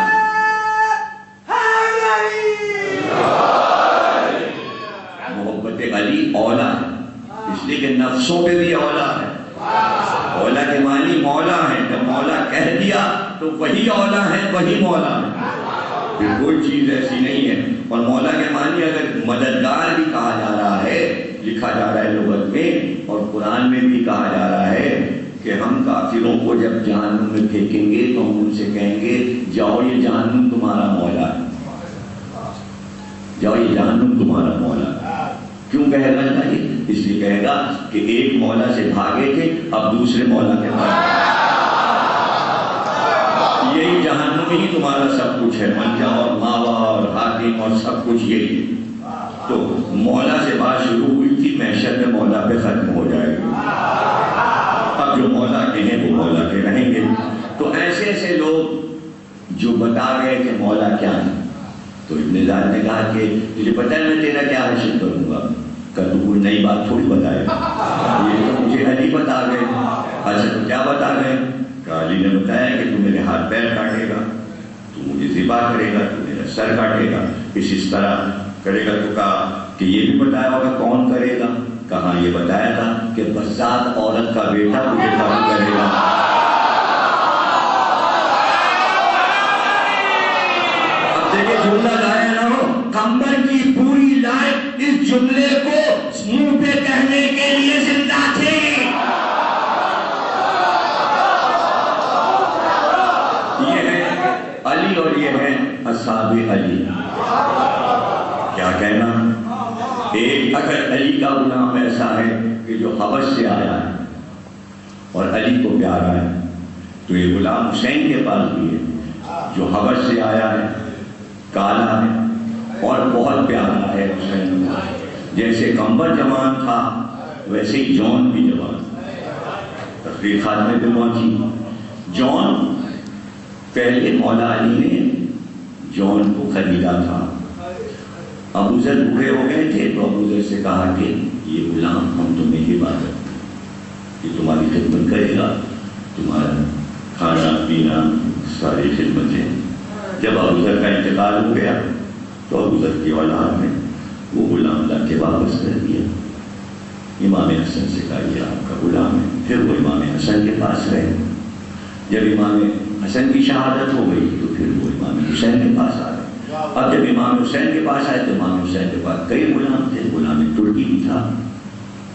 Speaker 2: محبت علی اولا ہے، اس لیے کہ نفسوں پہ بھی اولا ہے، اولا کے معنی مولا ہے، جب مولا کہہ دیا تو وہی اولا ہے، وہی مولا ہے، پھر کوئی چیز ایسی نہیں ہے۔ اور مولا کے معنی اگر مددگار بھی کہا جا رہا ہے، لکھا جا رہا ہے لغت میں، اور قرآن میں بھی کہا جا رہا ہے کہ ہم کافروں کو جب جہنم میں پھینکیں گے تو ہم ان سے کہیں گے جاؤ یہ جہنم تمہارا مولا ہے، جاؤ یہ جہنم تمہارا مولا ہے۔ کیوں کہے گا یہ؟ اس لیے کہے گا کہ ایک مولا سے بھاگے تھے، اب دوسرے مولا کے پاس، یہی جہنم ہی تمہارا سب کچھ ہے، منجا اور ماوا اور حاکم اور سب کچھ یہی ہے۔ تو مولا سے بات شروع ہوئی تھی، محشر میں مولا پہ ختم ہو جائے گی، اب جو مولا کے ہیں وہ مولا کے رہیں گے۔ تو ایسے ایسے لوگ جو بتا گئے کہ مولا کیا ہے، تو ابن زیاد نے کہا کہ تجھے پتہ ہے میں تیرا کیا حشر کروں گا، کہ تو کوئی نئی بات تھوڑی بتائے، یہ تو مجھے علی بتا گئے۔ اچھا تو کیا بتا گئے؟ کہ علی نے بتایا کہ تو میرے ہاتھ پیر کاٹے گا، تو مجھے ذبح کرے گا، تو میرا سر کاٹے گا، اس طرح کرے گا۔ تو کہا کہ یہ بھی بتایا ہوگا کون کرے گا؟ کہاں یہ بتایا تھا کہ بزاد عورت کا بیٹا تجھے قتل کرے گا۔ اب دیکھیں جملہ لایا نہ ہو، قمبر کی پوری لائف اس جملے کو منہ پہ کہنے کے لیے زندہ تھے۔ یہ ہے علی اور یہ ہے اصحاب علی۔ کیا کہنا؟ ایک اگر علی کا غلام ایسا ہے کہ جو حبش سے آیا ہے اور علی کو پیارا ہے، تو یہ غلام حسین کے پاس بھی ہے جو حبش سے آیا ہے، کالا ہے اور بہت پیارا ہے حسین۔ جیسے قمبر جوان تھا ویسے ہی جون بھی جوان، تقریر خاتمے پہ پہنچی۔ جون پہلے مولا علی نے جون کو خریدا تھا، ابو ذر بوڑھے ہو گئے تھے تو ابو ذر سے کہا کہ یہ غلام ہم تمہیں ہی بات کرتے ہیں، یہ تمہاری خدمت کرے گا، تمہارا کھانا پینا ساری خدمتیں۔ جب ابو ذر کا انتقال ہو گیا تو ابو ذر کی اولاد نے وہ غلام لا کے واپس کر دیا۔ امام حسن سے کہا یہ آپ کا غلام ہے، پھر وہ امام حسن کے پاس رہے۔ جب امام حسن کی شہادت ہو گئی تو پھر وہ امام حسین کے پاس آ گئے۔ اب جب امام حسین کے پاس آئے تو امام حسین کے پاس کئی غلام تھے، غلام ترکی بھی تھا،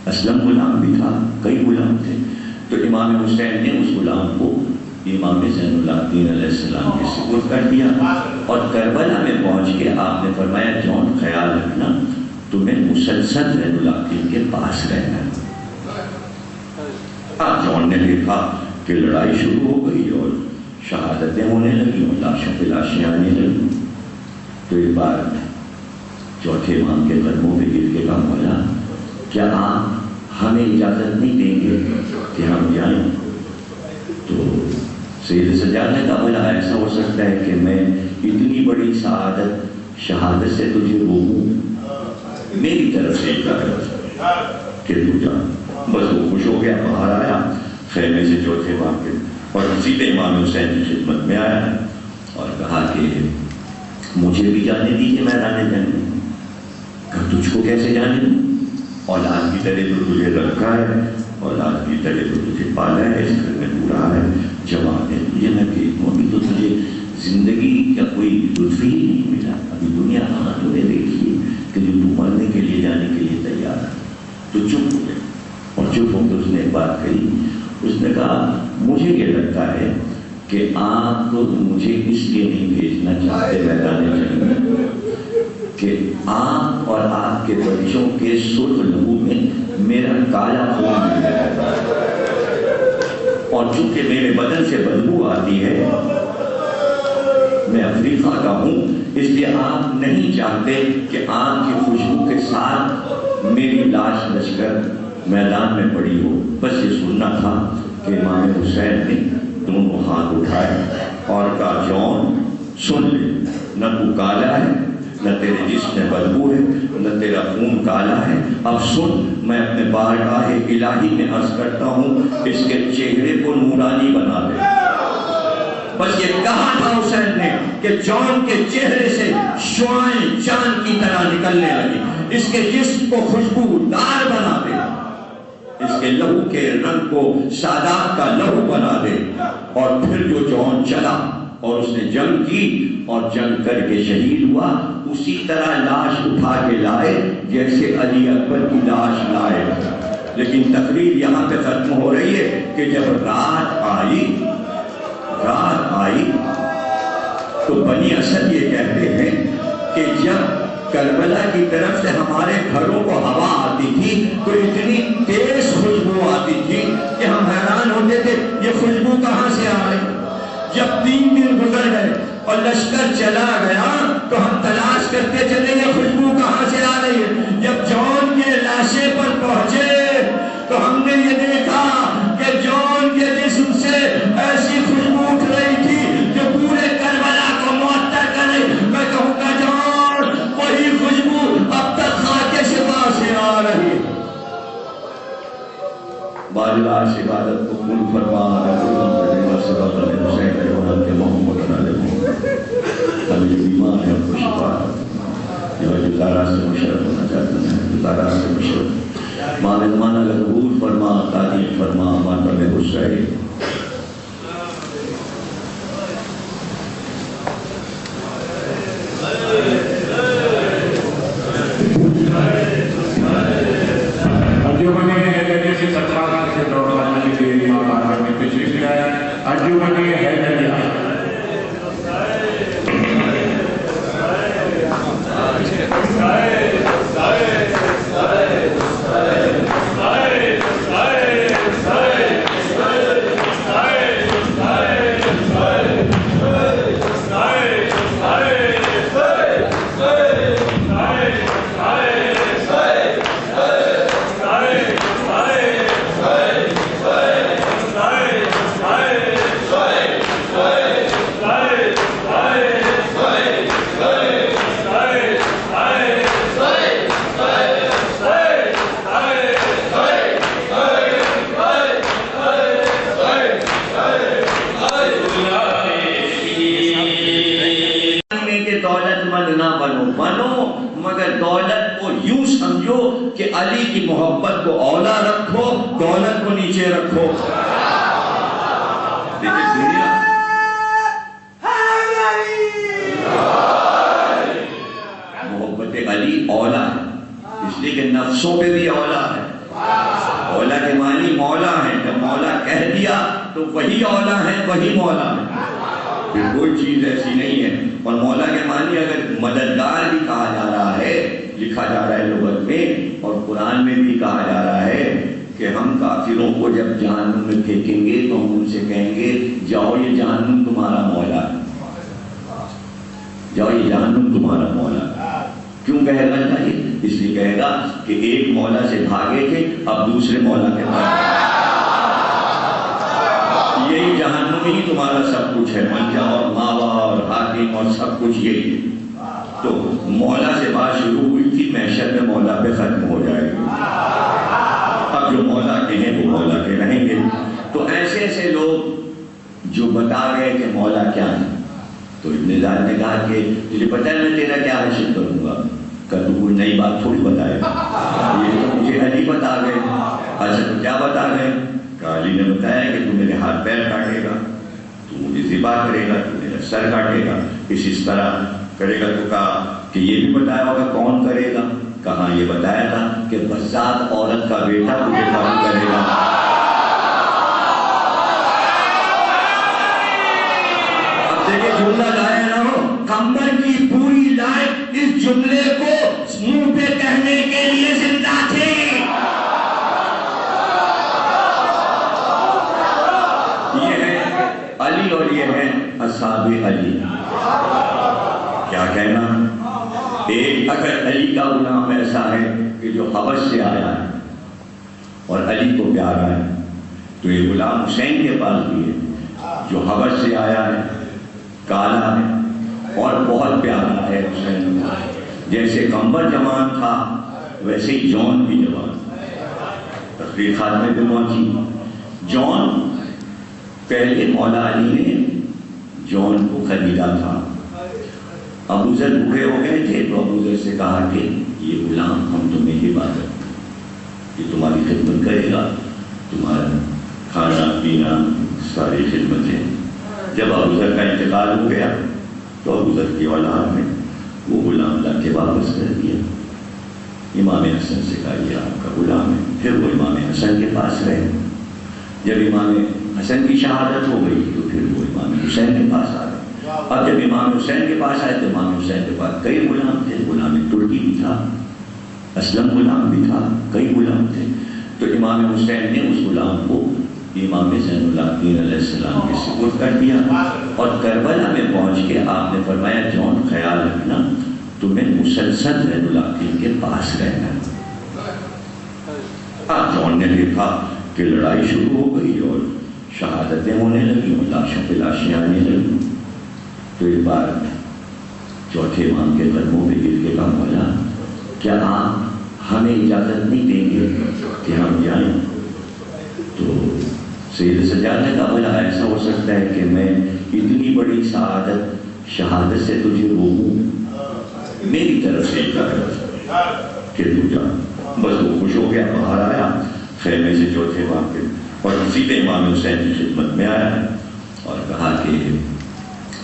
Speaker 2: اسلم غلام بھی تھا، کئی غلام تھے۔ تو امام حسین نے اس غلام کو امام زین العابدین علیہ السلام کے سپرد کر دیا، اور کربلا میں پہنچ کے آپ نے فرمایا جون خیال رکھنا تمہیں مسلسل زین العابدین کے پاس رہنا ہے۔ اب جون نے دیکھا کہ لڑائی شروع ہو گئی اور شہادتیں ہونے لگی اور لاشوں پہ لاشیں آنے لگی، تو ایک بار چوتھے امام کے قدموں پہ گر کے کہا مولا کیا آپ ہمیں اجازت نہیں دیں گے کہ ہم جائیں؟ تو سید سجاد نے کہا بھلا ایسا ہو سکتا ہے کہ میں اتنی بڑی شہادت سے تجھے روکوں؟ میری طرف سے اجازت کہ تو جا۔ بس وہ خوش ہو گیا، باہر آیا خیمے سے چوتھے امام کے، اور سیدھے امام حسین کی خدمت میں آیا اور کہا کہ مجھے بھی جانے دیجیے میدان جنگ میں۔ کہ تجھ کو کیسے جانے دوں؟ اولاد کی طرح تو تجھے رکھا ہے، اولاد کی طرح تو تجھے پالا ہے، اس گھر میں تو رہا ہے، جواب ہے تجھے میں بھیجوں، ابھی تو تجھے زندگی کا کوئی لطف ہی نہیں ملا، ابھی دنیا کہاں تمہیں دیکھیے کہ جو تو مرنے کے لیے جانے کے لیے تیار ہے۔ تو چپ ہو گئے، اور چپ ہو کے اس نے ایک بات کہی، اس نے کہا مجھے یہ لگتا ہے کہ آپ تو مجھے اس لیے نہیں بھیجنا چاہتے میدان جنگ میں کہ آپ اور آپ کے بچوں کے سرخ لہو میں میرا کالا خون مل جائے گا، اور چونکہ میرے بدن سے بدبو آتی ہے، میں افریقہ کا ہوں، اس لیے آپ نہیں چاہتے کہ آپ کی خوشبو کے ساتھ میری لاش لشکر میدان میں پڑی ہو۔ بس یہ سننا تھا کہ امام حسین نے دونوں ہاتھ اٹھائے اور کہا جون سن لے، نہ تو کالا ہے، نہ تیرے جسم میں بدبو ہے، نہ تیرا خون کالا ہے، اب سن، میں اپنے بارگاہ الہی میں عرض کرتا ہوں اس کے چہرے کو نورانی بنا دے۔ بس یہ کہا تھا حسین نے کہ جون کے چہرے سے شعاعیں چاند کی طرح نکلنے لگی، اس کے جسم کو خوشبودار بنا دے، اس کے لہو کے رنگ کو سادات کا لہو بنا دے۔ اور پھر جو جون چلا اور اس نے جنگ کی اور جنگ کر کے شہید ہوا، اسی طرح لاش اٹھا کے لائے جیسے علی اکبر کی لاش لائے۔ لیکن تقریر یہاں پہ ختم ہو رہی ہے کہ جب رات آئی تو بنی اسد یہ کہتے ہیں کہ جب کربلا کی طرف سے ہمارے گھروں کو ہوا آتی تھی تو اتنی تیز خوشبو آتی تھی کہ ہم حیران ہوتے تھے یہ خوشبو کہاں سے آ رہی۔ جب 3 دن گزر گئے اور لشکر چلا گیا تو ہم تلاش کرتے چلے یہ خوشبو کہاں سے آ رہی ہے۔ جب جون کے لاشے پر پہنچے تو ہم نے یہ دیکھا کہ جون کے جسم سے ایسی خوشبو اٹھ رہی تھی جو پورے کربلا کو معطر کر رہی۔ میں کہوں گا جون وہی خوشبو اب تک خاک شفا سے آ رہی۔ باجلاش عبادت کو قبول فرما، حسین کے محمد علیہ ہمیں جو بیمار ہے ان کو شفا، جو جزارہ سے مشرف ہونا چاہتے ہیں جزارہ سے مشرف مانا قبول فرما، تعلیم فرما، ماتم حسین۔ مگر دولت کو یوں سمجھو کہ علی کی محبت کو اولا رکھو، دولت کو نیچے رکھو۔ دیکھیں دنیا محبت علی اولا ہے، اس لیے کہ نفسوں پہ بھی اولا ہے۔ اولا کے معنی مولا ہے، جب مولا کہہ دیا تو وہی اولا ہے، وہی مولا ہے، پھر کوئی چیز ایسی نہیں ہے۔ اور مولا کے معنی اگر مددگار بھی کہا جا رہا ہے، لکھا جا رہا ہے لغت میں اور قرآن میں بھی کہا جا رہا ہے کہ ہم کافروں کو جب جہنم میں پھینکیں گے تو ہم ان سے کہیں گے جاؤ یہ جہنم تمہارا مولا ہے، جاؤ یہ جہنم تمہارا مولا ہے۔ کیوں کہے گا چاہیے؟ اس لیے کہے گا کہ ایک مولا سے بھاگے تھے اب دوسرے مولا کے پاس، یہی جہنم ہی تمہارا سب کچھ ہے، منجا اور ماوا اور حاکم اور سب کچھ یہی ہے۔ تو مولا سے بات شروع ہوئی تھی، محشر میں مولا پہ ختم ہو جائے گی۔ اب جو مولا کے ہیں وہ مولا کے رہیں گے۔ تو ایسے ایسے لوگ جو بتا گئے کہ مولا کیا ہے، تو ابن زیاد نے کہا کہ تجھے پتہ ہے میں تیرا کیا حشر کروں گا؟ کہ تو کوئی نئی بات تھوڑی بتائے، یہ تو مجھے علی بتا گئے۔ اچھا تو کیا بتا گئے؟ کہ علی نے بتایا کہ تو میرے ہاتھ پیر کاٹے گا، تو مجھے ذبح کرے گا، تو میرا سر کاٹے گا، اس طرح کرے گا۔ تو کہا کہ یہ بھی بتایا ہوگا کون کرے گا؟ کہاں یہ بتایا تھا کہ بزاد عورت کا بیٹا تجھے قتل کرے گا۔ اب دیکھیں جملہ لایا نہ ہو، کمبر کی پوری لائف اس جملے کو منہ پہ کہنے کے لیے زندہ تھے۔ یہ ہے علی اور یہ ہے اصحاب علی۔ کیا کہنا؟ ایک اگر علی کا غلام ایسا ہے کہ جو حبش سے آیا ہے اور علی کو پیارا ہے، تو یہ غلام حسین کے پاس بھی ہے جو حبش سے آیا ہے، کالا ہے اور بہت پیارا ہے حسین۔ جیسے کمبر جوان تھا ویسے ہی جون بھی جوان، تقریر خاتمے پہ پہنچی۔ جون پہلے مولا علی نے جون کو خریدا تھا۔ ابو ذر بوڑھے ہو گئے تھے تو ابو ذر سے کہا کہ یہ غلام ہم تمہیں ہبہ کرتے ہیں، یہ تمہاری خدمت کرے گا، تمہارا کھانا پینا ساری خدمتیں۔ جب ابو ذر کا انتقال ہو گیا تو ابو ذر کی اولاد نے وہ غلام لا کے واپس کر دیا۔ امام حسن سے کہا یہ آپ کا غلام ہے۔ پھر وہ امام حسن کے پاس رہے۔ جب امام حسن کی شہادت ہو گئی تو پھر وہ امام حسین کے پاس آ گئے۔ اب جب امام حسین کے پاس آئے تو امام حسین کے پاس کئی غلام تھے، غلام ترکی بھی تھا، اسلم غلام بھی تھا، کئی غلام تھے۔ تو امام حسین نے اس غلام کو امام زین العابدین علیہ السلام کے سپرد کر دیا، اور کربلا میں پہنچ کے آپ نے فرمایا جون خیال رکھنا تمہیں مسلسل زین العابدین کے پاس رہنا۔ جون نے دیکھا کہ لڑائی شروع ہو گئی اور شہادتیں ہونے لگی اور لاشوں پہ لاشیں آنے لگی، تو ایک بار چوتھے امام کے قدموں پہ گر کے کہا مولا کیا آپ ہمیں اجازت نہیں دیں گے کہ ہم جائیں؟ تو سید سجاد نے کہا بولا ایسا ہو سکتا ہے کہ میں اتنی بڑی سعادت شہادت سے تجھے روکوں؟ میری طرف سے اجازت کہ تو جا۔ بس وہ خوش ہو گیا، باہر آیا خیمے سے چوتھے امام کے، اور سیدھے امام حسین کی خدمت میں آیا اور کہا کہ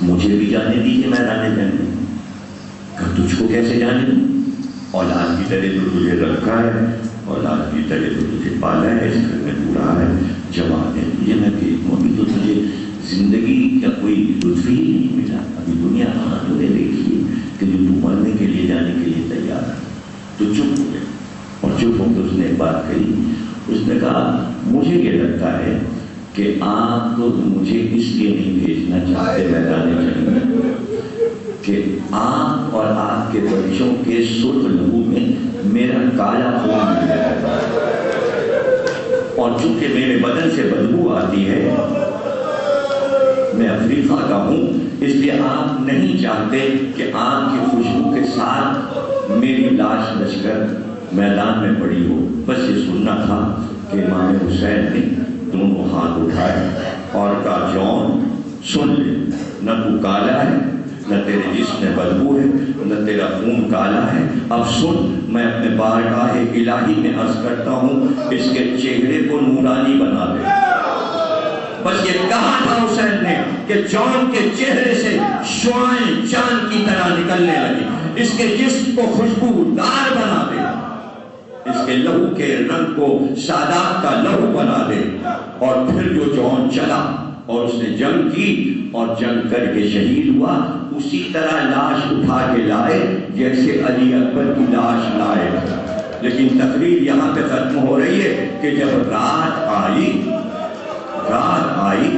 Speaker 2: مجھے بھی جانے دیجیے میدان جنگ میں۔ کہ تجھ کو کیسے جانے دوں؟ اولاد کی طرح تو تجھے رکھا ہے، اولاد کی طرح تو تجھے پالا ہے، اس گھر میں تو رہا ہے، جواب ہے تجھے میں دیکھوں، ابھی تو تجھے زندگی کا کوئی لطف ہی نہیں ملا، ابھی دنیا کہاں تو نے دیکھی کہ جو تو مرنے کے لیے جانے کے لیے تیار ہے۔ تو چپ ہو گیا، اور چپ ہو کے اس نے ایک بات کہی، اس نے کہا مجھے یہ لگتا ہے کہ آپ مجھے اس لیے نہیں بھیجنا چاہتے میدان جنگ میں کہ آپ اور آپ کے بچوں کے سرخ لہو میں میرا کالا خون مل جاتا ہے، اور چونکہ میرے بدن سے بدبو آتی ہے، میں افریقہ کا ہوں، اس لیے آپ نہیں چاہتے کہ آپ کی خوشبو کے ساتھ میری لاش بچ کر میدان میں پڑی ہو۔ بس یہ سننا تھا کہ امام حسین نے دونوں ہاتھ اٹھائے اور کہا جون سن لے، نہ تو کالا ہے، نہ تیرے جسم میں بدبو ہے، نہ تیرا خون کالا ہے، اب سن میں اپنے بارگاہ الہی میں عرض کرتا ہوں اس کے چہرے کو نورانی بنا دے۔ بس یہ کہا تھا حسین نے کہ جون کے چہرے سے شعاعیں چاند کی طرح نکلنے لگی، اس کے جسم کو خوشبودار بنا دے، اس کے لہو کے رنگ کو سادات کا لہو بنا دے۔ اور پھر جو جون چلا اور اس نے جنگ کی اور جنگ کر کے شہید ہوا، اسی طرح لاش اٹھا کے لائے جیسے علی اکبر کی لاش لائے۔ لیکن تقریر یہاں پہ ختم ہو رہی ہے کہ جب رات آئی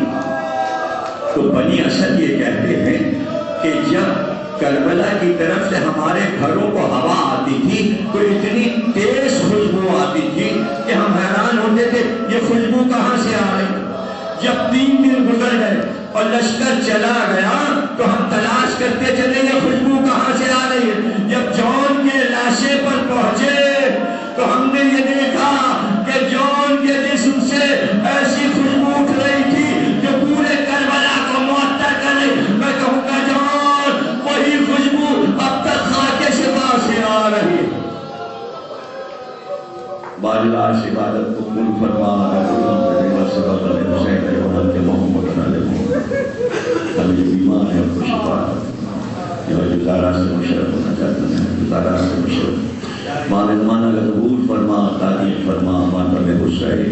Speaker 2: تو بنی اسد یہ کہتے ہیں کہ جب کربلا کی طرف سے ہمارے گھروں کو ہوا آتی تھی تو اتنی تیز خوشبو آتی تھی کہ ہم حیران ہوتے تھے یہ خوشبو کہاں سے آ رہی۔ جب 3 دن گزر گئے اور لشکر چلا گیا تو ہم تلاش کرتے چلے یہ خوشبو کہاں سے آ رہی ہے۔ جب جون کے لاشے پر پہنچے تو ہم نے یہ دیکھا کہ جون کے جسم سے ایسی خوشبو اٹھ رہی تھی جو پورے کربلا کو معطر کر رہی۔ میں کہوں گا جون وہی خوشبو اب تک خاک شفا سے آ رہی خاص عبادت کو قبول فرما حسین کے محمد ہمیں جو بیمار ہے ان کو شفا جو دارا سے مشرف ہونا چاہتے ہیں دارا سے مشرف ماں زمانہ کا قبول فرما تعلیم فرما ماں تب حسین